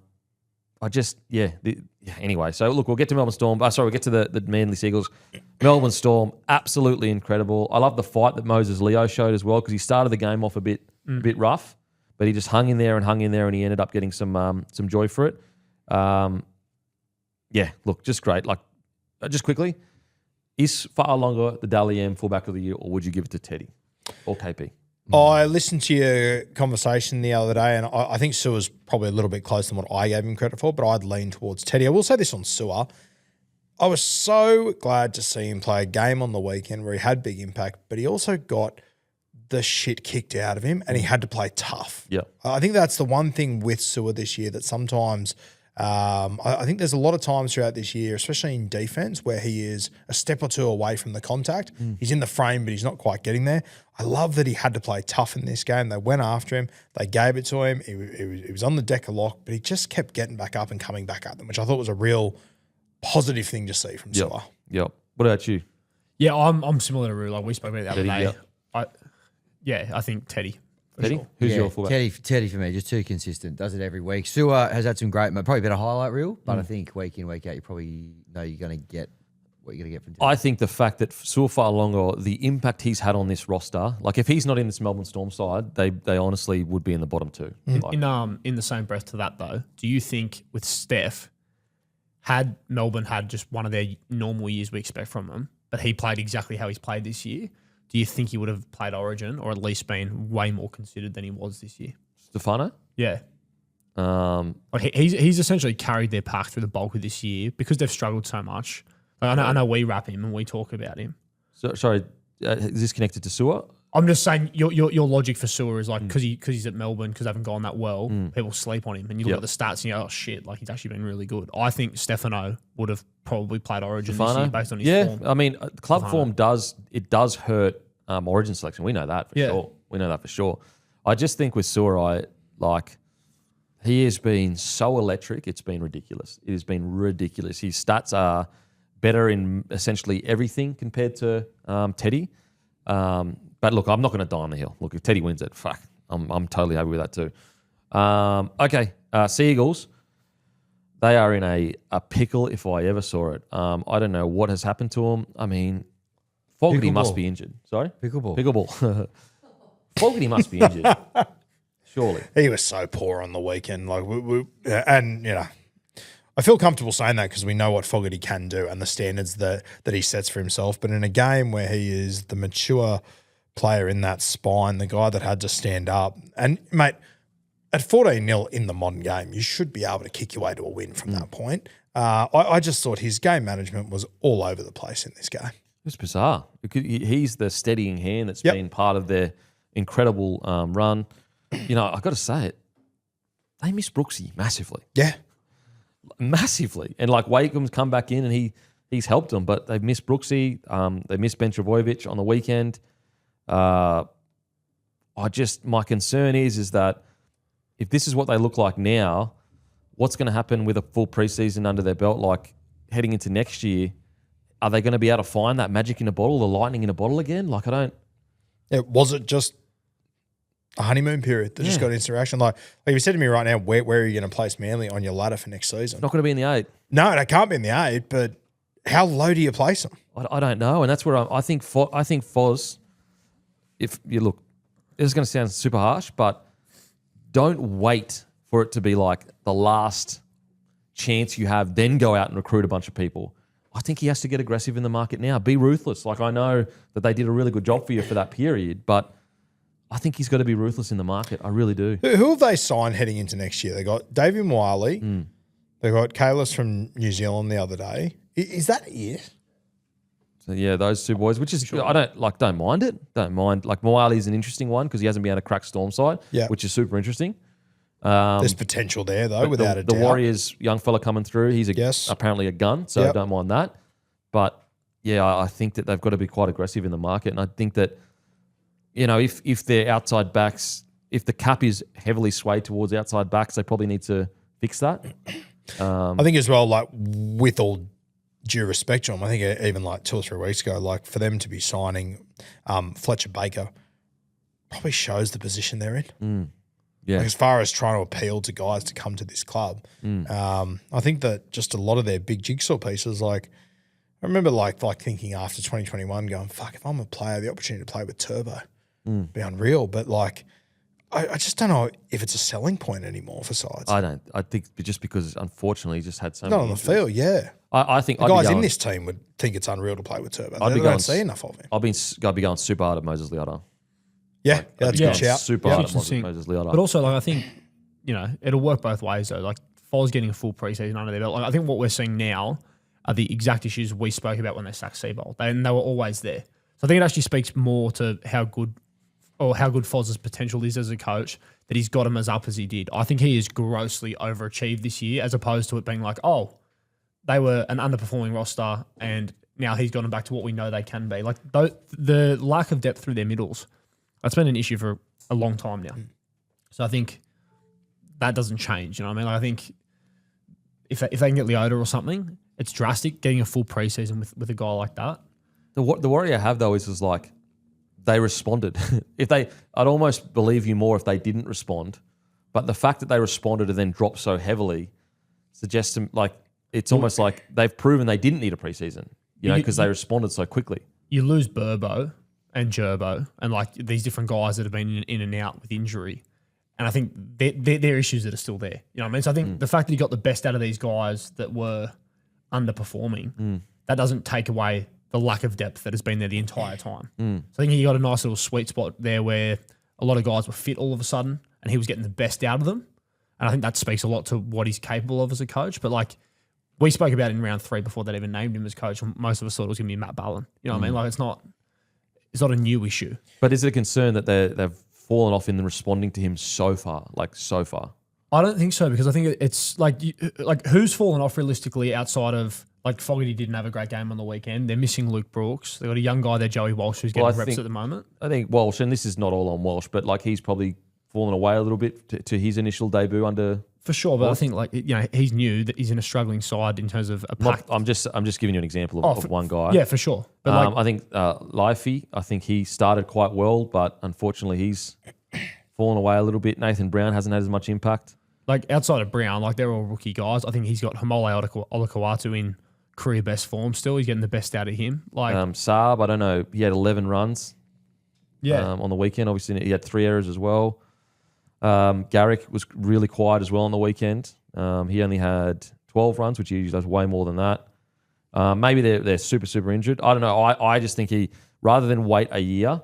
Anyway, so look, we'll get to Melbourne Storm. We'll get to the Manly Seagulls. Melbourne Storm, absolutely incredible. I love the fight that Moses Leo showed as well because he started the game off a bit rough, but he just hung in there, and he ended up getting some joy for it. Look, just great. Like, just quickly, is Fa'alogo the Dally M fullback of the year, or would you give it to Teddy or KP? I listened to your conversation the other day, and I think Sua's probably a little bit closer than what I gave him credit for, but I'd lean towards Teddy. I will say this on Sua. I was so glad to see him play a game on the weekend where he had big impact, but he also got the shit kicked out of him, and he had to play tough. Yeah, I think that's the one thing with Sua this year that sometimes I think there's a lot of times throughout this year, especially in defense, where he is a step or two away from the contact. He's in the frame, but he's not quite getting there. I love that he had to play tough in this game. They went after him. They gave it to him. He was on the deck of lock, but he just kept getting back up and coming back at them, which I thought was a real positive thing to see from Sua. Yep. What about you? Yeah, I'm similar to Rue. Like we spoke about it the other Teddy, day. I think Teddy. Teddy? Sure. Who's your fullback? Teddy for me, just too consistent. Does it every week. Sua has had some great, probably a better highlight reel, but I think week in, week out, you probably know you're going to get what you're going to get from Teddy. I think the fact that Sua Fa'alogo, the impact he's had on this roster, like if he's not in this Melbourne Storm side, they honestly would be in the bottom two. Like, In the same breath to that though, do you think with Steph, had Melbourne had just one of their normal years we expect from them, but he played exactly how he's played this year, do you think he would have played Origin or at least been way more considered than he was this year? Stefano? Yeah. He's essentially carried their pack through the bulk of this year because they've struggled so much. I know we wrap him and we talk about him. So, sorry, is this connected to Sua? I'm just saying your logic for Sua is like because he's at Melbourne because they haven't gone that well, people sleep on him and you look at the stats and you go, oh shit, like he's actually been really good. I think Stefano would have probably played Origin this year based on his form. I mean, club form does hurt Origin selection. We know that for sure. We know that for sure. I just think with Sua, he has been so electric. It's been ridiculous. It has been ridiculous. His stats are better in essentially everything compared to Teddy. But look, I'm not going to die on the hill. Look, if Teddy wins it, fuck, I'm totally happy with that too. Okay, Seagulls. They are in a pickle if I ever saw it. I don't know what has happened to them. I mean, Fogarty must be injured. Sorry? Pickleball. Fogarty must be injured. Surely. He was so poor on the weekend. I feel comfortable saying that because we know what Fogarty can do and the standards that he sets for himself. But in a game where he is the mature player in that spine, the guy that had to stand up. And, mate, at 14-0 in the modern game, you should be able to kick your way to a win from that point. I just thought his game management was all over the place in this game. It's bizarre. He's the steadying hand that's been part of their incredible run. You know, I've got to say it. They miss Brooksy massively. Yeah. Massively. And like Wakeham's come back in and he's helped them, but they've missed Brooksy. They missed Ben Trbojevic on the weekend. My concern is that if this is what they look like now, what's going to happen with a full preseason under their belt, like heading into next year? Are they going to be able to find that magic in a bottle, the lightning in a bottle again? Like, I don't. Was it just a honeymoon period that just got instant reaction? Like if you said to me right now, where are you going to place Manly on your ladder for next season? Not going to be in the 8. No, they can't be in the 8, but how low do you place them? I don't know. And that's where I think Foz, if you look, this is going to sound super harsh, but don't wait for it to be like the last chance you have, then go out and recruit a bunch of people. I think he has to get aggressive in the market now. Be ruthless. Like, I know that they did a really good job for you for that period, but I think he's got to be ruthless in the market. I really do. Who have they signed heading into next year? They got Davey Wiley. They got Kalis from New Zealand the other day. Is that it? So yeah, those two boys, which is I don't mind it. Don't mind. Like, Wiley is an interesting one because he hasn't been able to crack storm side, which is super interesting. There's potential there though, without a doubt. The Warriors young fella coming through, he's apparently a gun, so I don't mind that. But yeah, I think that they've got to be quite aggressive in the market, and I think that, you know, if their outside backs, if the cap is heavily swayed towards outside backs, they probably need to fix that. I think as well, like with all due respect to them, I think even like 2 or 3 weeks ago, like for them to be signing Fletcher Baker probably shows the position they're in. Yeah. Like as far as trying to appeal to guys to come to this club, I think that just a lot of their big jigsaw pieces, like I remember like thinking after 2021 going, fuck, if I'm a player, the opportunity to play with Turbo would be unreal. But like I just don't know if it's a selling point anymore for sides. I don't. I think just because unfortunately he just had so Not many on the injuries. field, yeah. I think The guys in this team would think it's unreal to play with Turbo. They don't see enough of him. I'd be going super hard at Moses Liotta. Yeah, that's a good shout. Super hard at Moses Liotta. But also, like, I think, it'll work both ways, though. Like, Foz getting a full preseason under their belt. Like, I think what we're seeing now are the exact issues we spoke about when they sacked Seabold. And they were always there. So I think it actually speaks more to how good Foz's potential is as a coach, that he's got him as up as he did. I think he has grossly overachieved this year, as opposed to it being like, oh, they were an underperforming roster and now he's gotten back to what we know they can be. Like, the lack of depth through their middles, that's been an issue for a long time now. So I think that doesn't change. You know what I mean? Like, I think if they can get Liotta or something, it's drastic getting a full preseason with a guy like that. The worry I have though is like they responded. I'd almost believe you more if they didn't respond, but the fact that they responded and then dropped so heavily suggests to like it's almost like they've proven they didn't need a preseason. Because they responded so quickly. You lose Burbo and Gerbo and like these different guys that have been in and out with injury. And I think they're issues that are still there. You know what I mean? So I think the fact that you got the best out of these guys that were underperforming, that doesn't take away the lack of depth that has been there the entire time. So I think you got a nice little sweet spot there where a lot of guys were fit all of a sudden and he was getting the best out of them. And I think that speaks a lot to what he's capable of as a coach. But like we spoke about in round 3 before they even named him as coach, most of us thought it was going to be Matt Ballin. You know what I mean? Like it's not a new issue. But is it a concern that they've fallen off in responding to him so far? I don't think so, because I think it's like who's fallen off realistically outside of like Fogarty didn't have a great game on the weekend. They're missing Luke Brooks. They've got a young guy there, Joey Walsh, who's getting reps at the moment. I think Walsh, and this is not all on Walsh, but like he's probably fallen away a little bit to his initial debut under. For sure, but I think he's new, that he's in a struggling side in terms of a pack. I'm just giving you an example of one guy. Yeah, for sure. But I think Leify, I think he started quite well, but unfortunately he's fallen away a little bit. Nathan Brown hasn't had as much impact. Like outside of Brown, like they're all rookie guys. I think he's got Hamole Olakawatu in career best form still. He's getting the best out of him. Like Saab, I don't know, he had 11 runs. On the weekend. Obviously he had 3 errors as well. Garrick was really quiet as well on the weekend. He only had 12 runs, which he usually does way more than that. Maybe they're super, super injured. I don't know. I just think rather than wait a year,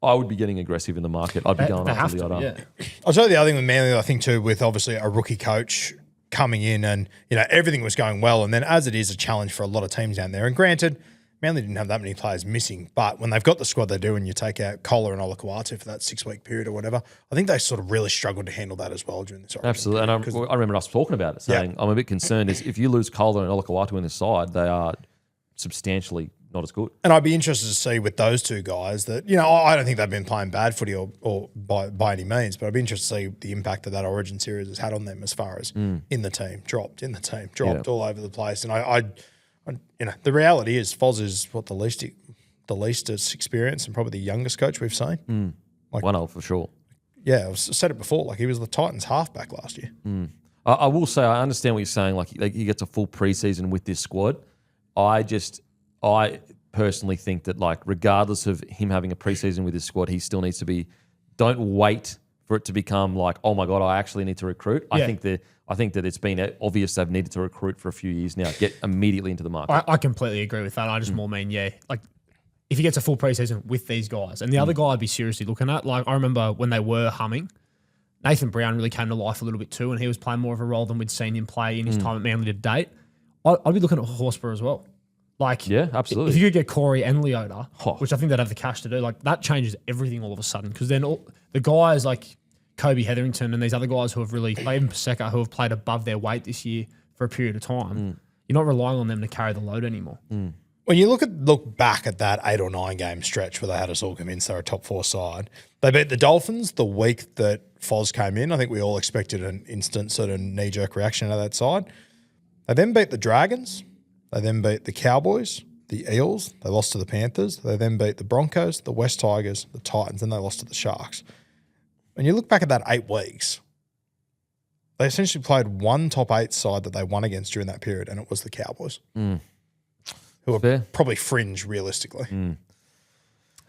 I would be getting aggressive in the market. I'd be going up to the other. Yeah. I'll tell you the other thing with Manly, I think too, with obviously a rookie coach coming in and, everything was going well. And then as it is a challenge for a lot of teams down there, and granted, Manly didn't have that many players missing, but when they've got the squad they do and you take out Kohler and Olakawatu for that 6-week period or whatever, I think they sort of really struggled to handle that as well during this. Absolutely. And I remember us talking about it, saying I'm a bit concerned is if you lose Kohler and Olakawatu in this side, they are substantially not as good. And I'd be interested to see with those two guys that, I don't think they've been playing bad footy or by any means, but I'd be interested to see the impact that Origin series has had on them as far as in the team, dropped all over the place. And the reality is Foz is the least experienced and probably the youngest coach we've seen. One of for sure. Yeah, I've said it before. Like he was the Titans halfback last year. I will say I understand what you're saying. Like he gets a full preseason with this squad. I personally think that like regardless of him having a preseason with his squad, he still needs to be. Don't wait for it to become like, oh my God, I actually need to recruit. Yeah. I think that it's been obvious they've needed to recruit for a few years now. Get immediately into the market. I completely agree with that. I just more mean, like if he gets a full preseason with these guys, and the other guy I'd be seriously looking at, like I remember when they were humming, Nathan Brown really came to life a little bit too, and he was playing more of a role than we'd seen him play in his time at Manly to date. I'd be looking at Horsburgh as well. Like, yeah, absolutely. If you could get Corey and Liotta, which I think they'd have the cash to do, like that changes everything all of a sudden. Because then the guys like Kobe Hetherington and these other guys who have really, like even Paseka, who have played above their weight this year for a period of time, you're not relying on them to carry the load anymore. When you look back at that 8 or 9 game stretch where they had us all convinced they're a top 4 side, they beat the Dolphins the week that Foz came in. I think we all expected an instant sort of knee-jerk reaction out of that side. They then beat the Dragons. They then beat the Cowboys, the Eels. They lost to the Panthers. They then beat the Broncos, the West Tigers, the Titans, and they lost to the Sharks. When you look back at that 8 weeks, they essentially played one top 8 side that they won against during that period, and it was the Cowboys, who are Fair. probably fringe realistically.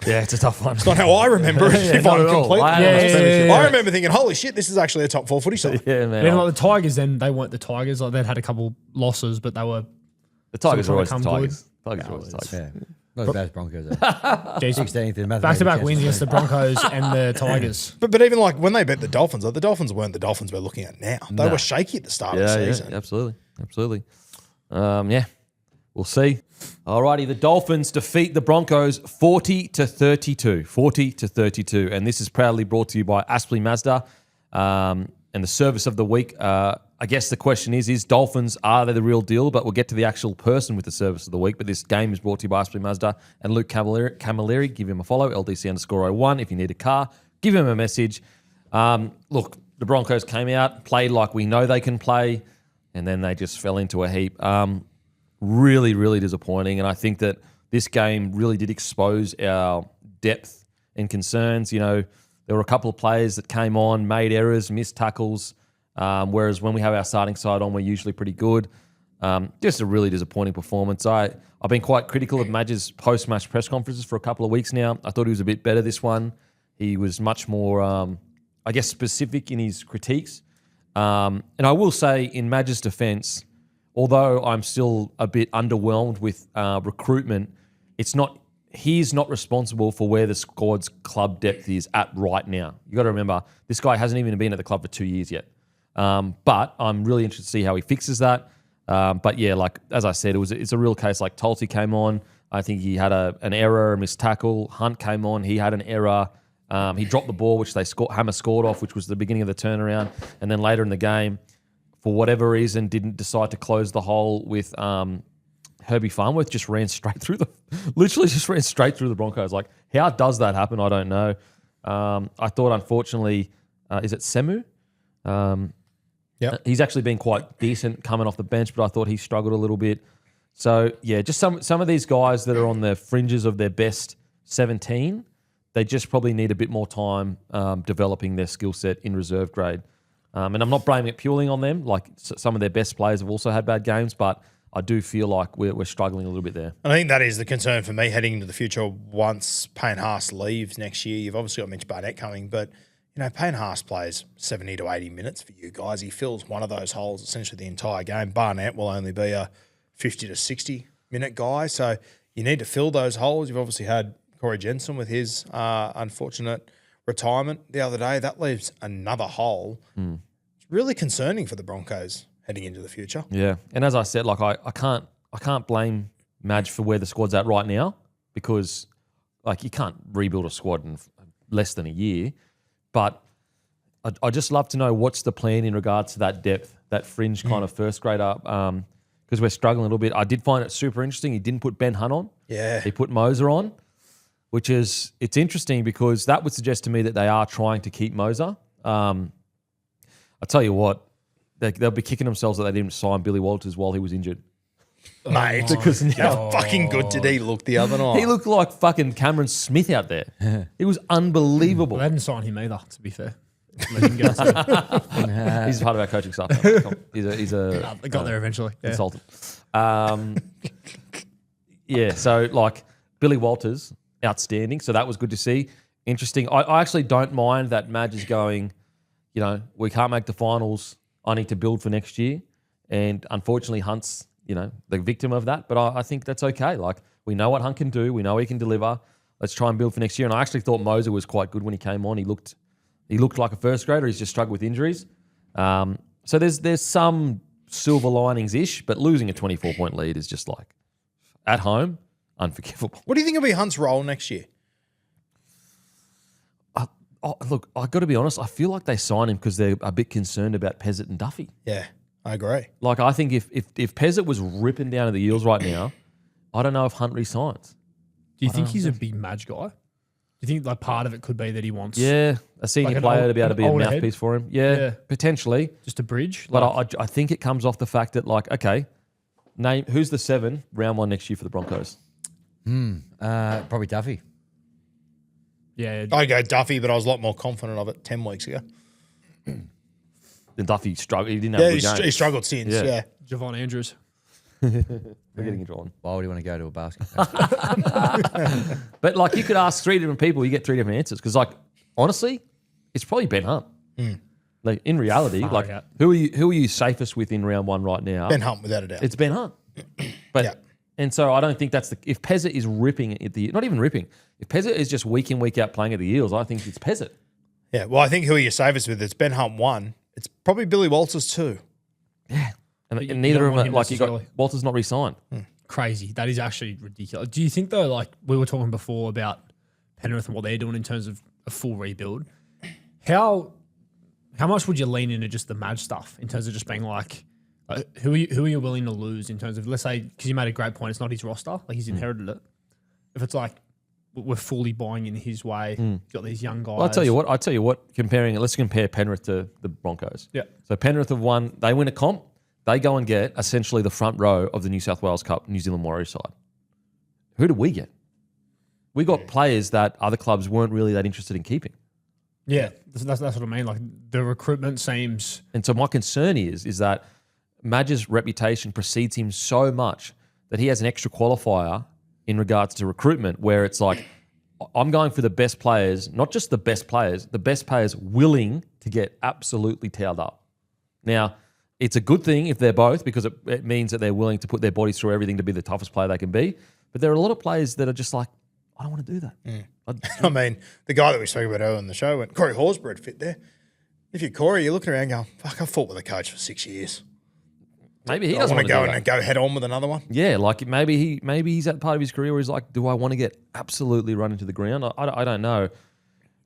Yeah, it's a tough one. It's not how I remember it, if not I'm at all. completely I honest. understand. I remember thinking, holy shit, this is actually a top 4 footy side. Yeah, I man. mean, like the Tigers, then they weren't the Tigers. Like they'd had a couple losses, but they were The Tigers are always the Come good. Tigers. Tigers are always the Tigers. Yeah. Not as bad as Broncos. Though. decent. 16th in mathematics. Back-to-back wins against the Broncos and the Tigers. But even like when they beat the Dolphins, like the Dolphins weren't the Dolphins we're looking at now. They were shaky at the start of the season. Yeah, absolutely. Yeah, we'll see. Alrighty, the Dolphins defeat the Broncos 40-32, and this is proudly brought to you by Aspley Mazda and the service of the week. I guess the question is Dolphins, are they the real deal? But we'll get to the actual person with the service of the week. But this game is brought to you by Aspley Mazda and Luke Camilleri. Give him a follow, LDC_01. If you need a car, give him a message. Look, the Broncos came out, played like we know they can play, and then they just fell into a heap. Really, really disappointing. And I think that this game really did expose our depth and concerns. You know, there were a couple of players that came on, made errors, missed tackles, whereas when we have our starting side on, we're usually pretty good. Just a really disappointing performance. I've been quite critical of Madge's post-match press conferences for a couple of weeks now. I thought he was a bit better this one. He was much more, I guess, specific in his critiques. And I will say, in Madge's defence, although I'm still a bit underwhelmed with recruitment, he's not responsible for where the squad's club depth is at right now. You got to remember, this guy hasn't even been at the club for 2 years yet. But I'm really interested to see how he fixes that. But yeah, like as I said, it's a real case. Like Tulty came on, I think he had an error, a missed tackle. Hunt came on, he had an error. He dropped the ball, which Hammer scored off, which was the beginning of the turnaround. And then later in the game, for whatever reason, didn't decide to close the hole with Herbie Farnworth. Literally just ran straight through the Broncos. Like, how does that happen? I don't know. I thought, unfortunately, is it Semu? He's actually been quite decent coming off the bench, but I thought he struggled a little bit. So, yeah, just some of these guys that are on the fringes of their best 17, they just probably need a bit more time developing their skill set in reserve grade. And I'm not blaming it purely on them. Like, some of their best players have also had bad games, but I do feel like we're struggling a little bit there. And I think that is the concern for me heading into the future once Payne Haas leaves next year. You've obviously got Mitch Barnett coming, but you know, Payne Haas plays 70 to 80 minutes for you guys. He fills one of those holes essentially the entire game. Barnett will only be a 50 to 60 minute guy. So you need to fill those holes. You've obviously had Corey Jensen with his unfortunate retirement the other day. That leaves another hole. It's really concerning for the Broncos heading into the future. Yeah, and as I said, like I can't blame Madge for where the squad's at right now, because like you can't rebuild a squad in less than a year. But I just love to know what's the plan in regards to that depth, that fringe kind of first grader, because we're struggling a little bit. I did find it super interesting. He didn't put Ben Hunt on. Yeah. He put Moser on, it's interesting because that would suggest to me that they are trying to keep Moser. I'll tell you what, they'll be kicking themselves that they didn't sign Billy Walters while he was injured. Mate, Because how fucking good did he look the other night? he looked like fucking Cameron Smith out there. It was unbelievable. Well, they didn't sign him either, to be fair. Let him go too. He's part of our coaching staff. He's a They got there eventually. Yeah. consultant. Yeah, so like Billy Walters, outstanding. So that was good to see. Interesting. I actually don't mind that Madge is going, you know, we can't make the finals. I need to build for next year. And unfortunately, Hunt's, you know, the victim of that. But I think that's okay. Like, we know what Hunt can do. We know he can deliver. Let's try and build for next year. And I actually thought Moser was quite good when he came on. He looked like a first grader. He's just struggled with injuries. So there's some silver linings-ish, but losing a 24-point lead is just like, at home, unforgivable. What do you think will be Hunt's role next year? Look, I got to be honest. I feel like they signed him because they're a bit concerned about Pezzett and Duffy. Yeah, I agree. Like, I think if Pezzett was ripping down to the Eels right now, I don't know if Hunt resigns. Do you think he's a big Madge guy? you think like part of it could be that he wants Yeah, a senior Like an player old- to be able to be a an older mouthpiece for him. Yeah, Yeah. potentially. just a bridge? But I think it comes off the fact that, like, okay, name who's the 7 round 1 next year for the Broncos? Probably Duffy. yeah, I go Duffy, but I was a lot more confident of it 10 weeks ago. Then Duffy struggled. He didn't have Yeah, a good game. he struggled since. Yeah. Yeah. Javon Andrews. We're getting drawn. Why would he want to go to a basketball? But like, you could ask 3 different people, you get 3 different answers. Because like, honestly, it's probably Ben Hunt. Like in reality, Far like out. who are you safest with in round 1 right now? Ben Hunt, without a doubt. It's Ben Hunt. But Yeah. and so I don't think that's if Pezza is ripping at the not even ripping. If Pezza is just week in, week out playing at the Eels, I think it's Pezza. Yeah, well, I think who are you safest with? It's Ben Hunt 1. It's probably Billy Walters 2. And, you and neither don't of want them him like you got necessarily. Walter's not re-signed. Crazy. That is actually ridiculous. Do you think though, like we were talking before about Penrith and what they're doing in terms of a full rebuild, how much would you lean into just the Madge stuff in terms of just being like, who are you willing to lose in terms of, let's say, because you made a great point, it's not his roster, like he's inherited it. If it's like we're fully buying in his way, got these young guys. Well, I tell you what. Let's compare Penrith to the Broncos. Yeah. So Penrith have won. They win a comp. They go and get essentially the front row of the New South Wales Cup New Zealand Warriors side. Who do we get? We got players that other clubs weren't really that interested in keeping. Yeah, that's what I mean. Like the recruitment seems. And so my concern is that Madge's reputation precedes him so much that he has an extra qualifier in regards to recruitment, where it's like, I'm going for the best players, not just the best players willing to get absolutely towed up. Now, it's a good thing if they're both, because it means that they're willing to put their bodies through everything to be the toughest player they can be. But there are a lot of players that are just like, I don't want to do that. I mean, the guy that we spoke about earlier in the show went, Corey Horsburgh would fit there. If you're Corey, you're looking around going, fuck, I've fought with a coach for 6 years. Maybe he I doesn't want to go do and go head on with another one. Yeah, like maybe he's at part of his career where he's like, do I want to get absolutely run into the ground? I don't know.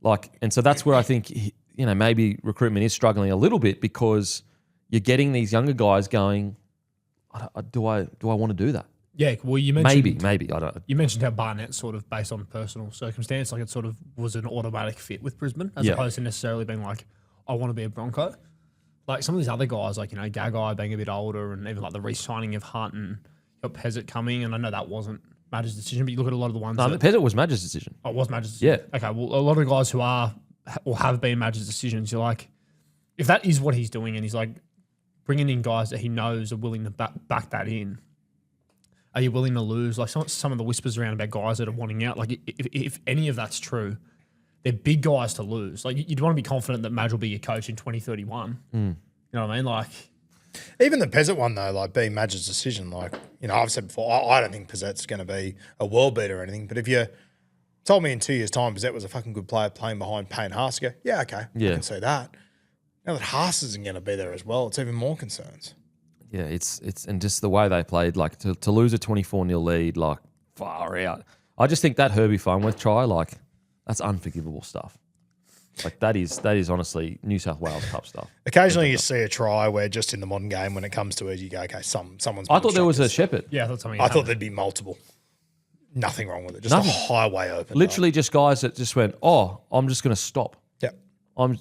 Like, and so that's where I think maybe recruitment is struggling a little bit, because you're getting these younger guys going, do I want to do that? Yeah, well, you mentioned Maybe I don't. You mentioned how Barnett sort of based on personal circumstance, like it sort of was an automatic fit with Brisbane, as Yeah. opposed to necessarily being like, I want to be a Bronco. Like some of these other guys, like, Gagai being a bit older, and even like the re-signing of Hunt, and you got Pezzett coming, and I know that wasn't Madge's decision, but you look at a lot of the ones No, that... Pezzett was Madge's decision. Oh, it was Madge's decision? Yeah. Okay, well, a lot of the guys who are or have been Madge's decisions, you're like, if that is what he's doing, and he's like bringing in guys that he knows are willing to back that in, are you willing to lose? Like some of the whispers around about guys that are wanting out, like if any of that's true, they're big guys to lose. Like you'd want to be confident that Madge will be your coach in 2031. You know what I mean? Like Even the Pezzett one, though, like being Madge's decision, like, I've said before, I don't think Pezzett's going to be a world beater or anything. But if you told me in 2 years' time Pezzett was a fucking good player playing behind Payne Haas, I go, yeah, okay, I can see that. Now that Haas isn't going to be there as well, it's even more concerns. Yeah, it's and just the way they played, like to lose a 24-0 lead, like far out. I just think that Herbie Farnworth try, like that's unforgivable stuff. Like that is honestly New South Wales Cup stuff. Occasionally you see a try where just in the modern game when it comes to it, you go, okay, someone's... I thought there was a Shepherd. yeah, I thought something. I thought there'd be multiple. Nothing wrong with it. Just Nothing. a highway open. Literally just guys that just went, oh, I'm just going to stop. Yeah. I'm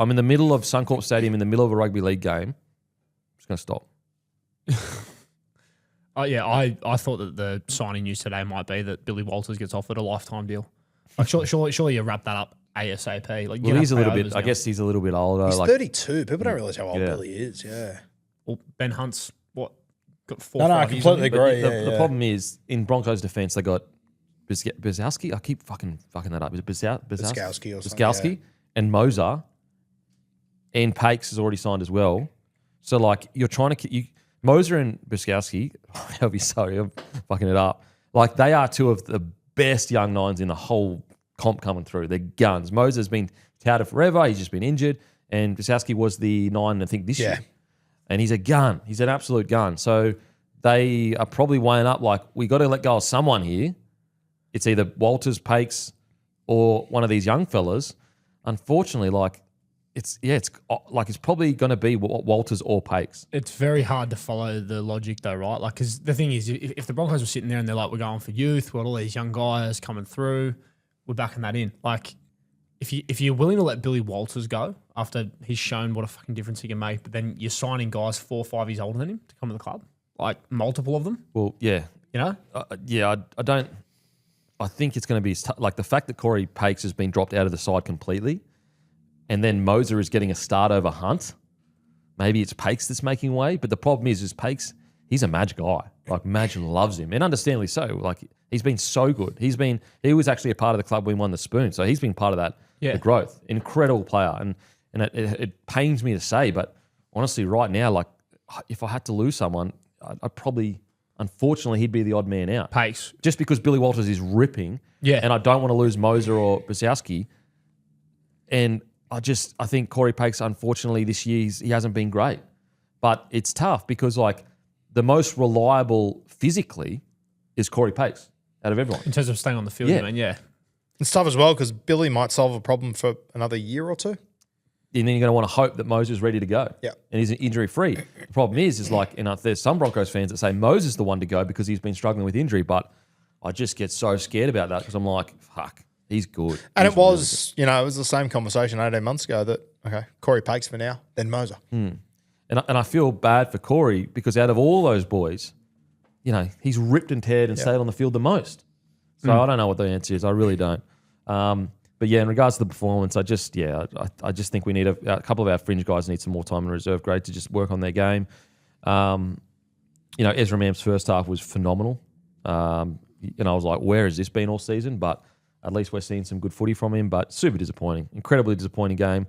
in the middle of Suncorp Stadium in the middle of a rugby league game. I'm just going to stop. I thought that the signing news today might be that Billy Walters gets offered a lifetime deal. Like surely you wrap that up ASAP. Like Well, he's a little bit. I guess he's a little bit older. He's like 32. People don't realise how old Yeah. Billy is, yeah. well, Ben Hunt's got 4 No, or I 5 years completely on him. agree. the problem is in Broncos' defense, they got Brzezowski. I keep fucking that up. Is it Brzezowski or something, Brzezowski and Moser, and Pakes has already signed as well. So like you're trying to Moser and Brzezowski. I'll be sorry, I'm fucking it up. Like they are two of the best young nines in the whole comp coming through. They're guns. Moser's been touted forever. He's just been injured, and Brzezowski was the 9, I think, this year. And he's a gun. He's an absolute gun. So they are probably weighing up like, we got to let go of someone here. It's either Walters, Pakes, or one of these young fellas. Unfortunately, like it's probably going to be Walters or Pakes. It's very hard to follow the logic though, right? Like, because the thing is, if the Broncos were sitting there and they're like, we're going for youth, we've got all these young guys coming through, we're backing that in. Like, if you're willing to let Billy Walters go after he's shown what a fucking difference he can make, but then you're signing guys 4 or 5 years older than him to come to the club, like multiple of them. Well, yeah. You know? I don't. I think it's going to be like the fact that Corey Pakes has been dropped out of the side completely, and then Moser is getting a start over Hunt. Maybe it's Pakes that's making way, but the problem is Pakes. He's a Madge guy. Like Madge loves him, and understandably so. Like he's been so good. He was actually a part of the club when we won the Spoon, so he's been part of that the growth. Incredible player, and it pains me to say, but honestly, right now, like if I had to lose someone, I'd probably. Unfortunately, he'd be the odd man out. Pace. Just because Billy Walters is ripping. Yeah. And I don't want to lose Moser or Brzezowski. And I think Corey Pakes, unfortunately, this year, he hasn't been great. But it's tough because, like, the most reliable physically is Corey Pakes out of everyone. In terms of staying on the field, Yeah. you mean, yeah. It's tough as well because Billy might solve a problem for another year or two. And then you're going to want to hope that Moser's ready to go. Yeah. And he's injury-free. The problem is like, there's some Broncos fans that say Moser's is the one to go because he's been struggling with injury, but I just get so scared about that because I'm like, fuck, he's good. And He's it was, it was the same conversation 18 months ago that, okay, Corey Pakes for now, then Moser. And I feel bad for Corey because out of all those boys, he's ripped and teared and stayed on the field the most. So I don't know what the answer is. I really don't. But yeah, in regards to the performance, I just think we need a couple of our fringe guys need some more time in reserve grade to just work on their game. Ezra Mam's first half was phenomenal. I was like, where has this been all season? But at least we're seeing some good footy from him. But super disappointing, incredibly disappointing game.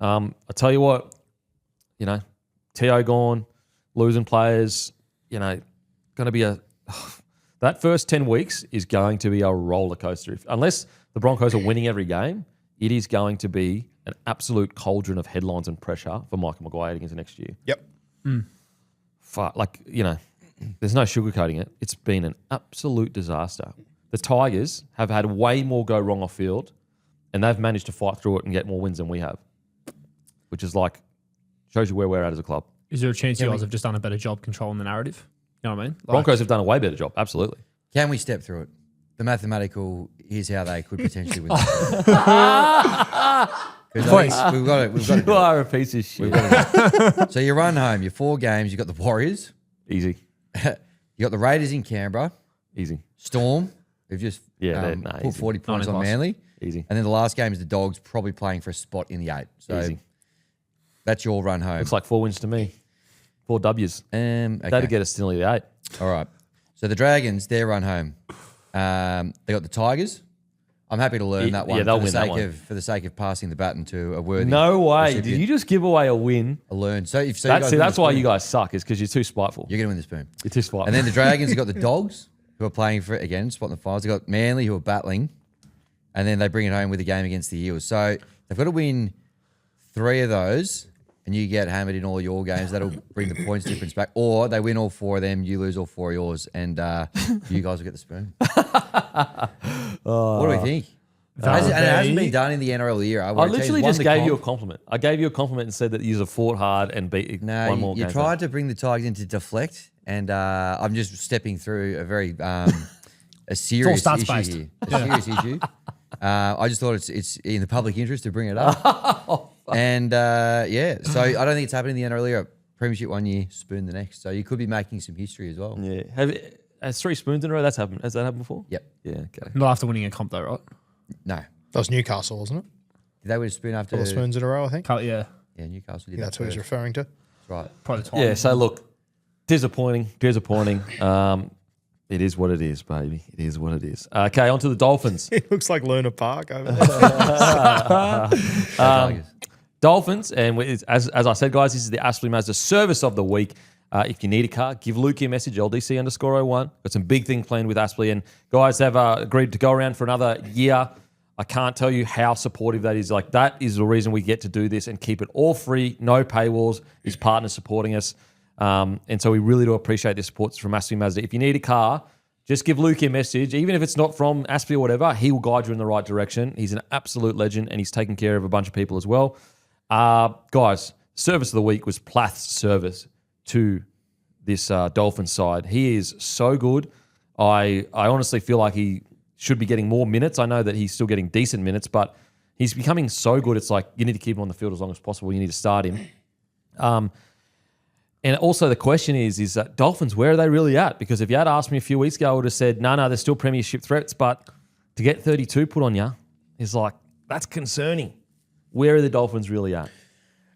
I tell you what, T.O. gone, losing players, going to be that first 10 weeks is going to be a roller coaster. Unless the Broncos are winning every game, it is going to be an absolute cauldron of headlines and pressure for Michael Maguire into next year. Yep. There's no sugarcoating it. It's been an absolute disaster. The Tigers have had way more go wrong off field, and they've managed to fight through it and get more wins than we have, which is shows you where we're at as a club. Is there a chance you guys have just done a better job controlling the narrative? You know what I mean? Broncos have done a way better job, absolutely. Can we step through it? The mathematical, here's how they could potentially win. We've got to You are a piece of shit. So you run home, your 4 games, you've got the Warriors, Easy. you got the Raiders in Canberra, Easy. Storm, who've just put easy. 40 points on plus. Manly. Easy. And then the last game is the Dogs, probably playing for a spot in the 8. So Easy. that's your run home. Looks like 4 wins to me. 4 W's. Okay. That'd get us to nearly 8. All right. So the Dragons, their run home. They got the Tigers. I'm happy to learn that one. Yeah, they'll for the win that sake one. for the sake of passing the baton to a worthy. No way. recipient. Did you just give away a win? A learn. So if so, you guys win That's the why spoon. you guys suck, is because you're too spiteful. You're going to win the spoon. You're too spiteful. And then the Dragons have got the Dogs, who are playing for again spot in the finals. They got Manly, who are battling, and then they bring it home with a game against the Eels. So they've got to win 3 of those, and you get hammered in all your games. That'll bring the points difference back. Or they win all 4 of them, you lose all 4 of yours, and you guys will get the spoon. What do we think? And it hasn't been done in the NRL era. I literally just gave you a compliment. I gave you a compliment and said that you have fought hard and beat one more you game. tried to bring the Tigers in to deflect, and I'm just stepping through a very a serious issue stats-based. here. A serious issue. I just thought it's in the public interest to bring it up. And so I don't think it's happened in the NRL era. Premiership 1 year, spoon the next. So you could be making some history as well. Yeah. Has 3 spoons in a row? That's happened. Has that happened before? Yep. Yeah, okay. Not after winning a comp though, right? No. That was Newcastle, wasn't it? Did they win a spoon after? 4 spoons in a row, I think. Yeah. Yeah, Newcastle did. Yeah, that's that what he's first. referring to. That's right. Probably the time. Yeah, so look, disappointing. It is what it is, baby. It is what it is. Okay, on to the Dolphins. It looks like Luna Park over there. Tigers. Dolphins, and as I said, guys, this is the Aspley Mazda service of the week. If you need a car, give Luke a message, LDC_01. Got some big things planned with Aspley. And guys have agreed to go around for another year. I can't tell you how supportive that is. Like, that is the reason we get to do this and keep it all free, no paywalls, his partners supporting us. And so we really do appreciate the support from Aspley Mazda. If you need a car, just give Luke a message. Even if it's not from Aspley or whatever, he will guide you in the right direction. He's an absolute legend, and he's taken care of a bunch of people as well. Guys, service of the week was Plath's service to this Dolphins side. He is so good. I honestly feel like he should be getting more minutes. I know that he's still getting decent minutes, but he's becoming so good. It's like you need to keep him on the field as long as possible. You need to start him. And also the question is that Dolphins, where are they really at? Because if you had asked me a few weeks ago, I would have said, no, they're still premiership threats. But to get 32 put on you is like, that's concerning. Where are the Dolphins really at?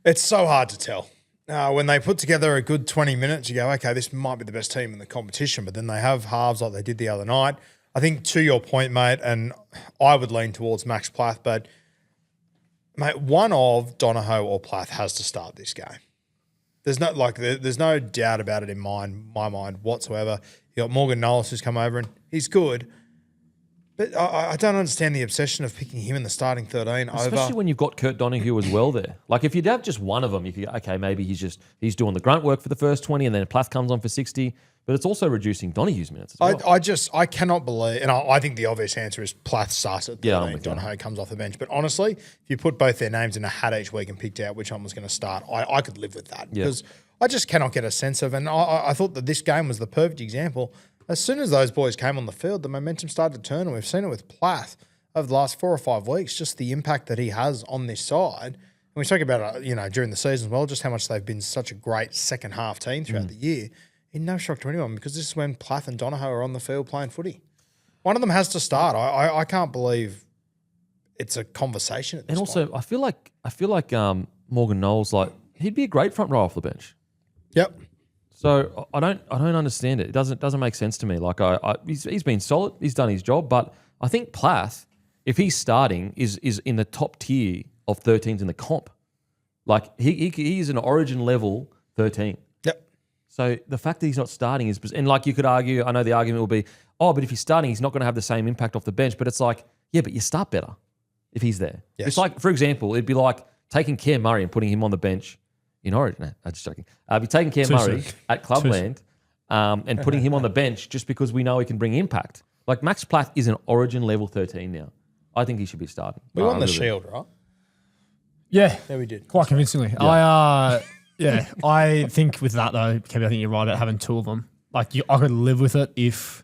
It's so hard to tell. When they put together a good 20 minutes, you go, okay, this might be the best team in the competition. But then they have halves like they did the other night. I think to your point, mate, and I would lean towards Max Plath, but, mate, one of Donohoe or Plath has to start this game. There's no doubt about it in my mind whatsoever. You got Morgan Knowles who's come over and he's good, but I don't understand the obsession of picking him in the starting 13 Especially when you've got Kurt Donahue as well there. Like if you'd have just one of them, you could go, okay, maybe he's doing the grunt work for the first 20 and then Plath comes on for 60. But it's also reducing Donahue's minutes as well. I cannot believe, and I think the obvious answer is Plath starts at 13, Donohoe comes off the bench. But honestly, if you put both their names in a hat each week and picked out which one was going to start, I could live with that because I just cannot get a sense of, and I thought that this game was the perfect example. As soon as those boys came on the field, the momentum started to turn, and we've seen it with Plath over the last 4 or 5 weeks, just the impact that he has on this side. And we talk about it, during the season as well, just how much they've been such a great second half team throughout the year. No shock to anyone because this is when Plath and Donohoe are on the field playing footy. One of them has to start. I can't believe it's a conversation at this point. And also, I feel like Morgan Knowles, like he'd be a great front row off the bench. Yep. So I don't understand it. It doesn't make sense to me. Like he's been solid. He's done his job, but I think Plath, if he's starting, is in the top tier of 13s in the comp. Like he's an Origin level 13. So the fact that he's not starting is, and like you could argue, I know the argument will be, but if he's starting, he's not going to have the same impact off the bench. But it's like, yeah, but you start better if he's there. Yes. It's like, for example, it'd be like taking Cam Murray and putting him on the bench in Origin. No, I'm just joking. Be taking Cam Murray at Clubland and putting him on the bench just because we know he can bring impact. Like Max Plath is an Origin level 13 now. I think he should be starting. We won the Shield, right? Yeah. Yeah, we did. Quite convincingly. Yeah. Yeah, I think with that though, Kevin, I think you're right about having two of them. Like I could live with it if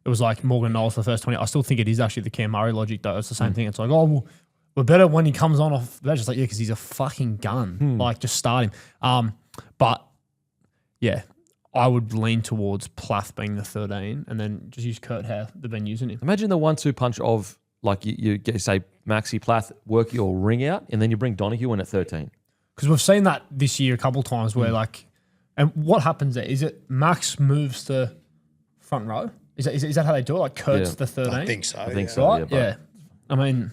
it was like Morgan Knowles for the first 20. I still think it is actually the Cam Murray logic though. It's the same thing. It's like, we're better when he comes on off the bench. It's like, yeah, because he's a fucking gun. Like just start him. But yeah, I would lean towards Plath being the 13 and then just use Kurt how they've been using him. Imagine the 1-2 punch of like you get, say Maxi Plath, work your ring out and then you bring Donahue in at 13. Because we've seen that this year a couple of times where and what happens there? Is it Max moves to front row? Is that how they do it? Like Kurt's the 13? I think so. I think so, right? Yeah. I mean,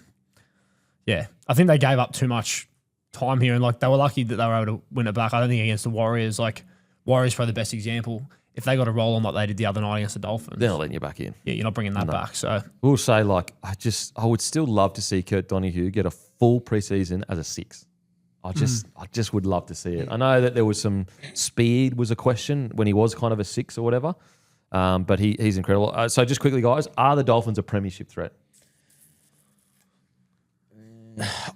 yeah. I think they gave up too much time here and like they were lucky that they were able to win it back. I don't think against the Warriors, like Warriors probably the best example. If they got a roll on like they did the other night against the Dolphins. They're not letting you back in. Yeah, you're not bringing that back. So we'll say like, I would still love to see Kurt Donahue get a full preseason as a 6. I just would love to see it. I know that there was some speed was a question when he was kind of a 6 or whatever, but he's incredible. So just quickly, guys, are the Dolphins a premiership threat?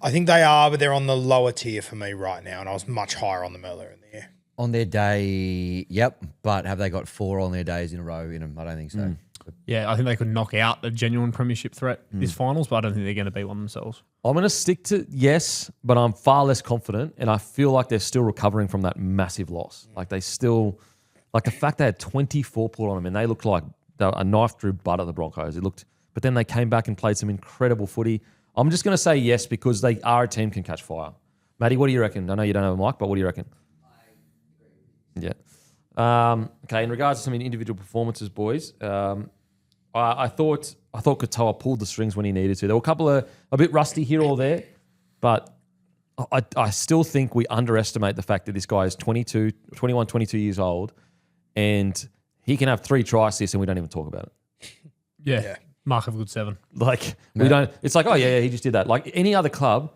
I think they are, but they're on the lower tier for me right now, and I was much higher on them earlier in the year. On their day, yep, but have they got 4 on their days in a row in them? I don't think so. yeah, I think they could knock out a genuine premiership threat this finals, but I don't think they're going to be one themselves. I'm going to stick to yes, but I'm far less confident, and I feel like they're still recovering from that massive loss. Like they still, like the fact they had 24 put on them, and they looked like they were a knife through butt at the Broncos. It looked, but then they came back and played some incredible footy. I'm just going to say yes because they are a team can catch fire. Matty, what do you reckon? I know you don't have a mic, but what do you reckon? Yeah. Okay. In regards to some individual performances, boys, I thought Katoa pulled the strings when he needed to. There were a couple of a bit rusty here or there, but I still think we underestimate the fact that this guy is 22 years old, and he can have 3 try assists, and we don't even talk about it. Yeah. Mark of a good 7. Like we don't. It's like, oh yeah, he just did that. Like any other club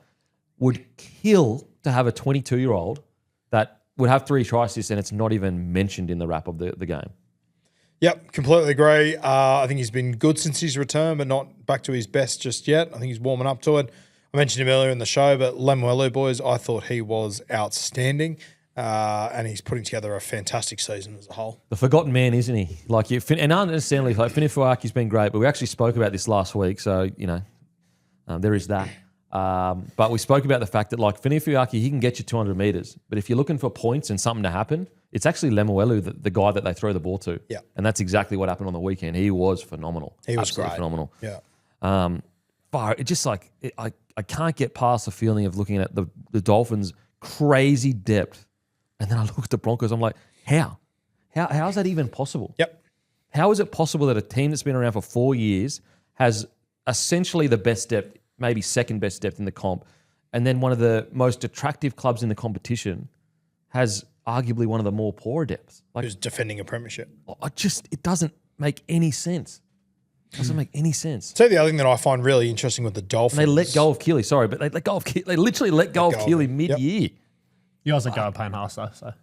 would kill to have a 22-year-old that would have 3 try assists, and it's not even mentioned in the wrap of the game. Yep, completely agree. I think he's been good since his return, but not back to his best just yet. I think he's warming up to it. I mentioned him earlier in the show, but Lemuelu, boys, I thought he was outstanding. and he's putting together a fantastic season as a whole. The forgotten man, isn't he? Like, and understandably, like Finifuaki's been great, but we actually spoke about this last week, so there is that. But we spoke about the fact that like Finifuaki, he can get you 200 meters, but if you're looking for points and something to happen, it's actually Lemuelu, the guy that they throw the ball to. Yeah, and that's exactly what happened on the weekend. He was phenomenal. He was absolutely great. Phenomenal. Yeah. But it just like I can't get past the feeling of looking at the Dolphins' crazy depth, and then I look at the Broncos. I'm like, how is that even possible? Yep. How is it possible that a team that's been around for 4 years has essentially the best depth, maybe second best depth in the comp, and then one of the most attractive clubs in the competition has arguably one of the more poorer depths? Like, Who's defending a premiership? It doesn't make any sense. Doesn't make any sense. So the other thing that I find really interesting with the Dolphins, They let go of Keely. Sorry, but they let go of Keely. They literally let go of Keely mid-year. You guys are going paying half though, so.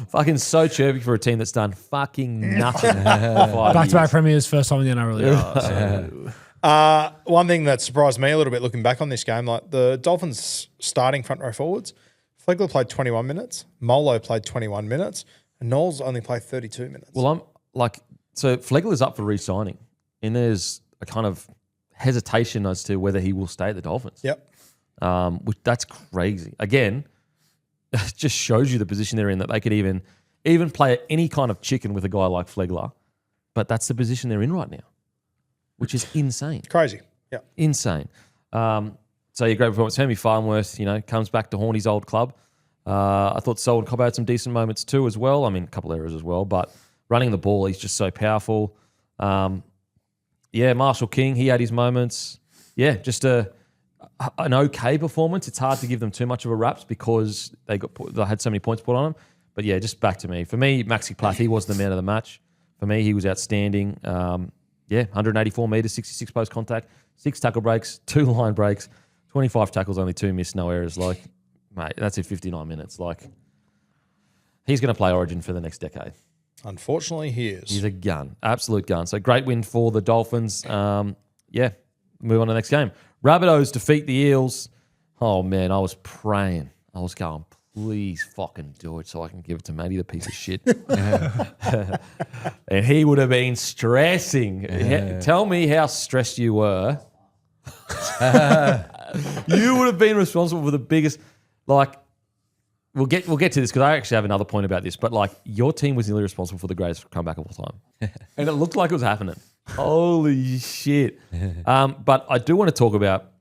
Fucking so chirpy for a team that's done fucking nothing. for 5 Back-to-back years. premiers, first time in the NRL. So. one thing that surprised me a little bit looking back on this game, like the Dolphins starting front row forwards, Flegler played 21 minutes, Molo played 21 minutes, and Knowles only played 32 minutes. Well, I'm like, so Flegler's up for re-signing, and there's a kind of hesitation as to whether he will stay at the Dolphins. Yep. Which that's crazy. Again, it just shows you the position they're in, that they could even play any kind of chicken with a guy like Flegler, but that's the position they're in right now, which is insane. Crazy. Yeah. Insane. So your great performance. Hermie Farnworth, comes back to Horny's old club. I thought Selwyn Cobb had some decent moments too as well. I mean, a couple errors as well, but running the ball, he's just so powerful. Marshall King, he had his moments. Yeah, just an okay performance. It's hard to give them too much of a raps because they had so many points put on them. But yeah, just back to me. For me, Maxi Plath, he was the man of the match. For me, he was outstanding. 184 metres, 66 post contact, 6 tackle breaks, 2 line breaks, 25 tackles, only 2 missed, no errors. Like, mate, that's in 59 minutes. Like, he's going to play Origin for the next decade. Unfortunately, he is. He's a gun, absolute gun. So great win for the Dolphins. Move on to the next game. Rabbitohs defeat the Eels. Oh, man, I was praying. I was going, please fucking do it so I can give it to Matty, the piece of shit. And he would have been stressing. Tell me how stressed you were. You would have been responsible for the biggest, like, we'll get to this because I actually have another point about this, but like your team was nearly responsible for the greatest comeback of all time. And it looked like it was happening. Holy shit. But I do want to talk about,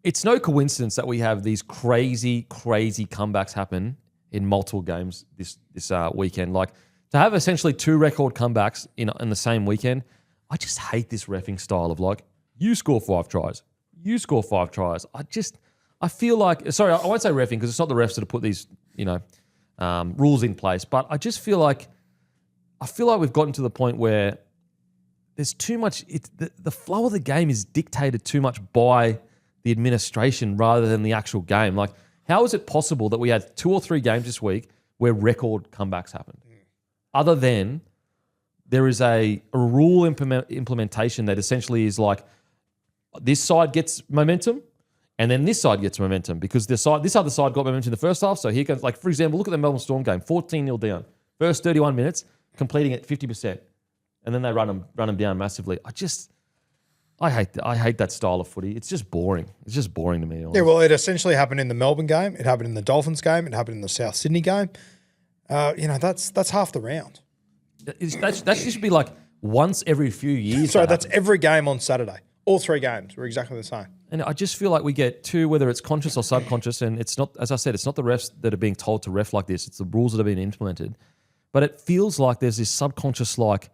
it's no coincidence that we have these crazy, crazy comebacks happen in multiple games this weekend. Like, to have essentially 2 record comebacks in the same weekend, I just hate this reffing style of like, you score 5 tries. You score 5 tries. I feel like, sorry, I won't say reffing because it's not the refs that have put these, rules in place, but I just feel like, we've gotten to the point where there's too much, the flow of the game is dictated too much by the administration rather than the actual game. Like, how is it possible that we had 2 or 3 games this week where record comebacks happened? Other than there is a rule implementation that essentially is like, this side gets momentum, and then this side gets momentum because this other side got momentum in the first half. So here comes, like, for example, look at the Melbourne Storm game, 14-0 down. First 31 minutes, completing at 50%. And then they run them down massively. I hate that style of footy. It's just boring. It's just boring to me. Honestly. Yeah, well, it essentially happened in the Melbourne game. It happened in the Dolphins game. It happened in the South Sydney game. That's half the round. That should be like once every few years. Sorry, that's every game on Saturday. All 3 games were exactly the same. And I just feel like we get 2, whether it's conscious or subconscious, and it's not, as I said, it's not the refs that are being told to ref like this. It's the rules that are being implemented. But it feels like there's this subconscious, like,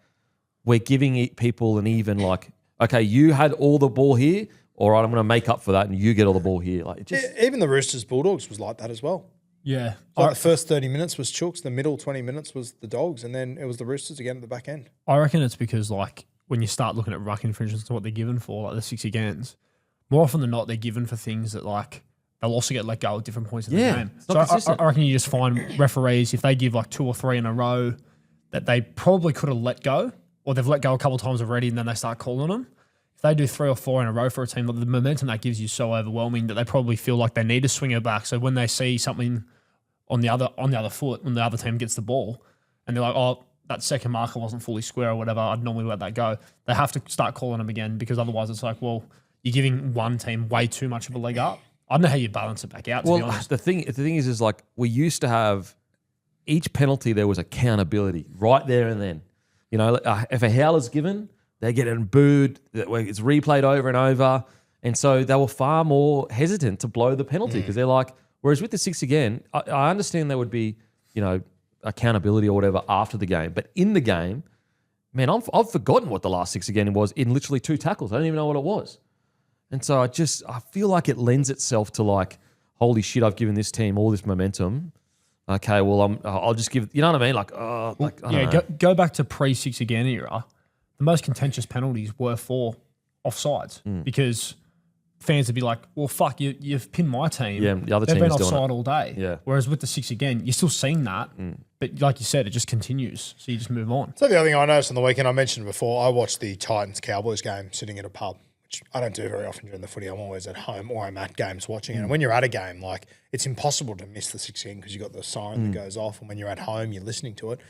we're giving people an even, like, okay, you had all the ball here, all right, I'm going to make up for that, and you get all the ball here. Like, it just, even the Roosters Bulldogs was like that as well. Yeah. Like the first 30 minutes was Chooks, the middle 20 minutes was the Dogs, and then it was the Roosters again at the back end. I reckon it's because, like, when you start looking at ruck infringements and what they're given for, like the 6 agains, more often than not, they're given for things that, like, they'll also get let go at different points in the game. So I reckon you just find referees, if they give like 2 or 3 in a row that they probably could have let go, or they've let go a couple of times already and then they start calling them, if they do 3 or 4 in a row for a team, the momentum that gives you is so overwhelming that they probably feel like they need to swing it back. So when they see something on the other foot, when the other team gets the ball, and they're like, oh, that second marker wasn't fully square or whatever, I'd normally let that go. They have to start calling them again because otherwise it's like, well, you're giving one team way too much of a leg up. I don't know how you balance it back out, to be honest. The thing is like we used to have each penalty, there was accountability right there and then. You know, if a howler's given, they're getting booed. It's replayed over and over. And so they were far more hesitant to blow the penalty because they're like, whereas with the 6 again, I understand there would be, you know, accountability or whatever after the game. But in the game, man, I've forgotten what the last 6 again was in literally 2 tackles. I don't even know what it was. And so I feel like it lends itself to like, holy shit, I've given this team all this momentum. Okay, well, I'll just give, you know what I mean? Like, I don't know. Go back to pre-6 again era. The most contentious penalties were for offsides because fans would be like, well, fuck, you've pinned my team. Yeah, the other They've team been is doing offside it. all day. Yeah. Whereas with the 6 again, you're still seeing that. But like you said, it just continues. So you just move on. So the other thing I noticed on the weekend, I mentioned before, I watched the Titans-Cowboys game sitting at a pub, which I don't do very often during the footy. I'm always at home or I'm at games watching it. And when you're at a game, like it's impossible to miss the 16 because you've got the siren that goes off. And when you're at home, you're listening to it.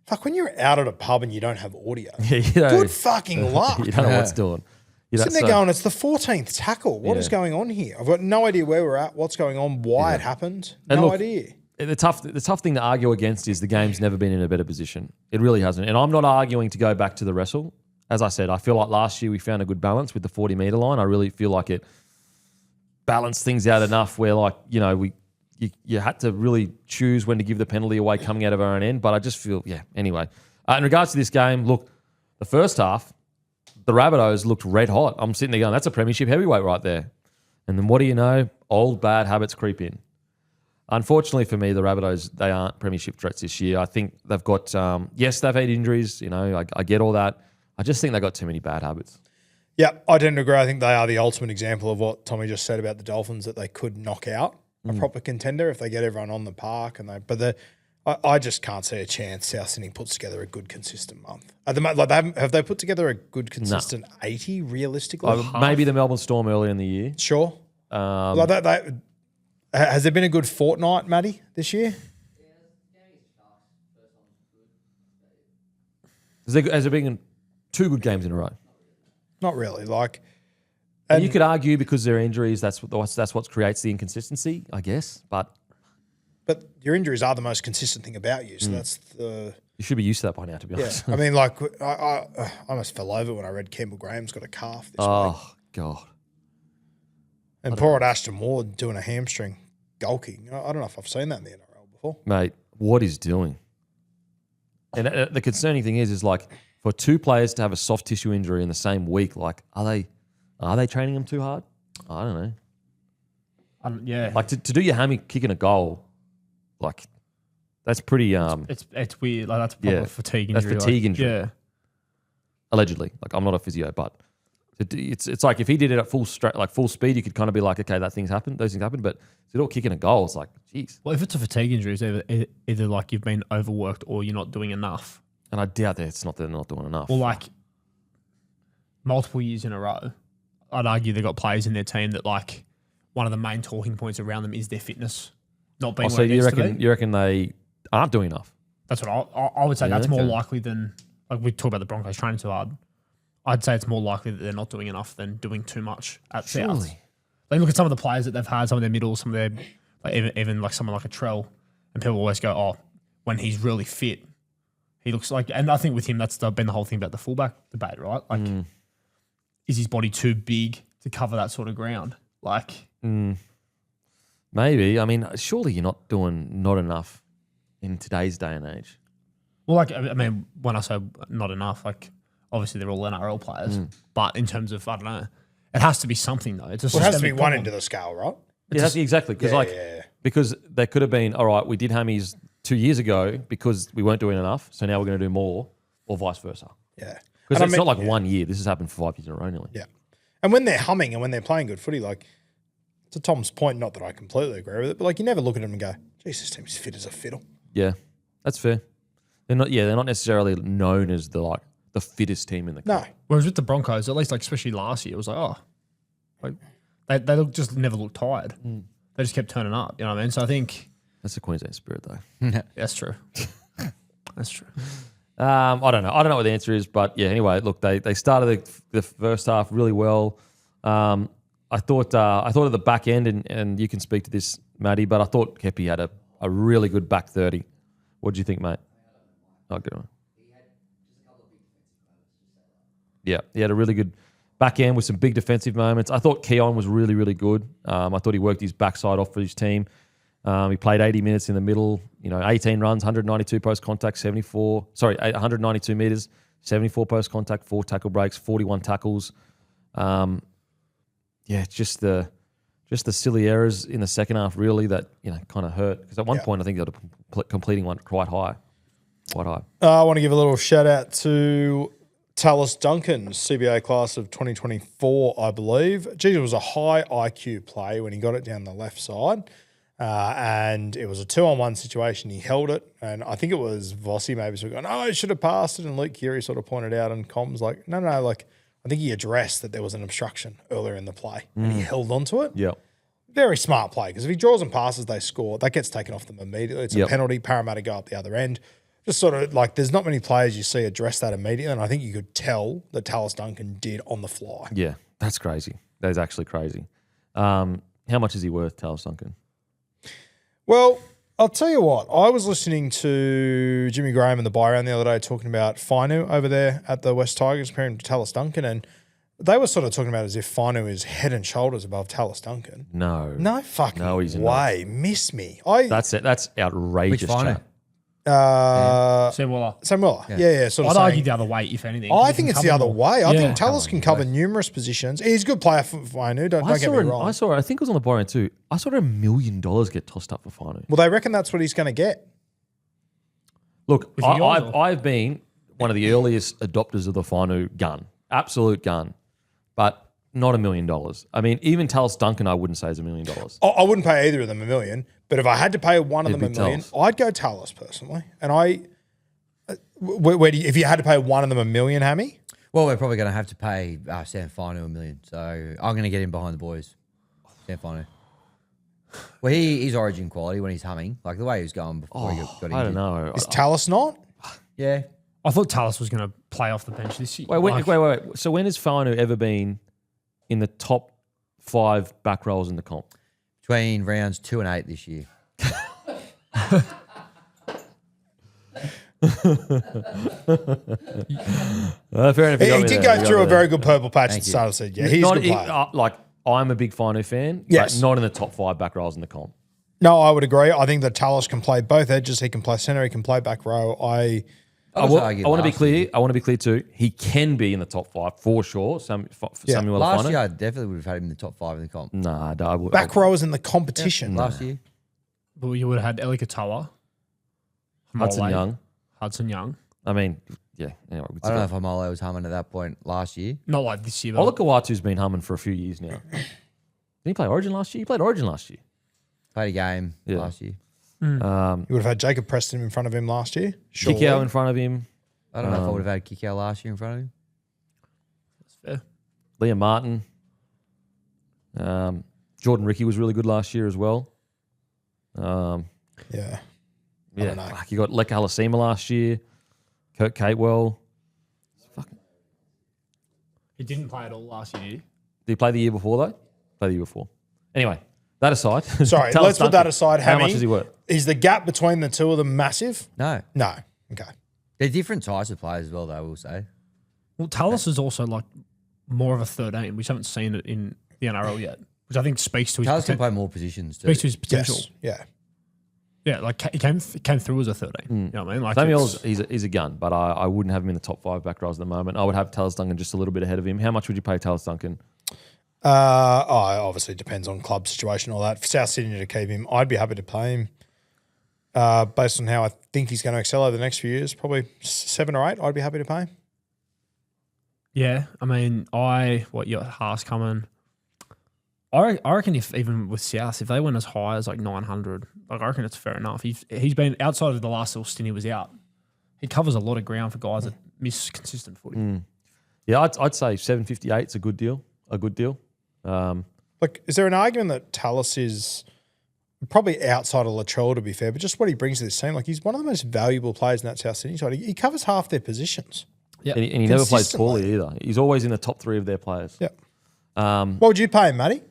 Fuck, when you're out at a pub and you don't have audio, good fucking luck. You don't know what's doing. Sitting there going, it's the 14th tackle. What is going on here? I've got no idea where we're at, what's going on, why it happened. No idea. The tough thing to argue against is the game's never been in a better position. It really hasn't. And I'm not arguing to go back to the wrestle. As I said, I feel like last year we found a good balance with the 40-metre line. I really feel like it balanced things out enough where, like, you know, you had to really choose when to give the penalty away coming out of RND. But I just feel, anyway. In regards to this game, look, the first half, the Rabbitohs looked red hot. I'm sitting there going, that's a premiership heavyweight right there. And then what do you know? Old bad habits creep in. Unfortunately for me, the Rabbitohs, they aren't premiership threats this year. I think they've got, yes, they've had injuries. You know, I get all that. I just think they've got too many bad habits. Yeah, I tend to agree. I think they are the ultimate example of what Tommy just said about the Dolphins, that they could knock out a proper contender if they get everyone on the park. I just can't see a chance South Sydney puts together a good, consistent month. Have they put together a good, consistent 80 realistically? Maybe the Melbourne Storm earlier in the year. Sure. Has there been a good fortnight, Matty, this year? Has there been 2 good games in a row? Not really. And you could argue because their injuries, that's what creates the inconsistency, I guess. But your injuries are the most consistent thing about you. So that's the. You should be used to that by now, to be honest. I mean, I almost fell over when I read Campbell Graham's got a calf this week. Oh, God. And poor old Ashton Ward doing a hamstring goal kick. I don't know if I've seen that in the NRL before. Mate, what he's doing. And the concerning thing is like, for 2 players to have a soft tissue injury in the same week, like, are they training them too hard? I don't know. Yeah. Like, to do your hammy kicking a goal, like, that's pretty... It's weird. Like, that's probably a fatigue injury. That's fatigue injury. Yeah. Allegedly. Like, I'm not a physio, but it's like if he did it at full speed, you could kind of be like, okay, those things happen. But if you're all kicking a goal, it's like, geez. Well, if it's a fatigue injury, it's either like you've been overworked or you're not doing enough. And I doubt that they're not doing enough. Well, like multiple years in a row, I'd argue they've got players in their team that like one of the main talking points around them is their fitness not being where it needs to be. You reckon they aren't doing enough? That's what I would say. Yeah, that's more likely than, like we talk about the Broncos training too hard. I'd say it's more likely that they're not doing enough than doing too much at South. Like look at some of the players that they've had, some of their middles, some of their even like someone like a Trell, and people always go, oh, when he's really fit, he looks like, and I think with him, that's been the whole thing about the fullback debate, right? Like, is his body too big to cover that sort of ground? Like, maybe. I mean, surely you're not doing not enough in today's day and age. Well, like, I mean, when I say not enough, like, obviously they're all NRL players, but in terms of, I don't know, it has to be something though. It's it has to be one end of the scale, right? Yeah, exactly. Because they could have been, all right, we did hammies 2 years ago because we weren't doing enough, so now we're going to do more, or vice versa. Yeah. Because it's not like 1 year. This has happened for 5 years in a row nearly. Yeah. And when they're humming and when they're playing good footy, like, to Tom's point, not that I completely agree with it, but like you never look at them and go, geez, this team's fit as a fiddle. Yeah, that's fair. They're not necessarily known as the the fittest team in the No. country. Whereas with the Broncos, at least like especially last year, it was like, they just never looked tired. They just kept turning up. You know what I mean? So I think That's the Queensland spirit, though. that's true. That's true. I don't know. I don't know what the answer is, but yeah. Anyway, look, they started the first half really well. I thought at the back end, and you can speak to this, Matty, but I thought Kepi had a really good back 30. What do you think, mate? Oh, good one. Yeah, he had a really good back end with some big defensive moments. I thought Keon was really, really good. I thought he worked his backside off for his team. He played 80 minutes in the middle, 18 runs, 192 post contact, 192 meters, 74 post contact, 4 tackle breaks, 41 tackles. It's just the silly errors in the second half really that kind of hurt, because at one point I think they were completing one quite high. I want to give a little shout out to Tallis Duncan, CBA class of 2024, I believe. Geez, it was a high IQ play when he got it down the left side. And it was a 2-on-1 situation. He held it, and I think it was Vossi maybe sort of going, "Oh, he should have passed it." And Luke Keary sort of pointed out, and comms like, "No, like I think he addressed that there was an obstruction earlier in the play, and he held onto it." Yeah. Very smart play, because if he draws and passes, they score. That gets taken off them immediately. It's a penalty. Parramatta go up the other end. Just sort of like, there's not many players you see address that immediately, and I think you could tell that Tallis Duncan did on the fly. Yeah, that's crazy. That is actually crazy. How much is he worth, Tallis Duncan? Well, I'll tell you what. I was listening to Jimmy Graham in the buy round the other day talking about Fainu over there at the West Tigers, comparing him to Tallis Duncan, and they were sort of talking about it as if Fainu is head and shoulders above Tallis Duncan. No fucking he's way. Miss me. That's it. That's outrageous. Which Fainu? Chat. Sam Waller. Yeah. Sort of I'd saying, argue the other way, if anything. I think it's the other way. I think Yeah. Tallis can cover numerous positions. He's a good player for Fainu. Don't get me wrong. I think it was on the buy round too. I saw $1 million get tossed up for Fainu. Well, they reckon that's what he's going to get. Look, With you guys, or? I've been one of the earliest adopters of the Fainu gun. Absolute gun. But not $1 million. I mean, even Tallis Duncan I wouldn't say is $1 million. I wouldn't pay either of them $1 million, but if I had to pay one of them It'd $1 be million, Tallis. I'd go Tallis personally. And where do you, if you had to pay one of them $1 million, Hammy? Well, we're probably going to have to pay Sam Fainu $1 million. So I'm going to get him behind the boys. Sam Fainu. Well, he's origin quality when he's humming. Like the way he was going before he got injured. I don't know. Is Tallis not? Yeah. I thought Tallis was going to play off the bench this year. Wait. So when has Fainu ever been in the top 5 back rows in the comp? Between rounds 2 and 8 this year. Fair enough. He did go through a very good purple patch at the start of the season. Yeah, he's a good player. I'm a big Fainu fan, Yes. but not in the top 5 back rows in the comp. No, I would agree. I think that Tallis can play both edges. He can play centre. He can play back row. I want to be clear. I want to be clear too. He can be in the top 5 for sure. Samuel Last Fainu. year, I definitely would have had him in the top 5 in the comp. Nah, I would. back row is in the competition. Last year. But you would have had Eli Katoa, Hudson Young. Young. I mean, yeah. Anyway, I don't know if Amole was humming at that point last year. Not like this year. But Olakawatu's been humming for a few years now. Did he play Origin last year? He played Origin last year. Played a game last year. You would have had Jacob Preston in front of him last year. Surely. Kikau in front of him. I don't know if I would have had Kikau last year in front of him. That's fair. Liam Martin. Jordan Ricky was really good last year as well. Yeah. I don't know. Like you got Leka Halasima last year. Kurt Catewell. He didn't play at all last year, did he? Did he play the year before though? Played the year before. Anyway, that aside. Sorry, Tallis let's put that Duncan. aside. How Hammy, much is he worth? Is the gap between the two of them massive? No. No. Okay. They're different types of players as well, though, I will say. Well, Tallis is also like more of a 13. We just haven't seen it in the NRL yet, which I think speaks to his Talis can potential. play more positions too. Speaks to his potential. Yes. Yeah. Yeah, like he came through as a 13. You know what I mean? Like Samuel's he's a gun, but I wouldn't have him in the top 5 back rows at the moment. I would have Tallis Duncan just a little bit ahead of him. How much would you pay Tallis Duncan? Obviously depends on club situation, all that. For South Sydney to keep him, I'd be happy to pay him. Based on how I think he's going to excel over the next few years, probably 7 or 8. I'd be happy to pay him. Yeah, I mean, you got Haas coming. I reckon if even with South, if they went as high as like 900, like I reckon it's fair enough. He's been outside of the last little stint he was out. He covers a lot of ground for guys that miss consistent footy. Yeah, I'd say 758 is a good deal. Like, is there an argument that Tallis is probably outside of Latrell, to be fair, but just what he brings to this team? Like, he's one of the most valuable players in that South Sydney side. He covers half their positions. Yeah, And he never plays poorly either. He's always in the top 3 of their players. Yeah. What would you pay him, Matty?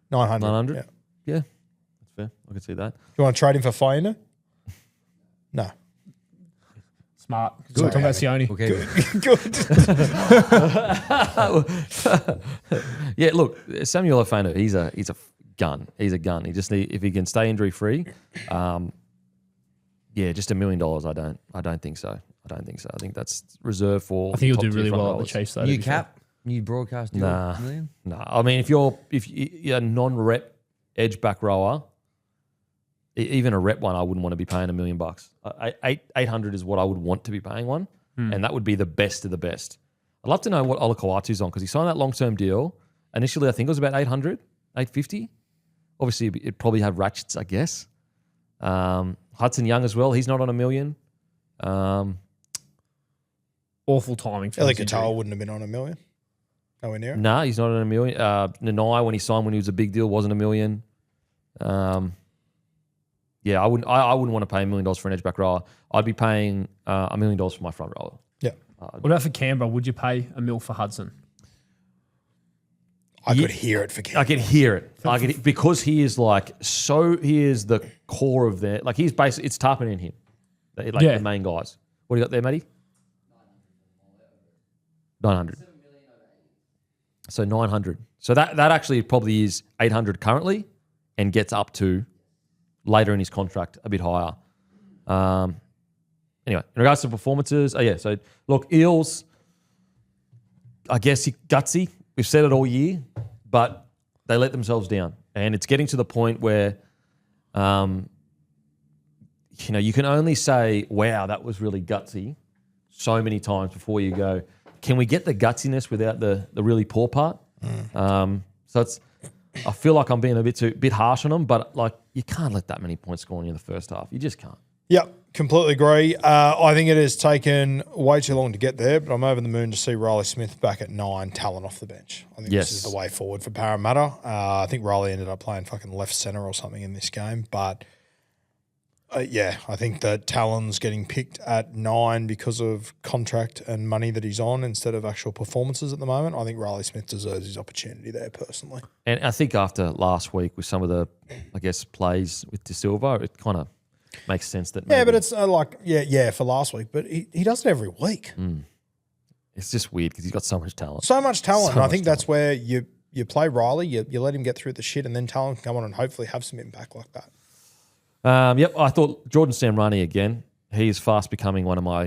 900. 900? Yeah. Yeah, that's fair. I can see that. You want to trade him for Fiona? No. Smart. Good. Talking about Sione. Okay. Good. Yeah, look, Samuel Ofano, he's a gun. He's a gun. He just if he can stay injury free, just $1 million. I don't think so. I think that's reserved for. I think he'll do top-tier really front well at the rowers. Chiefs though. New cap, new broadcast deal. Nah. Million? No, I mean if you're a non-rep edge back rower, even a rep one, I wouldn't want to be paying $1 million. 800 is what I would want to be paying one, and that would be the best of the best. I'd love to know what Olakau'atu's on because he signed that long-term deal. Initially, I think it was about 800, 850. Obviously, it'd probably have ratchets, I guess. Hudson Young as well. He's not on $1 million. Awful timing. For Eli his injury. Katoa wouldn't have been on $1 million. Nowhere near. Nah, he's not on $1 million. Nanai, when he signed when he was a big deal, wasn't $1 million. Yeah, I wouldn't want to pay $1 million for an edge back rower. I'd be paying $1 million for my front rower. Yeah. What about for Canberra? Would you pay $1 million for Hudson? I could hear it for Cam. I can hear it. Because he is he is the core of their, he's basically, it's Tarpon in him. The main guys. What do you got there, Matty? 900. So 900. So that actually probably is 800 currently and gets up to later in his contract a bit higher. Anyway, in regards to performances, so look, Eels, I guess gutsy. We've said it all year, but they let themselves down. And it's getting to the point where, you can only say, wow, that was really gutsy so many times before you go, can we get the gutsiness without the really poor part? So I feel like I'm being a bit harsh on them, but you can't let that many points score in the first half. You just can't. Yep, completely agree. I think it has taken way too long to get there, but I'm over the moon to see Riley Smith back at 9, Talon off the bench. I think this is the way forward for Parramatta. I think Riley ended up playing fucking left centre or something in this game, but I think that Talon's getting picked at 9 because of contract and money that he's on instead of actual performances at the moment. I think Riley Smith deserves his opportunity there personally. And I think after last week with some of the, plays with De Silva, it kind of makes sense that maybe, but it's for last week, but he does it every week. It's just weird because he's got so much talent. So much talent. And I think that's where you play Riley, you let him get through the shit, and then Talon can come on and hopefully have some impact like that. I thought Jordan Samrani again. He is fast becoming one of my,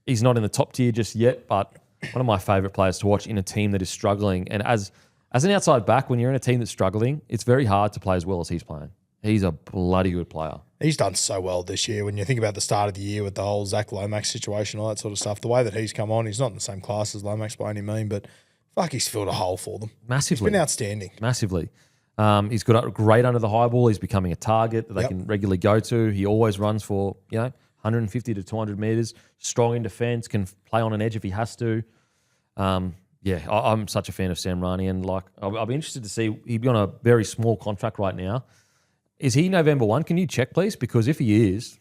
he's not in the top tier just yet, but one of my favourite players to watch in a team that is struggling. And as an outside back, when you're in a team that's struggling, it's very hard to play as well as he's playing. He's a bloody good player. He's done so well this year. When you think about the start of the year with the whole Zach Lomax situation, all that sort of stuff, the way that he's come on, he's not in the same class as Lomax by any mean, but fuck, he's filled a hole for them. Massively. He's been outstanding. Massively. He's got great under the high ball. He's becoming a target that they can regularly go to. He always runs for, 150 to 200 metres. Strong in defence, can play on an edge if he has to. I'm such a fan of Sam Rani, and I'll be interested to see. He'd be on a very small contract right now. Is he November 1? Can you check, please? Because if he is,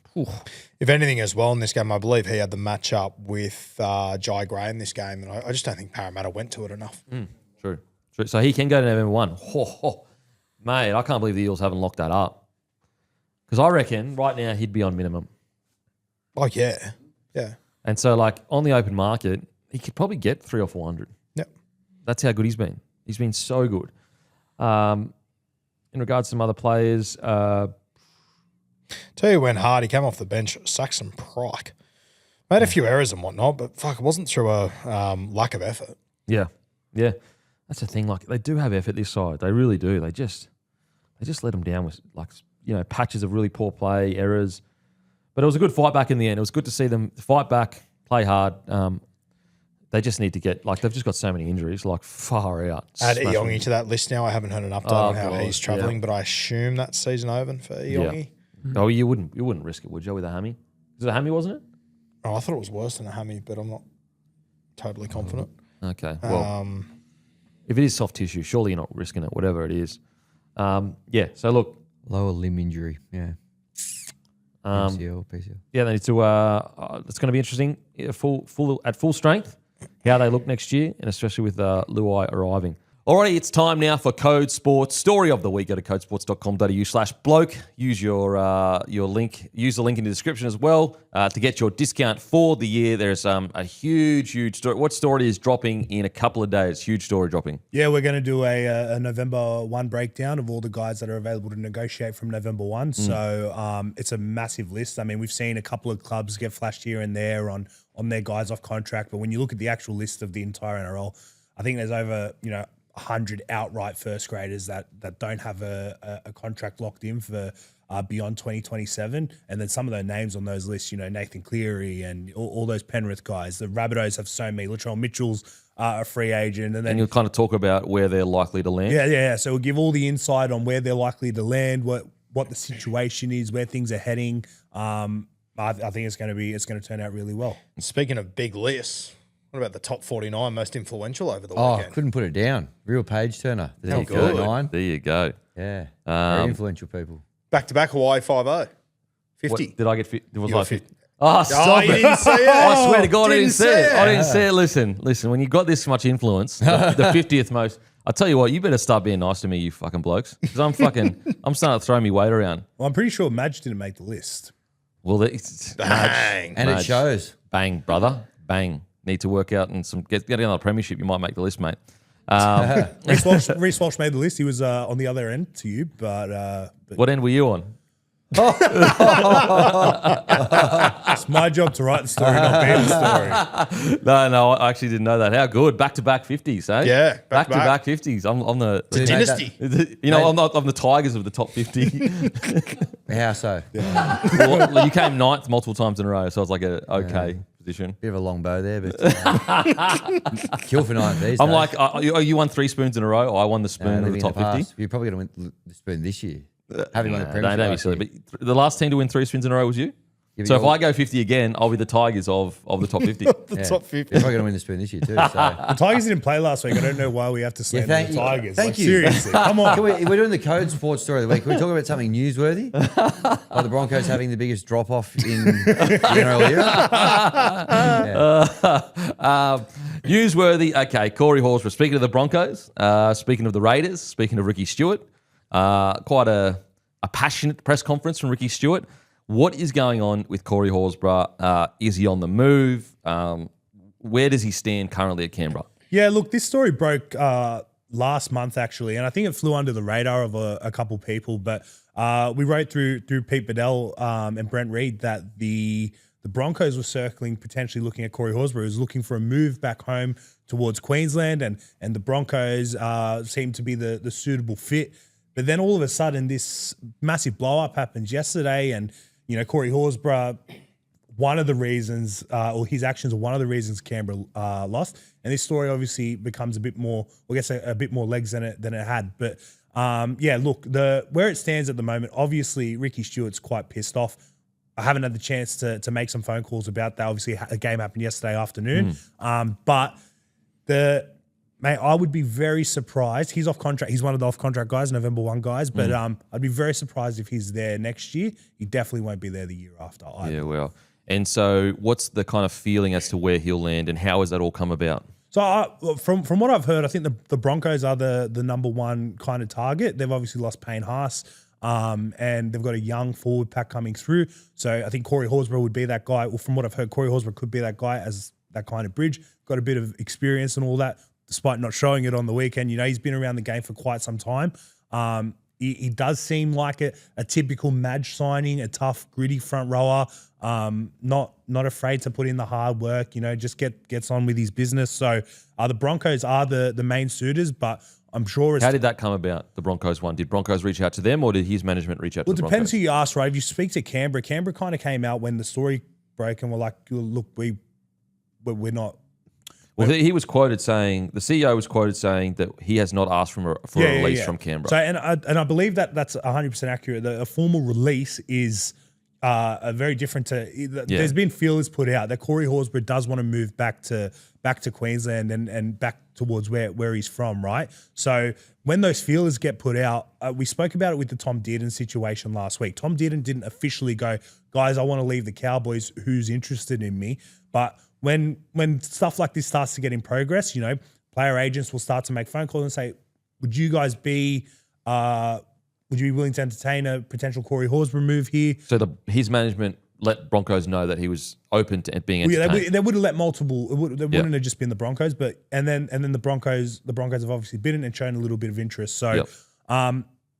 if anything as well in this game, I believe he had the matchup with Jai Gray in this game, and I just don't think Parramatta went to it enough. True. So he can go to November 1. Mate, I can't believe the Eels haven't locked that up. Because I reckon right now he'd be on minimum. Oh, yeah. Yeah. And so, on the open market, he could probably get 300 or 400. Yep. That's how good he's been. He's been so good. In regards to some other players, tell you who went hard. He came off the bench, Saxon Pryke. Made a few errors and whatnot, but fuck, it wasn't through a lack of effort. Yeah. That's the thing. They do have effort this side. They really do. They just let them down with patches of really poor play, errors. But it was a good fight back in the end. It was good to see them fight back, play hard. They just need to get they've just got so many injuries, far out. Add Iongi to that list now. I haven't heard an update on how he's travelling, but I assume that's season over for Iongi. Oh, you wouldn't risk it, would you, with a hammy? Is it a hammy, wasn't it? Oh, I thought it was worse than a hammy, but I'm not totally confident. Okay. Well, if it is soft tissue, surely you're not risking it, whatever it is. Yeah. So look, Lower limb injury. Yeah. PCL. yeah, they need to. It's going to be interesting. At full strength, how they look next year, and especially with Luai arriving. Alrighty, it's time now for Code Sports Story of the Week. Go to codesports.com.au/bloke. Use your link. Use the link in the description as well to get your discount for the year. There's a huge story. What story is dropping in a couple of days? Huge story dropping. Yeah, we're going to do a November 1 breakdown of all the guys that are available to negotiate from November 1. So it's a massive list. I mean, we've seen a couple of clubs get flashed here and there on their guys off contract. But when you look at the actual list of the entire NRL, I think there's over, 100 outright first graders that don't have a contract locked in for beyond 2027. And then some of those names on those lists, Nathan Cleary and all those Penrith guys. The Rabbitohs have so many. Latrell Mitchell's a free agent. And then you'll kind of talk about where they're likely to land. Yeah. So we'll give all the insight on where they're likely to land, what the situation is, where things are heading. I think it's going to turn out really well. And speaking of big lists, what about the top 49 most influential over the Oh, weekend? couldn't put it down. Real page turner. The How top good. 49. There you go. Yeah. Very influential people. Back-to-back Hawaii 5-0. 50. What, did I get 50? It was You got like 50. 50. Oh, stop you it. didn't see it. I swear to God, I didn't see it. I didn't it. see it. Listen, when you got this much influence, the 50th most, I'll tell you what, you better start being nice to me, you fucking blokes. Because I'm starting to throw me weight around. Well, I'm pretty sure Madge didn't make the list. Well, it's Bang. And Madge. it shows. Bang, brother. Bang. Need to work out and get another premiership. You might make the list, mate. Reece Walsh made the list. He was on the other end to you, but What end were you on? it's my job to write the story, not be the story. No, I actually didn't know that. How good. Back-to-back 50s, eh? Yeah, Back-to-back 50s. I'm the Dynasty. I'm the Tigers of the top 50. How so? Well, you came ninth multiple times in a row, so it's like a okay position. Bit of a long bow there, but kill for 9 these I'm days. like, you won 3 spoons in a row. I won the spoon of Living the in top 50. past. You're probably going to win the spoon this year. Having won the Nah, premiership. don't be last silly. year. But the last team to win 3 spins in a row was you. Yeah, but So if you're- I go 50 again, I'll be the Tigers of the top 50. The Yeah. top 50. You're probably going to win the spoon this year too. So. The Tigers didn't play last week. I don't know why we have to slander thank the you. Tigers. Thank Like, you. Seriously, come on. We're doing the Code Sports Story of the Week. Can we talk about something newsworthy? Like the Broncos having the biggest drop-off in the NRL era? Newsworthy. Okay, Corey Horsburgh. Speaking of the Broncos, speaking of the Raiders, speaking of Ricky Stuart, quite a passionate press conference from Ricky Stuart. What is going on with Corey Horsburgh? Is he on the move? Where does he stand currently at Canberra? Yeah, look, this story broke last month actually, and I think it flew under the radar of a couple people. But we wrote through Pete Bedell and Brent Reed that the Broncos were circling, potentially looking at Corey Horsburgh, who's looking for a move back home towards Queensland, and the Broncos seemed to be the suitable fit. But then all of a sudden, this massive blow up happens yesterday, and Corey Horsburgh, one of the reasons, or his actions are one of the reasons Canberra lost. And this story obviously becomes a bit more, I guess, a bit more legs than it had. But yeah, look, where it stands at the moment, obviously Ricky Stuart's quite pissed off. I haven't had the chance to make some phone calls about that. Obviously, a game happened yesterday afternoon. But mate, I would be very surprised. He's off contract. He's one of the off contract guys, November 1 guys. But I'd be very surprised if he's there next year. He definitely won't be there the year after either. Yeah, well. And so what's the kind of feeling as to where he'll land and how has that all come about? So from what I've heard, I think the Broncos are the number 1 kind of target. They've obviously lost Payne Haas, and they've got a young forward pack coming through. So I think Corey Horsburgh would be that guy. Well, from what I've heard, Corey Horsburgh could be that guy as that kind of bridge. Got a bit of experience and all that, despite not showing it on the weekend. He's been around the game for quite some time. He does seem like a typical Madge signing, a tough, gritty front rower, not afraid to put in the hard work, just gets on with his business. So the Broncos are the main suitors, but I'm sure How did that come about, the Broncos one? Did Broncos reach out to them or did his management reach out to the Broncos? Well, it depends who you ask, right? If you speak to Canberra kind of came out when the story broke and were like, look, we're not. Well, he was quoted saying, the CEO was quoted saying that he has not asked for a release from Canberra. So, and I believe that's 100% accurate. A formal release is are very different to. There's been feelers put out that Corey Horsburgh does want to move back to Queensland and back towards where he's from, right? So when those feelers get put out, we spoke about it with the Tom Dearden situation last week. Tom Dearden didn't officially go, guys, I want to leave the Cowboys. Who's interested in me? But when stuff like this starts to get in progress, you know, player agents will start to make phone calls and say, would you guys be would you be willing to entertain a potential Corey Horsburgh move here? So his management let Broncos know that he was open to being entertained. Yeah, they would have let multiple. They wouldn't have just been the Broncos, but and then the Broncos have obviously bidden and shown a little bit of interest. So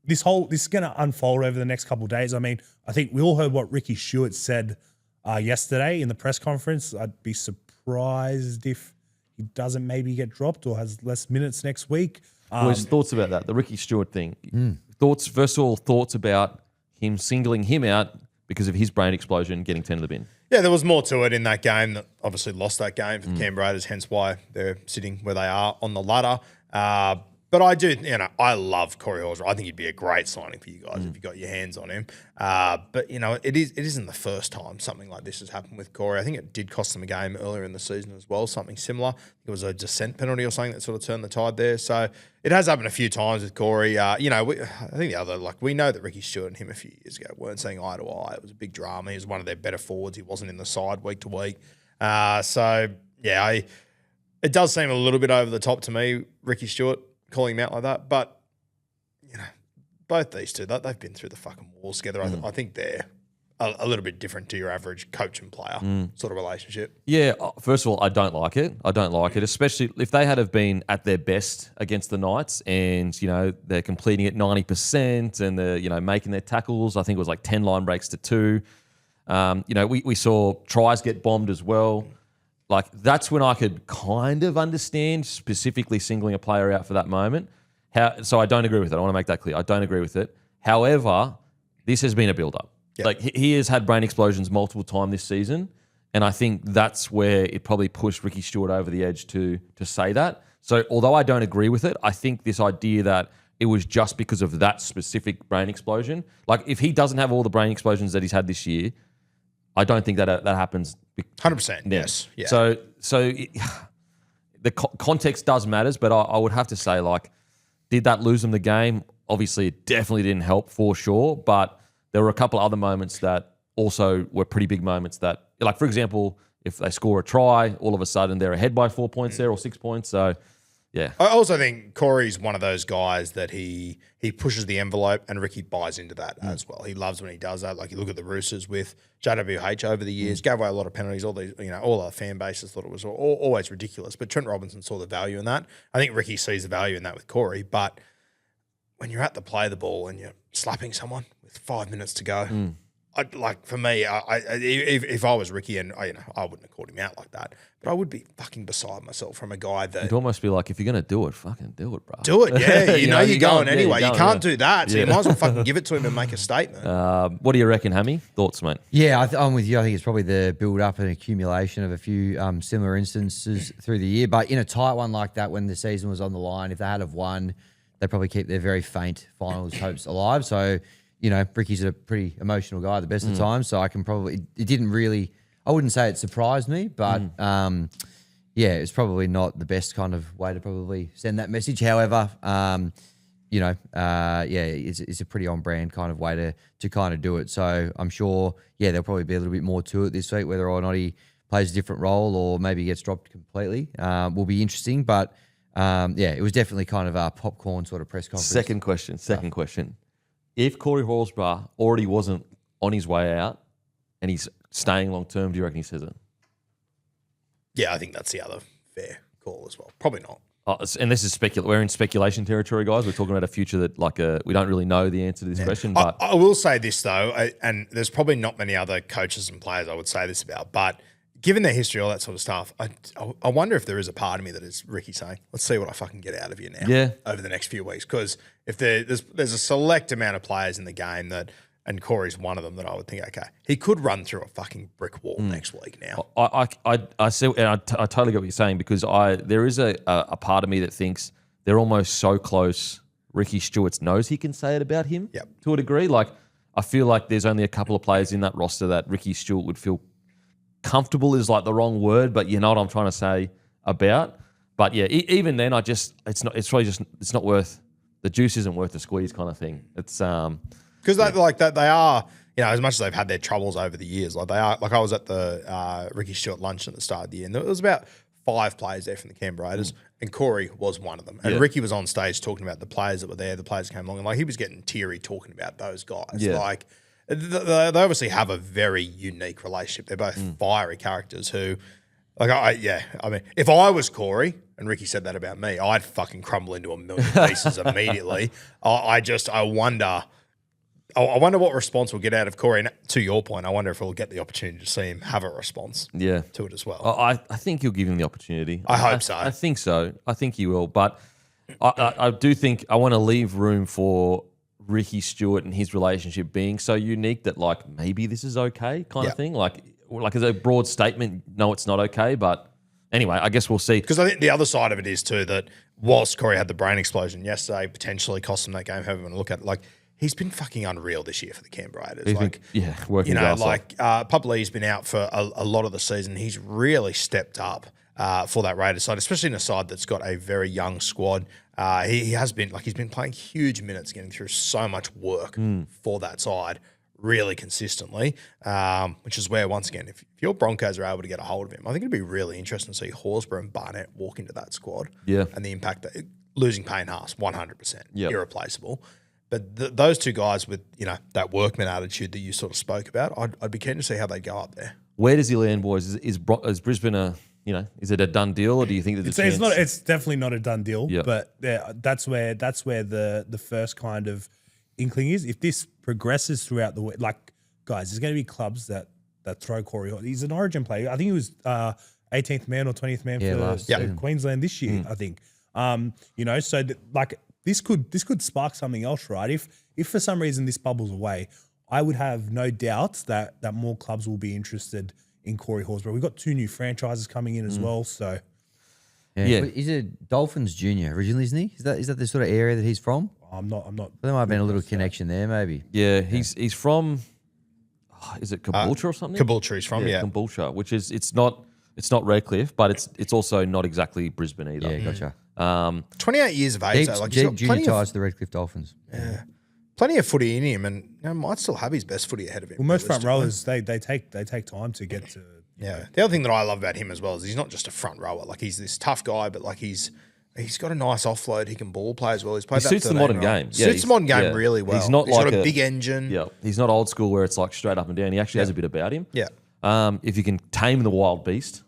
this is going to unfold over the next couple of days. I mean, I think we all heard what Ricky Stuart said yesterday in the press conference. I'd be surprised if he doesn't maybe get dropped or has less minutes next week. Well, his thoughts about that, the Ricky Stuart thing. Thoughts about him singling him out because of his brain explosion, getting 10 to the bin. Yeah, there was more to it in that game that obviously lost that game for the Canberra Raiders, hence why they're sitting where they are on the ladder. But I do, I love Corey Horsburgh. I think he'd be a great signing for you guys if you got your hands on him. But, it isn't the first time something like this has happened with Corey. I think it did cost them a game earlier in the season as well, something similar. It was a dissent penalty or something that sort of turned the tide there. So it has happened a few times with Corey. I think we know that Ricky Stuart and him a few years ago weren't seeing eye to eye. It was a big drama. He was one of their better forwards. He wasn't in the side week to week. It does seem a little bit over the top to me, Ricky Stuart, calling him out like that. But, both these two, they've been through the fucking walls together. I think they're a little bit different to your average coach and player sort of relationship. Yeah, first of all, I don't like it. Especially if they had have been at their best against the Knights and, they're completing at 90% and they're, making their tackles. I think it was like 10 line breaks to 2. We saw tries get bombed as well. Like, that's when I could kind of understand specifically singling a player out for that moment. So I don't agree with it. I want to make that clear. I don't agree with it. However, this has been a build-up. Yep. Like, he has had brain explosions multiple times this season, and I think that's where it probably pushed Ricky Stuart over the edge to say that. So although I don't agree with it, I think this idea that it was just because of that specific brain explosion, like if he doesn't have all the brain explosions that he's had this year, I don't think that happens. 100%, yes. Yeah. So the context does matters, but I would have to say, like, did that lose them the game? Obviously, it definitely didn't help for sure, but there were a couple other moments that also were pretty big moments that, like, for example, if they score a try, all of a sudden they're ahead by 4 points there or 6 points. So, yeah. I also think Corey's one of those guys that he pushes the envelope and Ricky buys into that as well. He loves when he does that. Like, you look at the Roosters with JWH over the years, gave away a lot of penalties. All our fan bases thought it was always ridiculous. But Trent Robinson saw the value in that. I think Ricky sees the value in that with Corey. But when you're at the play the ball and you're slapping someone with 5 minutes to go, for me, if I was Ricky and I wouldn't have called him out like that, but I would be fucking beside myself from a guy that. It'd almost be like, if you're going to do it, fucking do it, bro. Do it, yeah. You know you're going anyway. You can't do that, so you might as well fucking give it to him and make a statement. What do you reckon, Hammy? Thoughts, mate? Yeah, I'm with you. I think it's probably the build-up and accumulation of a few similar instances through the year. But in a tight one like that, when the season was on the line, if they had have won, they'd probably keep their very faint finals hopes alive. So, Ricky's a pretty emotional guy at the best of times, so I can probably – it didn't really – I wouldn't say it surprised me, but, it's probably not the best kind of way to probably send that message. However, it's a pretty on-brand kind of way to kind of do it. So I'm sure, there'll probably be a little bit more to it this week, whether or not he plays a different role or maybe gets dropped completely. Will be interesting, but, it was definitely kind of a popcorn sort of press conference. Second question. If Corey Horsburgh already wasn't on his way out and he's staying long term, do you reckon he says it? Yeah, I think that's the other fair call as well. Probably not. And this is we're in speculation territory, guys. We're talking about a future that we don't really know the answer to this question. But I will say this though, and there's probably not many other coaches and players I would say this about, but given their history, all that sort of stuff, I wonder if there is a part of me that is Ricky saying, let's see what I fucking get out of you now over the next few weeks. Because if there's a select amount of players in the game that, and Corey's one of them, that I would think, okay, he could run through a fucking brick wall next week now. I see, and I totally get what you're saying, because there is a part of me that thinks they're almost so close, Ricky Stuart knows he can say it about him to a degree. Like, I feel like there's only a couple of players in that roster that Ricky Stuart would feel comfortable is like the wrong word, but you know what I'm trying to say about. But yeah, even then, it's not worth, the juice isn't worth the squeeze kind of thing. It's because they are, as much as they've had their troubles over the years, like they are. Like I was at the Ricky Stuart lunch at the start of the year, and there was about 5 players there from the Canberra Raiders, and Corey was one of them. And Ricky was on stage talking about the players that were there, the players that came along, and like he was getting teary talking about those guys. Yeah. Like they obviously have a very unique relationship. They're both fiery characters who, like, I mean, if I was Corey and Ricky said that about me, I'd fucking crumble into a million pieces immediately. I wonder what response we'll get out of Corey. And to your point, I wonder if we'll get the opportunity to see him have a response to it as well. I think you'll give him the opportunity. I hope so. I think so. I think you will. But I do think I want to leave room for Ricky Stuart and his relationship being so unique that, like, maybe this is okay kind of thing. Like as a broad statement, no, it's not okay. But anyway, I guess we'll see. Because I think the other side of it is too that whilst Corey had the brain explosion yesterday, potentially cost him that game, however you want to look at it, like, he's been fucking unreal this year for the Canberra Raiders. Working his ass off. Papali's been out for a lot of the season. He's really stepped up for that Raiders side, especially in a side that's got a very young squad. He's been playing huge minutes, getting through so much work for that side really consistently, which is where, once again, if your Broncos are able to get a hold of him, I think it'd be really interesting to see Horsburgh and Barnett walk into that squad. Yeah. And the impact that losing Payne Haas, 100%, Yep. irreplaceable. But those two guys with, that workman attitude that you sort of spoke about, I'd be keen to see how they go up there. Where does he land, boys? Is Brisbane is it a done deal, or do you think that it's definitely not a done deal? Yep. But that's where the first kind of inkling is. If this progresses throughout the week, like, guys, there's going to be clubs that throw Corey. He's an Origin player. I think he was 18th man or 20th man for Queensland this year. I think. So this could spark something else, right? If for some reason this bubbles away, I would have no doubts that more clubs will be interested in Corey Horsburgh. We've got 2 new franchises coming in as well, so yeah. He's a Dolphins junior originally, isn't he? Is that the sort of area that he's from? I'm not. There might have been a little connection there, maybe. Yeah, he's from. Is it Caboolture or something? Caboolture he's from, Caboolture, which is it's not Redcliffe, but it's also not exactly Brisbane either. Yeah, gotcha. 28 years of age, though. Like, he's got junior ties to the Redcliffe Dolphins. Yeah. Plenty of footy in him, and might still have his best footy ahead of him. Well, most front rowers, they take time to get to. Yeah. The other thing that I love about him as well is he's not just a front rower. Like, he's this tough guy, but like he's got a nice offload. He can ball play as well. He suits the modern game. Suits the modern game really well. He's not got a big engine. Yeah. He's not old school where it's like straight up and down. He actually has a bit about him. Yeah. If you can tame the wild beast,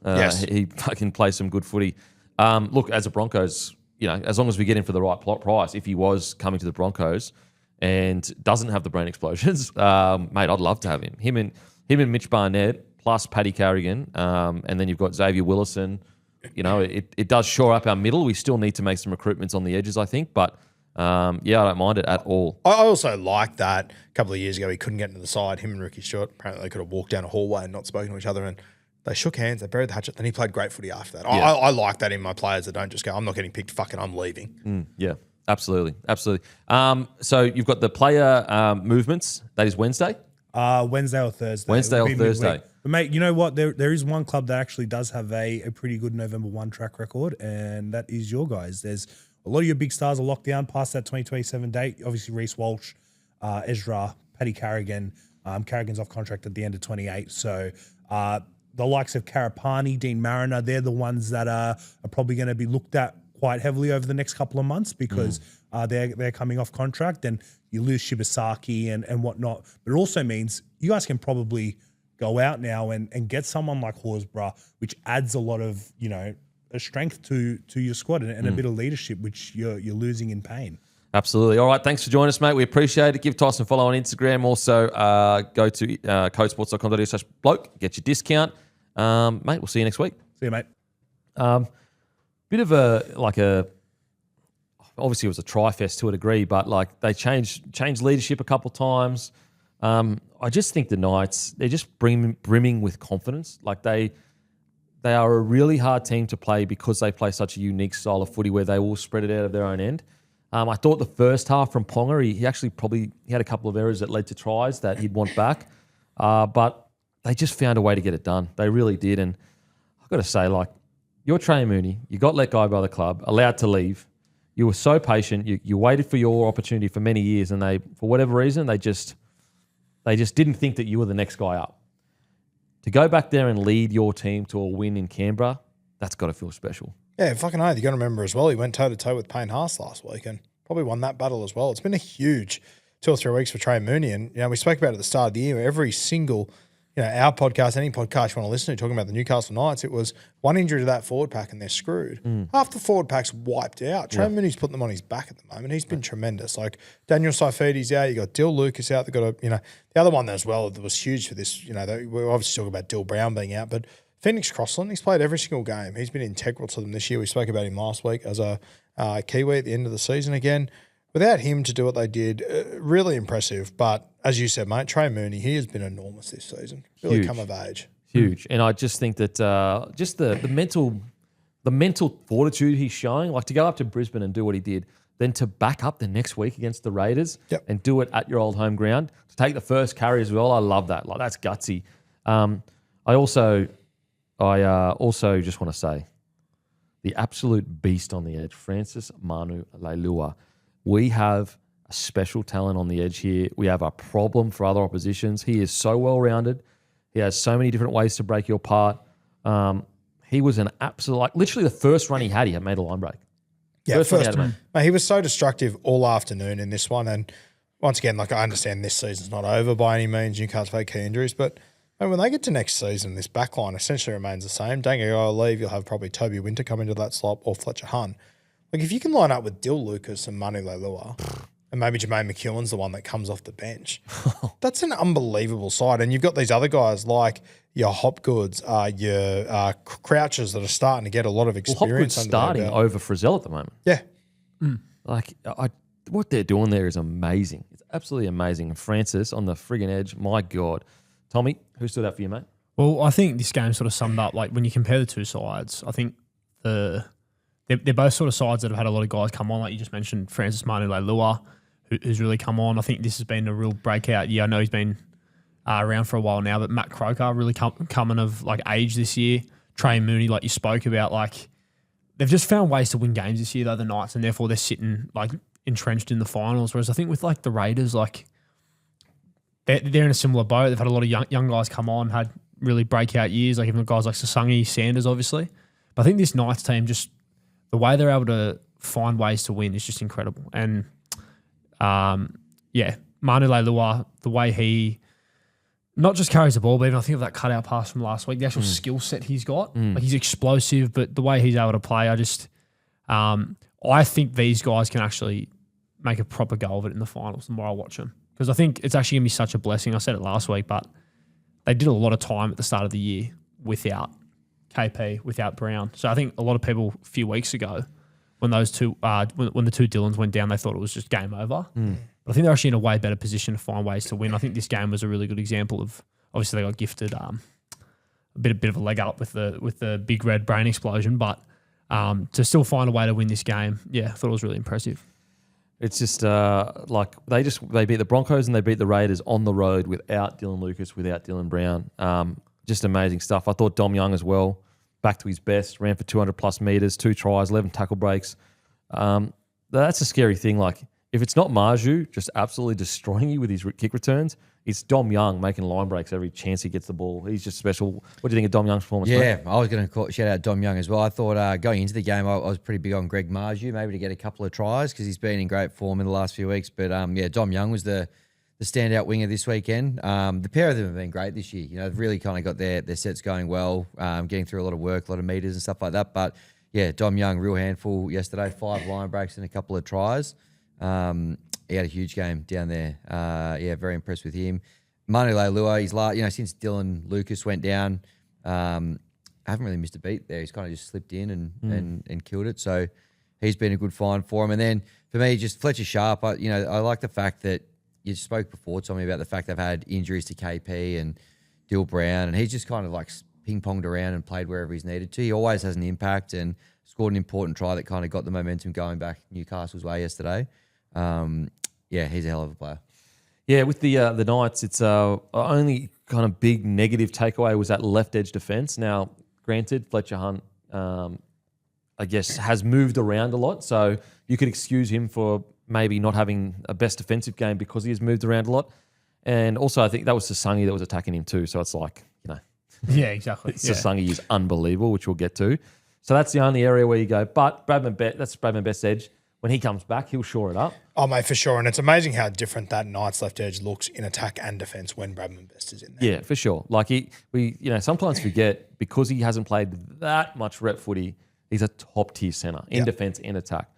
he can play some good footy. Look, as a Broncos, as long as we get him for the right price, if he was coming to the Broncos and doesn't have the brain explosions, mate, I'd love to have him. Him and Mitch Barnett plus Paddy Carrigan, and then you've got Xavier Willison. It does shore up our middle. We still need to make some recruitments on the edges, I think, but I don't mind it at all. I also like that a couple of years ago he couldn't get into the side. Him and Ricky Stuart, apparently they could have walked down a hallway and not spoken to each other, and they shook hands, they buried the hatchet, then he played great footy after that. Yeah. I like that in my players that don't just go, I'm not getting picked, fucking I'm leaving. Yeah, absolutely. So you've got the player movements. That is Wednesday? Wednesday or Thursday. Wednesday or Thursday. Midweek. But mate, you know what? There is one club that actually does have a pretty good November 1 track record, and that is your guys. There's a lot of your big stars are locked down past that 2027 date. Obviously, Reece Walsh, Ezra, Paddy Carrigan. Carrigan's off contract at the end of 28. So the likes of Karapani, Dean Mariner, they're the ones that are probably going to be looked at quite heavily over the next couple of months because they're coming off contract, and you lose Shibasaki and whatnot. But it also means you guys can probably go out now and get someone like Horsburgh, which adds a lot of, a strength to your squad and a bit of leadership, which you're losing in Payne. Absolutely. All right. Thanks for joining us, mate. We appreciate it. Give Tyson a follow on Instagram. Also, go to codesports.com.au/bloke. Get your discount. Mate, we'll see you next week. See you, mate. Bit of obviously it was a tri-fest to a degree, but like they changed leadership a couple of times. I just think the Knights, they're just brimming with confidence. Like they are a really hard team to play because they play such a unique style of footy where they will spread it out of their own end. I thought the first half from Ponga, he actually he had a couple of errors that led to tries that he'd want back. But they just found a way to get it done. They really did. And I've got to say, like, you're Trey Mooney. You got let go by the club, allowed to leave. You were so patient. You waited for your opportunity for many years, and they, for whatever reason, they just didn't think that you were the next guy up. To go back there and lead your team to a win in Canberra, that's got to feel special. Yeah, fucking oath. You got to remember as well, he went toe-to-toe with Payne Haas last week and probably won that battle as well. It's been a huge 2 or 3 weeks for Trey Mooney. And, we spoke about it at the start of the year. Every single, our podcast, any podcast you want to listen to, talking about the Newcastle Knights, it was one injury to that forward pack and they're screwed. Half the forward pack's wiped out. Trey Mooney's putting them on his back at the moment. He's been tremendous. Like, Daniel Saifidi's out. You got Dill Lucas out. They've got the other one as well that was huge for this, we're obviously talking about Dill Brown being out, but Phoenix Crossland, he's played every single game. He's been integral to them this year. We spoke about him last week as a Kiwi at the end of the season again. Without him to do what they did, really impressive. But as you said, mate, Trey Mooney, he has been enormous this season. Really come of age. Huge. And I just think that just the mental fortitude he's showing, like to go up to Brisbane and do what he did, then to back up the next week against the Raiders and do it at your old home ground, to take the first carry as well, I love that. Like, that's gutsy. I also just want to say the absolute beast on the edge, Francis Manu Leilua. We have a special talent on the edge here. We have a problem for other oppositions. He is so well-rounded. He has so many different ways to break you apart. He was an absolute, like, literally the first run he had made a line break. Yeah, first one. He was so destructive all afternoon in this one. And once again, like, I understand this season's not over by any means. Newcastle have key injuries, but when they get to next season, this back line essentially remains the same. Dango will leave. You'll have probably Toby Winter come into that slot or Fletcher Hun. Like, if you can line up with Dill Lucas and Manu Leilua, and maybe Jermaine McEwen's the one that comes off the bench, that's an unbelievable side. And you've got these other guys like your Hopgoods, your Crouchers that are starting to get a lot of experience. Hopgood's starting over Frizzell at the moment. Yeah. Like, what they're doing there is amazing. It's absolutely amazing. Francis on the friggin' edge, my God. Tommy, who stood out for you, mate? Well, I think this game sort of summed up, like, when you compare the two sides, I think they're both sort of sides that have had a lot of guys come on. Like you just mentioned, Francis Manu Leilua, who's really come on. I think this has been a real breakout year. I know he's been around for a while now, but Matt Croker really coming of, like, age this year. Trey Mooney, like you spoke about, like, they've just found ways to win games this year, though, the Knights, and therefore they're sitting, like, entrenched in the finals. Whereas I think with, like, the Raiders, like, they're in a similar boat. They've had a lot of young guys come on, had really breakout years, like even guys like Sasangi, Sanders, obviously. But I think this Knights team, just the way they're able to find ways to win is just incredible. And, Manu Leilua, the way he not just carries the ball, but even I think of that cutout pass from last week, the actual skill set he's got. Like, he's explosive, but the way he's able to play, I think these guys can actually make a proper go of it in the finals the more I watch them. Because I think it's actually going to be such a blessing. I said it last week, but they did a lot of time at the start of the year without KP, without Brown. So I think a lot of people a few weeks ago, when those two, when the two Dylans went down, they thought it was just game over. But I think they're actually in a way better position to find ways to win. I think this game was a really good example of, obviously they got gifted a bit of a leg up with the big red brain explosion, but to still find a way to win this game, I thought it was really impressive. It's just they beat the Broncos and they beat the Raiders on the road without Dylan Lucas, without Dylan Brown. Just amazing stuff. I thought Dom Young as well, back to his best, ran for 200 plus meters, 2 tries, 11 tackle breaks. That's a scary thing. Like, if it's not Marju just absolutely destroying you with his kick returns, it's Dom Young making line breaks every chance he gets the ball. He's just special. What do you think of Dom Young's performance? Yeah, mate? I was going to shout out Dom Young as well. I thought going into the game, I was pretty big on Greg Marju, maybe to get a couple of tries because he's been in great form in the last few weeks. But Dom Young was the standout winger this weekend. The pair of them have been great this year. They've really kind of got their sets going well, getting through a lot of work, a lot of meters and stuff like that. But Dom Young, real handful yesterday, 5 line breaks and a couple of tries. He had a huge game down there. Very impressed with him. Manu Leilua, he's since Dylan Lucas went down, I haven't really missed a beat there. He's kind of just slipped in and killed it. So he's been a good find for him. And then for me, just Fletcher Sharp, I like the fact that you spoke before, Tommy, about the fact they've had injuries to KP and Dill Brown, and he's just kind of like ping-ponged around and played wherever he's needed to. He always has an impact, and scored an important try that kind of got the momentum going back Newcastle's way yesterday. He's a hell of a player. Yeah, with the Knights, it's only kind of big negative takeaway was that left edge defense. Now, granted, Fletcher Hunt, I guess, has moved around a lot, so you could excuse him for maybe not having a best defensive game because he has moved around a lot. And also, I think that was Sasangi that was attacking him too. So it's like, Yeah, exactly. Sasangi is unbelievable, which we'll get to. So that's the only area where you go. But that's Bradman Best's edge. When he comes back, he'll shore it up. Oh, mate, for sure. And it's amazing how different that Knights left edge looks in attack and defence when Bradman Best is in there. Yeah, for sure. Like we sometimes forget because he hasn't played that much rep footy, he's a top tier centre in defence and attack.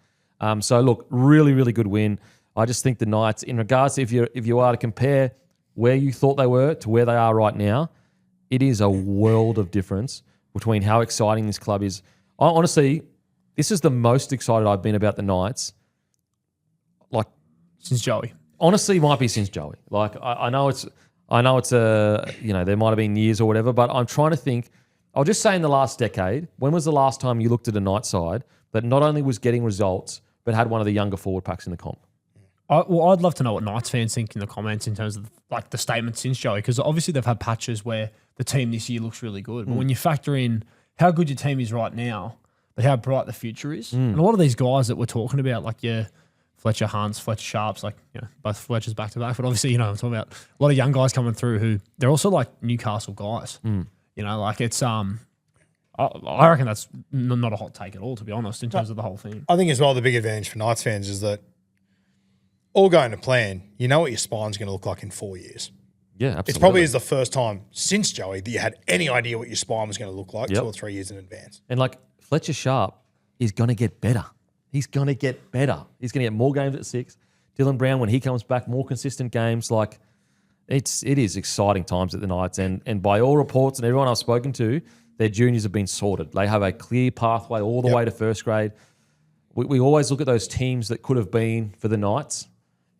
So look, really, really good win. I just think the Knights, in regards to if you are to compare where you thought they were to where they are right now, it is a world of difference between how exciting this club is. Honestly, this is the most excited I've been about the Knights. Like Since Joey. Honestly, might be since Joey. Like I know it's there might have been years or whatever, but I'm trying to think. I'll just say in the last decade, when was the last time you looked at a Knights side that not only was getting results but had one of the younger forward packs in the comp? I'd love to know what Knights fans think in the comments in terms of like the statement since Joey, because obviously they've had patches where the team this year looks really good, but when you factor in how good your team is right now, but how bright the future is, and a lot of these guys that we're talking about, like Fletcher Hunts, Fletcher Sharps, like both Fletchers back to back, but obviously I'm talking about a lot of young guys coming through who they're also like Newcastle guys. Like it's I reckon that's not a hot take at all, to be honest, in terms of the whole thing. I think as well the big advantage for Knights fans is that all going to plan, you know what your spine's going to look like in 4 years. Yeah, absolutely. It's probably is the first time since Joey that you had any idea what your spine was going to look like 2 or 3 years in advance. And like Fletcher Sharp is going to get better. He's going to get better. He's going to get more games at 6. Dylan Brown, when he comes back, more consistent games. Like it is exciting times at the Knights. And by all reports and everyone I've spoken to, their juniors have been sorted. They have a clear pathway all the way to first grade. We always look at those teams that could have been for the Knights,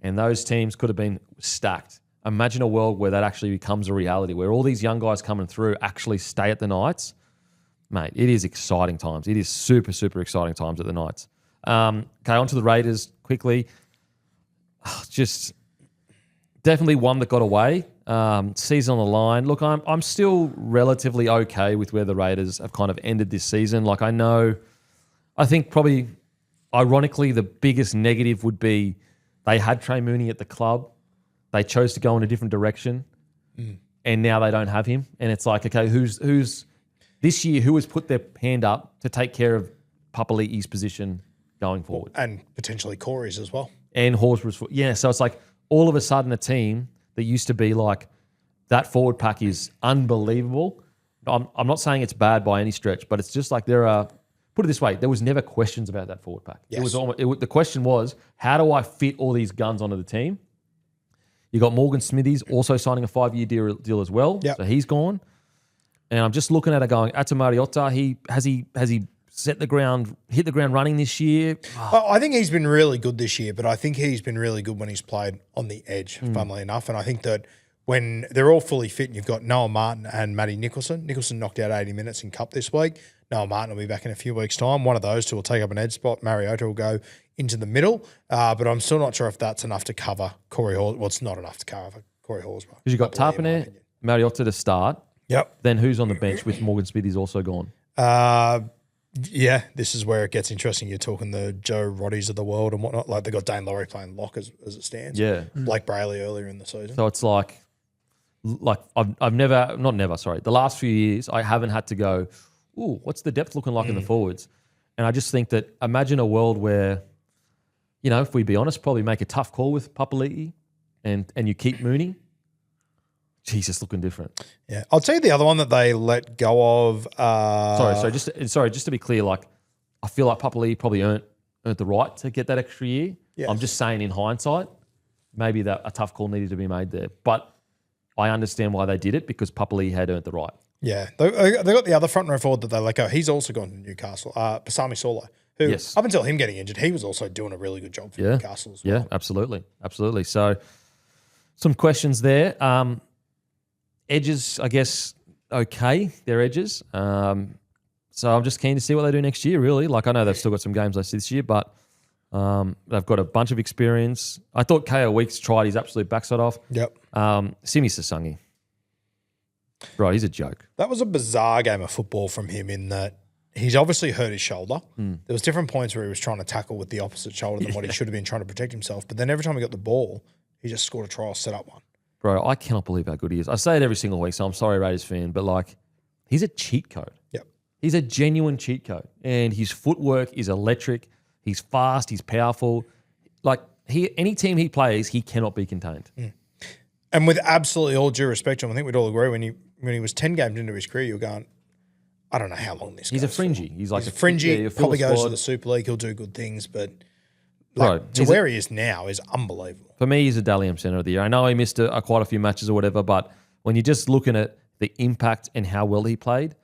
and those teams could have been stacked. Imagine a world where that actually becomes a reality, where all these young guys coming through actually stay at the Knights. Mate, it is exciting times. It is super, super exciting times at the Knights. Okay, on to the Raiders quickly. Just definitely one that got away. Season on the line. Look, I'm still relatively okay with where the Raiders have kind of ended this season. Like I think probably ironically the biggest negative would be they had Trey Mooney at the club. They chose to go in a different direction, and now they don't have him. And it's like, okay, who's this year? Who has put their hand up to take care of Papali'i's position going forward, and potentially Corey's as well, and Horsburgh's? Yeah, so it's like all of a sudden a team that used to be like that forward pack is unbelievable. I'm not saying it's bad by any stretch, but it's just like there are. Put it this way, there was never questions about that forward pack. Yes. The question was, how do I fit all these guns onto the team? You got Morgan Smithies also signing a 5-year deal as well, so he's gone. And I'm just looking at it going, Ata Mariota, has he hit the ground running this year? Well, I think he's been really good this year, but I think he's been really good when he's played on the edge, funnily enough. And I think that when they're all fully fit and you've got Noah Martin and Matty Nicholson knocked out 80 minutes in Cup this week. Noah Martin will be back in a few weeks' time. One of those two will take up an edge spot. Mariota will go into the middle. But I'm still not sure if that's enough to cover Corey Horsburgh. Well, it's not enough to cover Corey Horsburgh. Because you've got Tarpanet, Mariota to start. Yep. Then who's on the bench with Morgan Smithies also gone? Yeah, this is where it gets interesting. You're talking the Joe Roddies of the world and whatnot. Like they got Dane Laurie playing lock as it stands. Yeah. Blake Brayley earlier in the season. So it's like I've never, not never, sorry. The last few years I haven't had to go, ooh, what's the depth looking like in the forwards? And I just think that imagine a world where, if we be honest, probably make a tough call with Papali'i and you keep Mooney. Jesus, looking different. Yeah. I'll tell you the other one that they let go of. Just to be clear, like I feel like Papali'i probably earned the right to get that extra year. Yes. I'm just saying in hindsight, maybe that a tough call needed to be made there. But I understand why they did it because Papali'i had earned the right. Yeah. They got the other front row forward that they let go. He's also gone to Newcastle. Pasami Saulo, who up until him getting injured, he was also doing a really good job for Newcastle as well. Yeah, absolutely. Absolutely. So some questions there. Edges, I guess, okay. They're edges. So I'm just keen to see what they do next year, really. Like, I know they've still got some games left this year, but they've got a bunch of experience. I thought KO Weeks tried his absolute backside off. Yep. Simi Sasangi. Right, he's a joke. That was a bizarre game of football from him in that he's obviously hurt his shoulder. There was different points where he was trying to tackle with the opposite shoulder than what he should have been trying to protect himself. But then every time he got the ball, he just scored a try or set up one. Bro, I cannot believe how good he is. I say it every single week, so I'm sorry, Raiders fan, but like, he's a cheat code. Yep. He's a genuine cheat code. And his footwork is electric. He's fast. He's powerful. Like, any team he plays, he cannot be contained. And with absolutely all due respect to him, I think we'd all agree when he was 10 games into his career, you were going, I don't know how long this He's goes a fringy. for. He's like a fringy. yeah, Probably goes squad. to the Super League. He'll do good things, but Right. to where he is now is unbelievable. For me, he's a Dalian Centre of the Year. I know he missed quite a few matches or whatever, but when you're just looking at the impact and how well he played,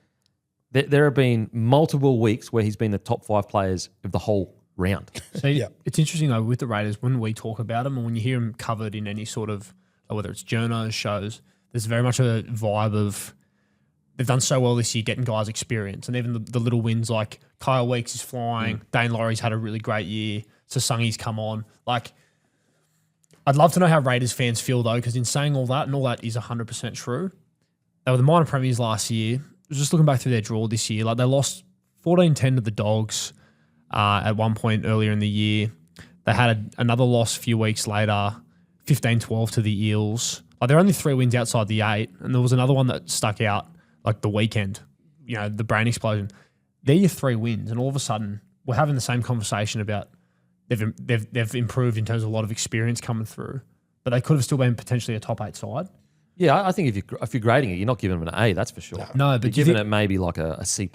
there have been multiple weeks where he's been the top 5 players of the whole round. So it's interesting though with the Raiders when we talk about them and when you hear them covered in any sort of whether it's journos, shows, there's very much a vibe of they've done so well this year getting guys experience and even the little wins like Kyle Weeks is flying, Dane Laurie's had a really great year, Sasangi's come on. Like, I'd love to know how Raiders fans feel though, because in saying all that, and all that is 100% true, they were the minor premiers last year. Just looking back through their draw this year, like they lost 14-10 to the Dogs at one point earlier in the year. They had another loss a few weeks later, 15-12 to the Eels. Like they're only 3 wins outside the 8, and there was another one that stuck out like the weekend, the brain explosion. They're your 3 wins, and all of a sudden we're having the same conversation about they've improved in terms of a lot of experience coming through, but they could have still been potentially a top 8 side. Yeah, I think if you're grading it, you're not giving them an A, that's for sure. No, but you're giving it maybe like a C+.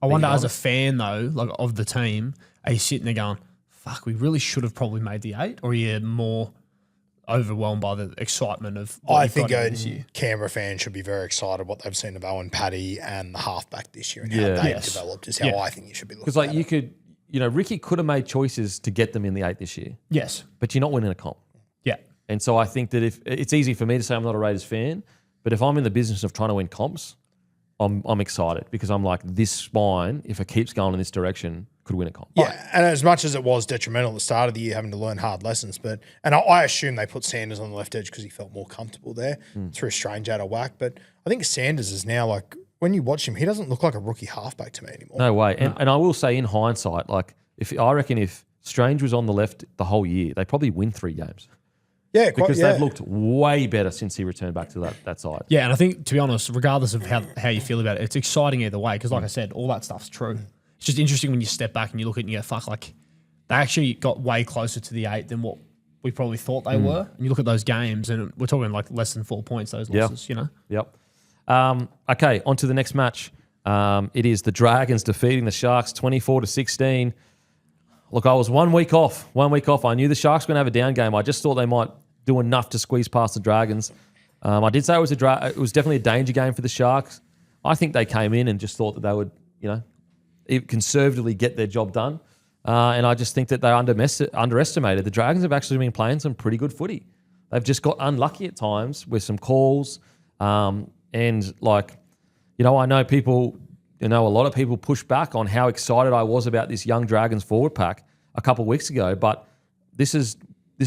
I wonder as a fan though, like of the team, are you sitting there going, fuck, we really should have probably made the 8, or are you more overwhelmed by the excitement of what I think this year? Canberra fans should be very excited what they've seen of Owen Paddy and the halfback this year and how they've developed is how I think you should be looking at it. Because like Ricky could have made choices to get them in the 8 this year. Yes. But you're not winning a comp. Yeah. And so I think that if it's easy for me to say I'm not a Raiders fan, but if I'm in the business of trying to win comps, I'm excited because I'm like, this spine, if it keeps going in this direction, could win a comp. Yeah, and as much as it was detrimental at the start of the year having to learn hard lessons, and I assume they put Sanders on the left edge because he felt more comfortable there, threw Strange out of whack. But I think Sanders is now like, when you watch him, he doesn't look like a rookie halfback to me anymore. No way. And I will say in hindsight, like I reckon if Strange was on the left the whole year, they probably win 3 games. Yeah, because they've looked way better since he returned back to that side. Yeah, and I think, to be honest, regardless of how you feel about it, it's exciting either way because, like I said, all that stuff's true. It's just interesting when you step back and you look at it and you go, fuck, like they actually got way closer to the 8 than what we probably thought they were. And you look at those games and we're talking like less than 4 points, those losses, Yep. Okay, on to the next match. It is the Dragons defeating the Sharks 24-16. Look, I was 1 week off. I knew the Sharks were going to have a down game. I just thought they might do enough to squeeze past the Dragons. I did say it was definitely a danger game for the Sharks. I think they came in and just thought that they would, conservatively get their job done. And I just think that they underestimated. The Dragons have actually been playing some pretty good footy. They've just got unlucky at times with some calls. I know people... a lot of people push back on how excited I was about this young Dragons forward pack a couple of weeks ago, but this is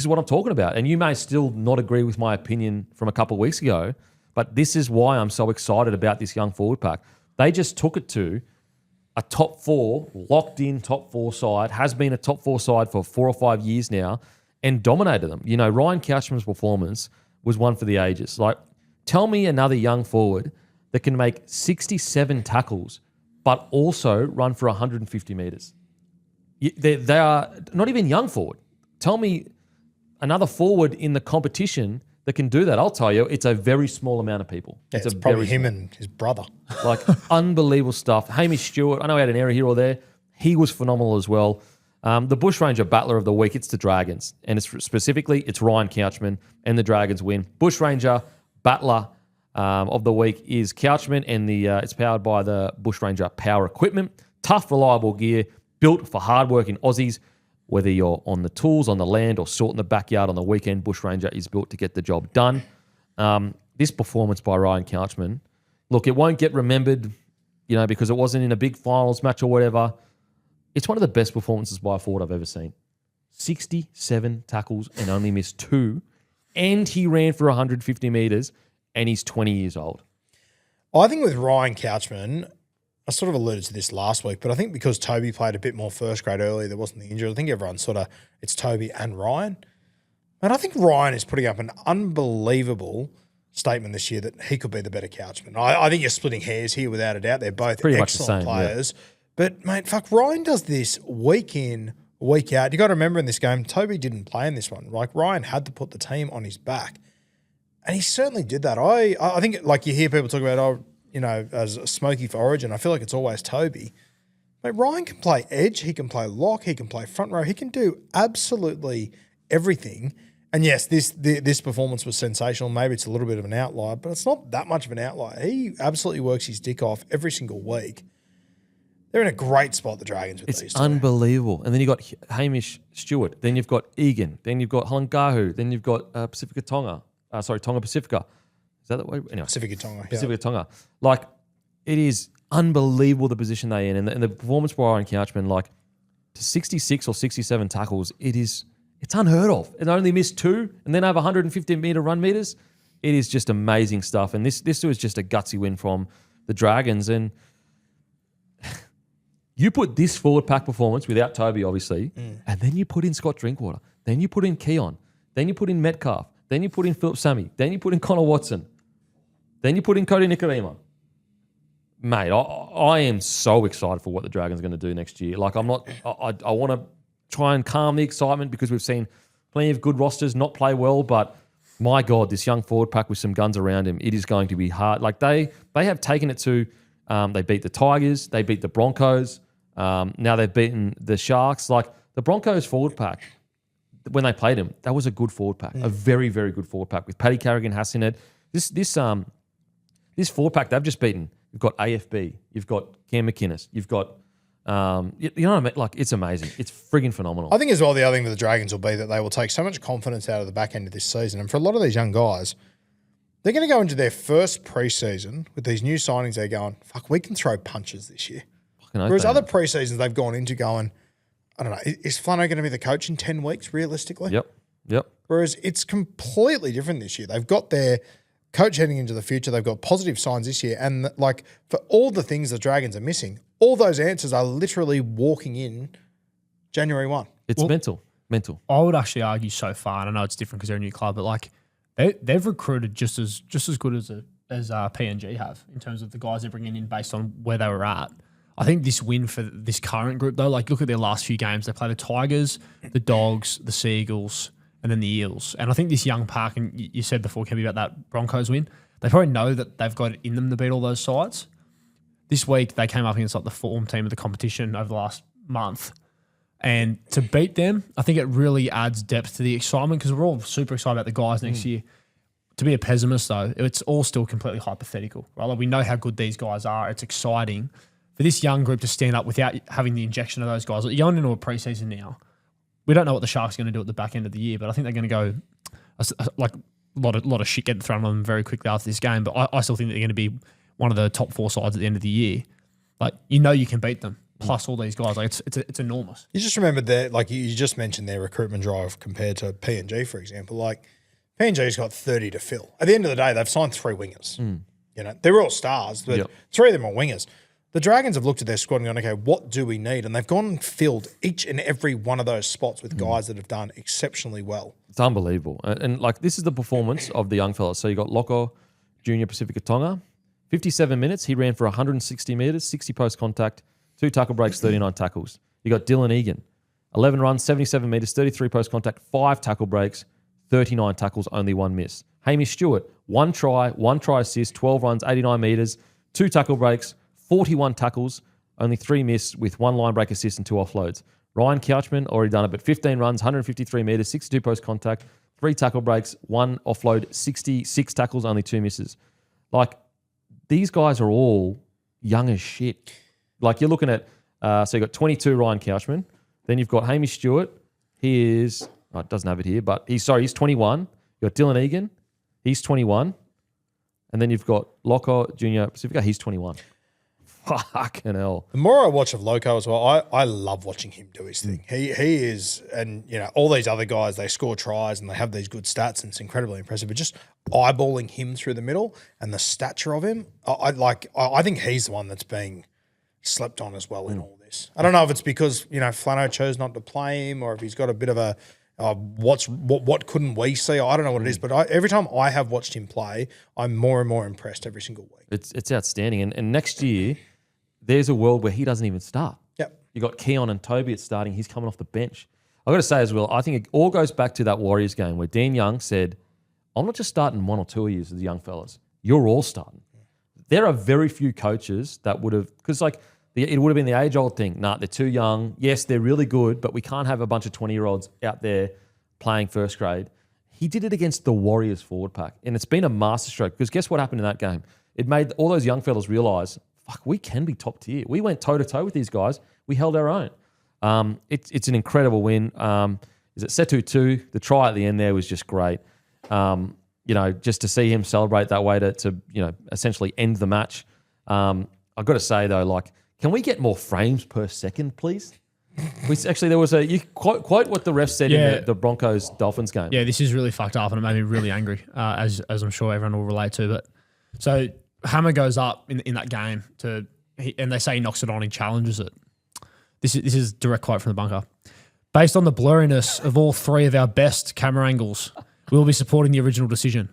what I'm talking about. And you may still not agree with my opinion from a couple of weeks ago, but this is why I'm so excited about this young forward pack. They just took it to a top 4, locked in top 4 side, has been a top 4 side for 4 or 5 years now, and dominated them. Ryan Couchman's performance was one for the ages. Like, tell me another young forward that can make 67 tackles, but also run for 150 metres. They are not even young forward. Tell me another forward in the competition that can do that. I'll tell you, it's a very small amount of people. Yeah, it's probably him and his brother. Like, unbelievable stuff. Hamish Stuart, I know he had an error here or there. He was phenomenal as well. The Bushranger Battler of the Week, it's the Dragons. And it's Ryan Couchman, and the Dragons win. Bushranger Battler of the week is Couchman, and it's powered by the Bushranger Power Equipment. Tough, reliable gear, built for hardworking Aussies. Whether you're on the tools, on the land, or sorting the backyard on the weekend, Bushranger is built to get the job done. This performance by Ryan Couchman, look, it won't get remembered, because it wasn't in a big finals match or whatever. It's one of the best performances by a forward I've ever seen. 67 tackles and only missed 2. And he ran for 150 metres and he's 20 years old. I think with Ryan Couchman, I sort of alluded to this last week, but I think because Toby played a bit more first grade earlier, there wasn't the injury. I think everyone it's Toby and Ryan. And I think Ryan is putting up an unbelievable statement this year that he could be the better Couchman. I think you're splitting hairs here without a doubt. They're both pretty excellent much the same, players. Yeah. But, mate, Ryan does this week in, week out. You got to remember in this game, Toby didn't play in this one. Like, Ryan had to put the team on his back. And he certainly did that. I think, you hear people talk about, as a smoky for Origin, I feel like it's always Toby. Mate, Ryan can play edge. He can play lock. He can play front row. He can do absolutely everything. And yes, this performance was sensational. Maybe it's a little bit of an outlier, but it's not that much of an outlier. He absolutely works his dick off every single week. They're in a great spot, the Dragons, with these It's two. unbelievable. And then you've got Hamish Stuart. Then you've got Egan. Then you've got Halangahu. Then you've got Pacifica Tonga. Tonga Pacifica. Is that the way? Anyway. Pacifica Tonga. Pacifica Tonga. It is unbelievable the position they in. And the performance by Ryan Couchman, to 66 or 67 tackles, it's unheard of. And only missed 2 and then have 150-metre run meters. It is just amazing stuff. And this was just a gutsy win from the Dragons. And you put this forward pack performance without Toby, obviously, and then you put in Scott Drinkwater, then you put in Keon, then you put in Metcalf, then you put in Philip Sammy, then you put in Connor Watson, then you put in Cody Nikorima. Mate, I am so excited for what the Dragons are going to do next year. I want to try and calm the excitement because we've seen plenty of good rosters not play well, but my God, this young forward pack with some guns around him, it is going to be hard. They have taken it to, they beat the Tigers, they beat the Broncos, now they've beaten the Sharks. The Broncos forward pack, when they played him, that was a good forward pack, a very, very good forward pack with Paddy Carrigan, Haas in it. This forward pack they've just beaten. You've got AFB, you've got Cam McInnes, you've got, you know what I mean? It's amazing. It's friggin' phenomenal. I think as well the other thing with the Dragons will be that they will take so much confidence out of the back end of this season. And for a lot of these young guys, they're going to go into their first preseason with these new signings. They're going, fuck, we can throw punches this year. Whereas other preseasons they've gone into going, I don't know, is Flano going to be the coach in 10 weeks realistically? Yep. Whereas it's completely different this year. They've got their coach heading into the future. They've got positive signs this year. And for all the things the Dragons are missing, all those answers are literally walking in January 1. It's mental. I would actually argue so far, and I know it's different because they're a new club, but they've recruited just as good as PNG have in terms of the guys they're bringing in based on where they were at. I think this win for this current group, though, look at their last few games. They play the Tigers, the Dogs, the Seagulls, and then the Eels. And I think this young pack, and you said before, Kemby, about that Broncos win, they probably know that they've got it in them to beat all those sides. This week, they came up against the form team of the competition over the last month. And to beat them, I think it really adds depth to the excitement because we're all super excited about the guys next year. To be a pessimist, though, it's all still completely hypothetical, right? We know how good these guys are. It's exciting. For this young group to stand up without having the injection of those guys. You're going into a preseason now. We don't know what the Sharks are going to do at the back end of the year, but I think they're going to go a lot of shit getting thrown on them very quickly after this game. But I still think that they're going to be one of the top 4 sides at the end of the year. You can beat them. Plus all these guys, it's enormous. You just remembered that, you just mentioned their recruitment drive compared to PNG, for example. PNG's got 30 to fill. At the end of the day, they've signed 3 wingers. They're all stars, but 3 of them are wingers. The Dragons have looked at their squad and gone, okay, what do we need? And they've gone and filled each and every one of those spots with guys that have done exceptionally well. It's unbelievable. And this is the performance of the young fellas. So you got Loco, Junior Pacifica Tonga, 57 minutes. He ran for 160 metres, 60 post contact, 2 tackle breaks, 39 tackles. You got Dylan Egan, 11 runs, 77 metres, 33 post contact, 5 tackle breaks, 39 tackles, only 1 miss. Hamish Stuart, 1 try assist, 12 runs, 89 metres, 2 tackle breaks, 41 tackles, only 3 miss with 1 line break assist and 2 offloads. Ryan Couchman, already done it, but 15 runs, 153 metres, 62 post contact, 3 tackle breaks, 1 offload, 66 tackles, only 2 misses. These guys are all young as shit. You're looking at, so you've got 22 Ryan Couchman, then you've got Hamish Stewart. He is, it doesn't have it here, but he's 21. You've got Dylan Egan, he's 21. And then you've got Loco Junior Pacifica, he's 21. Fucking hell. The more I watch of Loco as well, I love watching him do his thing. He is, and all these other guys, they score tries and they have these good stats and it's incredibly impressive. But just eyeballing him through the middle and the stature of him, I think he's the one that's being slept on as well in all this. I don't know if it's because Flano chose not to play him or if he's got a bit of a what couldn't we see? I don't know what it is, but every time I have watched him play, I'm more and more impressed every single week. It's outstanding. And next year, there's a world where he doesn't even start. Yep. You got Keon and Toby at starting. He's coming off the bench. I've got to say as well, I think it all goes back to that Warriors game where Dean Young said, I'm not just starting one or two of you as the young fellas. You're all starting. There are very few coaches that would have, because it would have been the age-old thing. Nah, they're too young. Yes, they're really good, but we can't have a bunch of 20-year-olds out there playing first grade. He did it against the Warriors forward pack, and it's been a masterstroke because guess what happened in that game? It made all those young fellas realise, fuck, we can be top tier. We went toe-to-toe with these guys. We held our own. It's an incredible win. Is it Setu 2? The try at the end there was just great. Just to see him celebrate that way to essentially end the match. I've got to say, though, can we get more frames per second, please? There was you quote what the ref said in the Broncos Dolphins game. Yeah, this is really fucked up and it made me really angry, as I'm sure everyone will relate to. But so Hammer goes up in that game and they say he knocks it on, he challenges it. This is direct quote from the bunker. Based on the blurriness of all three of our best camera angles, we will be supporting the original decision.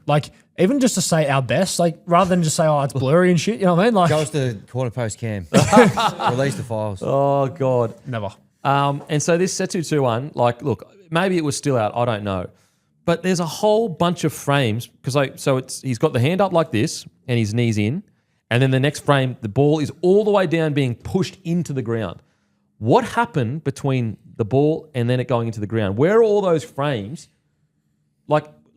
Even just to say our best, rather than just say, it's blurry and shit, you know what I mean? Go to the corner post cam. Release the files. Oh, God. Never. And so this Setu 2-1, look, maybe it was still out. I don't know. But there's a whole bunch of frames because he's got the hand up like this and his knees in. And then the next frame, the ball is all the way down being pushed into the ground. What happened between the ball and then it going into the ground? Where are all those frames?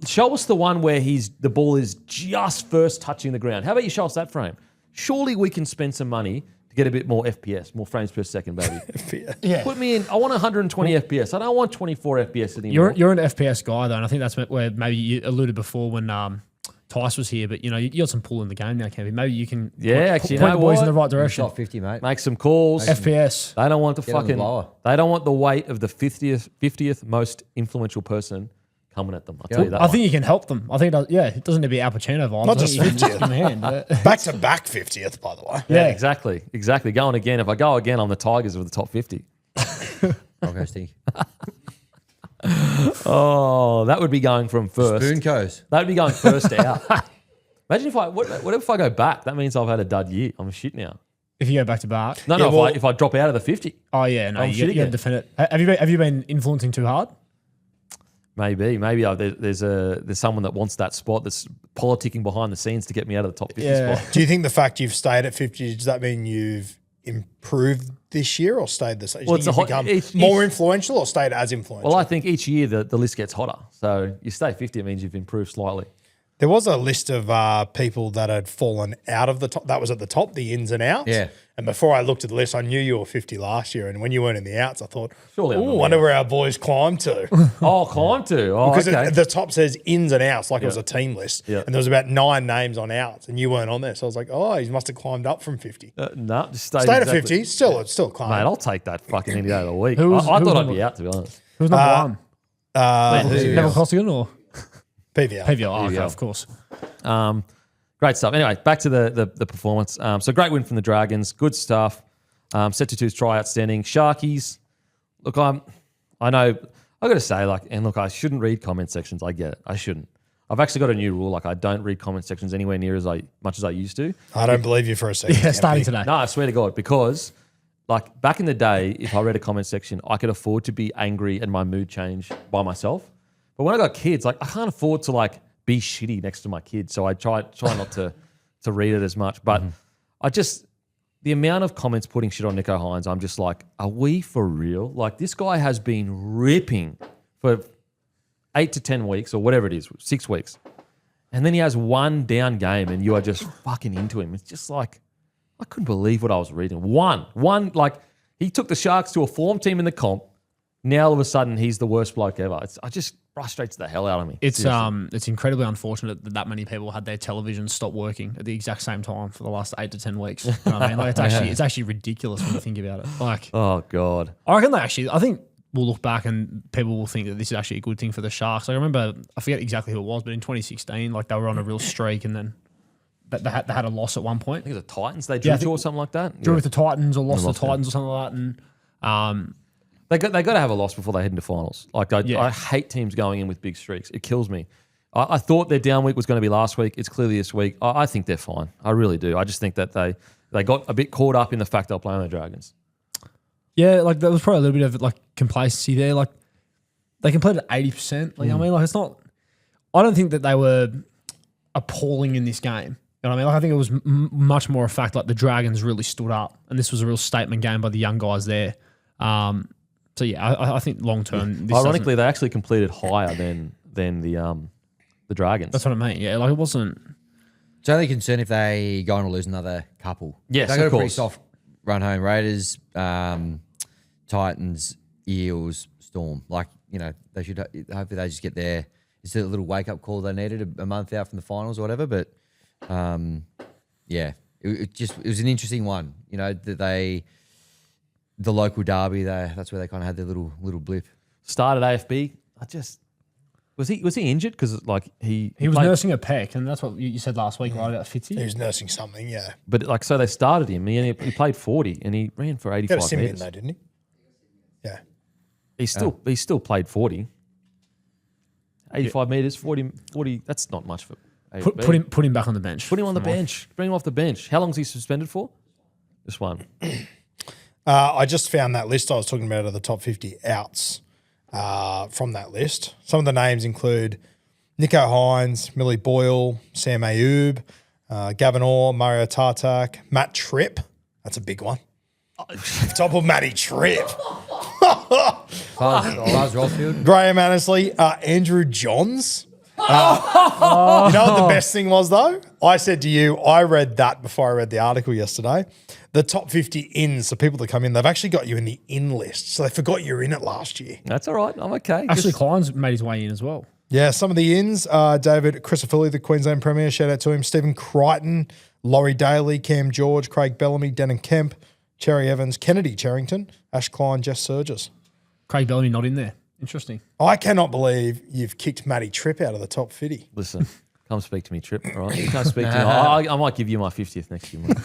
Show us the one where the ball is just first touching the ground. How about you show us that frame? Surely we can spend some money to get a bit more FPS, more frames per second, baby. Yeah. Put me in. I want 120 FPS. I don't want 24 FPS anymore. You're an FPS guy, though, and I think that's where maybe you alluded before when Tice was here, but you got some pull in the game now, Campy. Maybe you can point the boys in the right direction. Shot 50, mate. Make some calls. FPS. They don't want the Get on the blower. They don't want the weight of the 50th most influential person coming at them. I'll tell you that. I think you can help them. I think it doesn't need to be Al Pacino vibes. Not just 50th. Back-to-back 50th, by the way. Yeah, exactly. Going again. If I go again, I'm the Tigers of the top 50. Broncos stink. Oh, that would be going from first. Spoonco's. That would be going first out. Imagine what if I go back? That means I've had a dud year. I'm shit now. If you go back to back. No, if I drop out of the 50. Oh, yeah. No, I'm you got to defend it. Have you been influencing too hard? Maybe there's someone that wants that spot that's politicking behind the scenes to get me out of the top 50 spot. Do you think the fact you've stayed at 50, does that mean you've improved this year or stayed the same? Well, you've become more influential or stayed as influential? Well, I think each year the list gets hotter. So you stay 50, it means you've improved slightly. There was a list of people that had fallen out of the top. That was at the top, the ins and outs. Yeah. And before I looked at the list, I knew you were 50 last year. And when you weren't in the outs, I thought, Surely I'm not wonder where our boys climbed to. Climb to. Oh, Because okay. the top says ins and outs, like it was a team list. Yeah. And there was about 9 names on outs, and you weren't on there. So I was like, he must have climbed up from 50. No, just stayed Stayed exactly. at 50, still climbed. Mate, I'll take that fucking any day of the week. Who was- I who thought was I'd be out, to be honest. Who's number one? Who? Neville Costigan or PVL. PVL? Oh, okay, of course. Great stuff. Anyway, back to the performance. So great win from the Dragons. Good stuff. Set-to-two's try outstanding. Sharkies. Look, I know, I got to say, I shouldn't read comment sections. I get it. I shouldn't. I've actually got a new rule. I don't read comment sections anywhere near as much as I used to. I don't believe you for a second. Yeah, starting today. No, I swear to God, because back in the day, if I read a comment section, I could afford to be angry and my mood change by myself. But when I got kids, I can't afford to be shitty next to my kids. So I try not to read it as much. But the amount of comments putting shit on Nico Hines, I'm just like, are we for real? This guy has been ripping for 8 to 10 weeks or whatever it is, 6 weeks. And then he has one down game and you are just fucking into him. It's just I couldn't believe what I was reading. One, he took the Sharks to a form team in the comp. Now all of a sudden he's the worst bloke ever. frustrates the hell out of me. It's incredibly unfortunate that many people had their television stop working at the exact same time for the last 8 to 10 weeks. You know what I mean? Like it's actually ridiculous when you think about it. Like, Oh God. I reckon I think we'll look back and people will think that this is actually a good thing for the Sharks. Like, I remember, I forget exactly who it was, but in 2016, like they were on a real streak and then they had a loss at one point. I think it was the Titans they drew to or something like that. Drew with the Titans or lost the Titans or something like that. And They got to have a loss before they head into finals. Like I hate teams going in with big streaks. It kills me. I thought their down week was going to be last week. It's clearly this week. I think they're fine. I really do. I just think that they got a bit caught up in the fact they're playing the Dragons. yeah, like there was probably a little bit of like complacency there. Like they completed 80%. Like I mean, like it's not. I don't think that they were appalling in this game. You know what I mean? Like I think it was much more a fact like the Dragons really stood up, and this was a real statement game by the young guys there. So yeah, I think long term. This Ironically, they actually completed higher than the Dragons. that's what I mean. Yeah, like it wasn't. It's only concern if they go on to lose another couple. Yes, they got of a pretty course. soft run home. Raiders, Titans, Eels, Storm. Like they should hopefully they just get there. It's a little wake up call they needed a month out from the finals or whatever. But yeah, it was an interesting one. That the local derby. That's where they kind of had their little blip. Started AFB. Was he injured? Because like he He was played, nursing a pec, and that's what you said last week, right? About Fitzy. He was nursing something, yeah. but like so they started him. He played 40 and he ran for He had a 85 sim in meters. though, didn't he? Yeah. He still played 40. 85 meters, 40. That's not much for AFB. Put him back on the bench. Put him on the bench. Bring him off the bench. How long is he suspended for? This one. I just found that list I was talking about of the top 50 outs from that list. Some of the names include Nico Hines, Millie Boyle, Sam Ayoub, Gavin Orr, Mario Tartak, Matt Tripp. That's a big one. Top of Matty Tripp. Buzz Rothfield. Graham Annesley, Andrew Johns. You know what the best thing was though? I said to you, I read that before I read the article yesterday. The top 50 ins, the people that come in, they've actually got you in the in list. So they forgot you were in it last year. That's all right. I'm okay. Ashley Klein's made his way in as well. Yeah, some of the ins, David Crisafulli, the Queensland Premier, shout out to him. Stephen Crichton, Laurie Daly, Cam George, Craig Bellamy, Denon Kemp, Cherry Evans, Kennedy Charrington, Ash Klein, Jess Surges. Craig Bellamy not in there. Interesting. I cannot believe you've kicked Matty Tripp out of the top 50. Listen, come speak to me, Trip. All right, come speak to me. I might give you my 50th next year. Mate.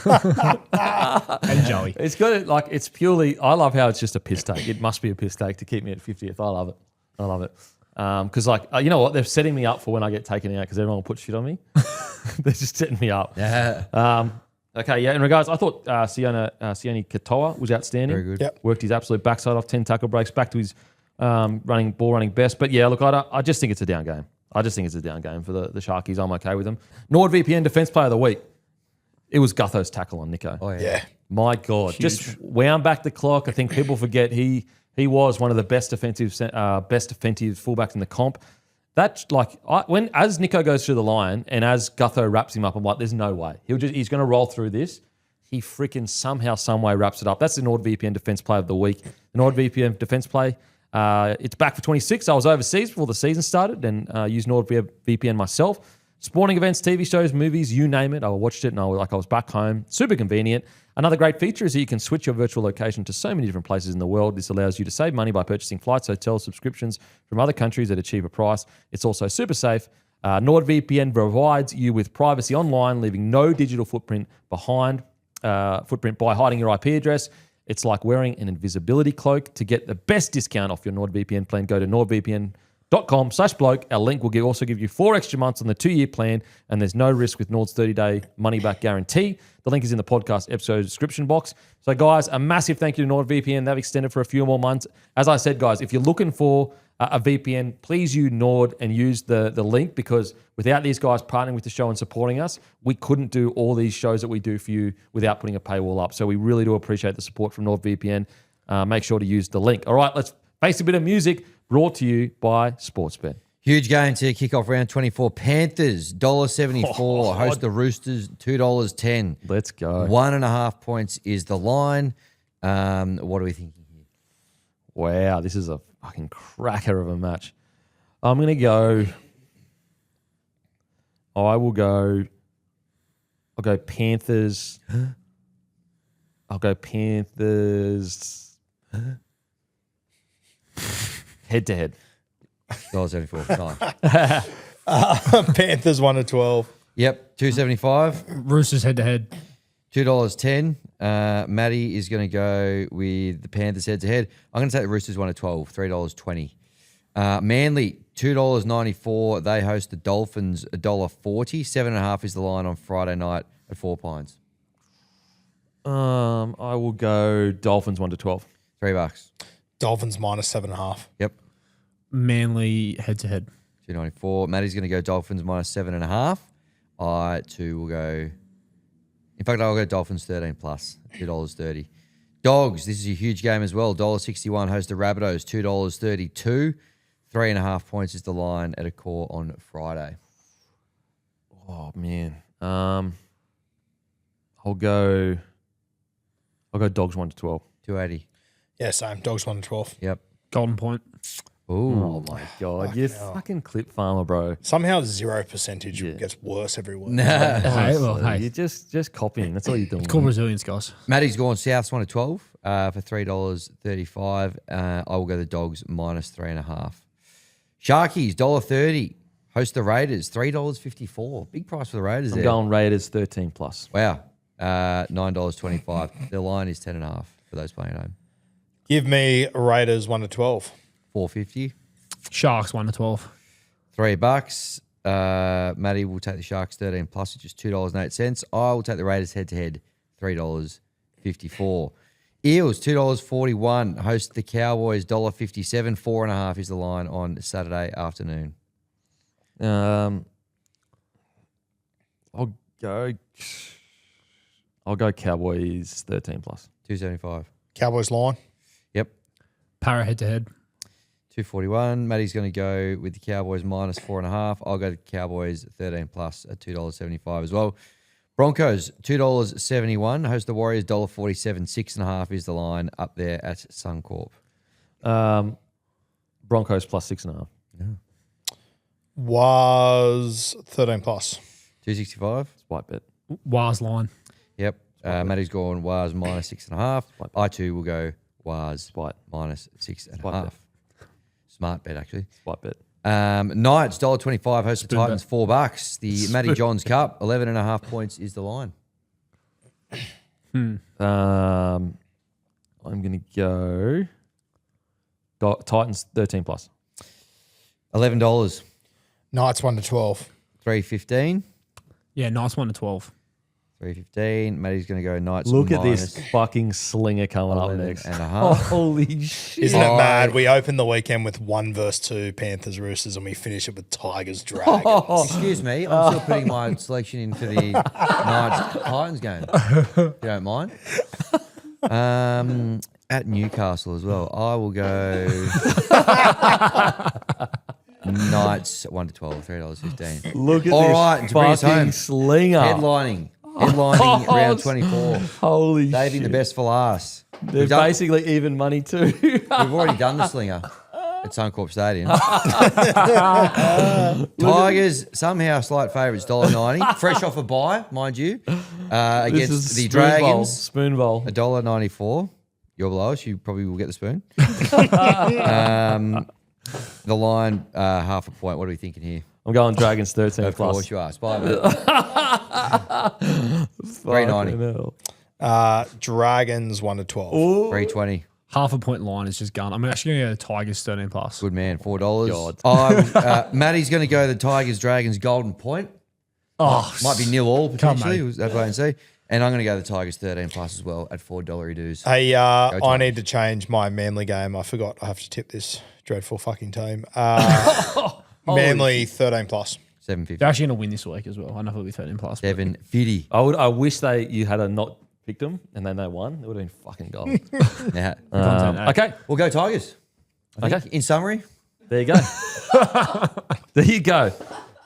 And Joey. It's good. Like it's purely. I love how it's just a piss take. It must be a piss take to keep me at 50th. I love it. Because you know what, they're setting me up for when I get taken out because everyone will put shit on me. They're just setting me up. Yeah. Okay, yeah. In regards, I thought Sione Katoa was outstanding. Very good. Yep. Worked his absolute backside off, 10 tackle breaks, back to his ball running best. But yeah, look, I just think it's a down game. I just think it's a down game for the Sharkies. I'm okay with them. NordVPN Defence Player of the Week. It was Gutho's tackle on Nico. Oh yeah. Yeah. My God, just wound back the clock. I think people forget he was one of the best defensive fullbacks in the comp. That as Nico goes through the line and as Gutho wraps him up, I'm like, there's no way he's going to roll through this. He freaking somehow, some way wraps it up. That's the NordVPN Defence Play of the Week. The NordVPN Defence Play. It's back for 26. I was overseas before the season started and used NordVPN myself. Sporting events, TV shows, movies, you name it. I watched it and I was back home. Super convenient. Another great feature is that you can switch your virtual location to so many different places in the world. This allows you to save money by purchasing flights, hotels, subscriptions from other countries at a cheaper price. It's also super safe. NordVPN provides you with privacy online, leaving no digital footprint by hiding your IP address. It's like wearing an invisibility cloak. To get the best discount off your NordVPN plan, go to nordvpn.com/bloke. Our link will also give you 4 extra months on the 2-year plan, and there's no risk with Nord's 30-day money-back guarantee. The link is in the podcast episode description box. So, guys, a massive thank you to NordVPN. They've extended for a few more months. As I said, guys, if you're looking for a VPN, please use Nord and use the link, because without these guys partnering with the show and supporting us, we couldn't do all these shows that we do for you without putting a paywall up. So we really do appreciate the support from NordVPN. Make sure to use the link. All right, let's face a bit of music brought to you by Sportsbet. Huge game to kick off round 24. Panthers, $1.74. Host the Roosters, $2.10. Let's go. 1.5 points is the line. What are we thinking here? Wow, this is a fucking cracker of a match. I'm going to go. I'll go Panthers. I'll go Panthers. Head to head. $1.74. Nice. Panthers 1-12. Yep, $2.75. Roosters head to head. $2.10. Matty is going to go with the Panthers head to head. I'm going to take the Roosters 1-12, $3.20. Manly, $2.94. They host the Dolphins, $1.40. 7.5 is the line on Friday night at Four Pines. I will go Dolphins 1-12. $3. Dolphins -7.5. Yep, Manly head to head. $2.94. Matty's going to go Dolphins -7.5. I too will go. In fact, I'll go Dolphins 13 plus, $2.30. Dogs, this is a huge game as well. $1.61 host the Rabbitohs, $2.32. 3.5 points is the line at a core on Friday. Oh man. I'll go Dogs 1-12. $2.80. Yeah, same. Dogs 1-12. Yep. Golden Point. Ooh. Oh my god, you fucking clip farmer, bro. Somehow 0% gets worse every week. Hey, well, hey. You're just copying. That's all you're doing. Call Brazilians, guys. Matty's gone Souths 1-12 for $3.35. I will go the Dogs -3.5. Sharkies, $1.30. Host the Raiders, $3.54. Big price for the Raiders I'm there. going Raiders 13 plus. Wow. $9.25. The line is 10.5 for those playing at home. Give me Raiders 1-12. $4.50. Sharks 1-12. $3. Matty will take the Sharks 13 plus, which is $2.08. I will take the Raiders head to head, $3.54. Eels, $2.41. Host the Cowboys, $1.57. 4.5 is the line on Saturday afternoon. I'll go Cowboys 13 plus. $2.75. Cowboys line. Yep. Para head to head. $2.41. Matty's going to go with the Cowboys -4.5. I'll go to Cowboys 13 plus at $2.75 as well. Broncos, $2.71. Host the Warriors, $1.47. 6.5 is the line up there at Suncorp. Broncos plus 6.5. Was 13 plus. $2.65. Spike bet. Wars line. Yep. Matty's gone Wars -6.5. I too will go Wars Spike. -6.5. Smart bet, actually. Spike bet. Knights, $1.25. Host the Spoon Titans, bet. $4. The Matty Johns Cup, 11.5 points is the line. I'm going to go Titans 13 plus. $11. Knights 1-12. $3.15. Yeah, nice 1-12. $3.15. Matty's going to go Knights. Look at this fucking slinger coming up next. $11.5. Holy shit. Isn't it mad? We open the weekend with 1 versus 2 Panthers Roosters, and we finish it with Tigers Dragons. Excuse me, I'm still putting my selection in for the Knights Titans game. If you don't mind. At Newcastle as well. I will go Knights 1-12, $3.15. Look at All this right, to bring us fucking home. slinger. Headlining round 24. Holy Saving the shit. best for last. They're We've done- basically even money too. We've already done the slinger at Suncorp Stadium. Tigers, somehow slight favourites, $1.90. Fresh off a bye, mind you, This against is the spoon Dragons. bowl. Spoon bowl. $1.94. You're below us. You probably will get the spoon. The line, half a point. What are we thinking here? I'm going Dragons 13 Of plus. course you are. Spy bet. $3.90. Dragons 1-12. $3.20. Half a point line is just gone. I'm actually going to go the Tigers 13 plus. Good man. $4. God. Matty's going to go the Tigers Dragons Golden Point. Oh, Might be 0-0 potentially. mate. We'll have to wait and see. And I'm going to go the Tigers 13 plus as well at $4 dues. Hey, I Tigers. need to change my Manly game. I forgot I have to tip this dreadful fucking team. Manly 13 plus. $7.50. They're actually going to win this week as well. I don't know if it'll be 13 plus. but- $7.50. I wish you had not picked them and then they won. It would have been fucking gold. Now, Content, eh? Okay. we'll go Tigers. I think. Okay. In summary, There you go. There you go.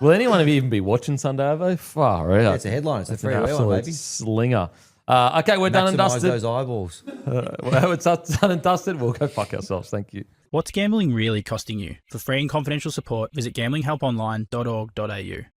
Will anyone even be watching Sunday Arvo? Far out. it's a headline. It's a It's an free one, absolute baby. slinger. Okay, we're done and Maximise dusted. those eyeballs. Well, it's done and dusted. We'll go fuck ourselves. Thank you. What's gambling really costing you? For free and confidential support, visit gamblinghelponline.org.au.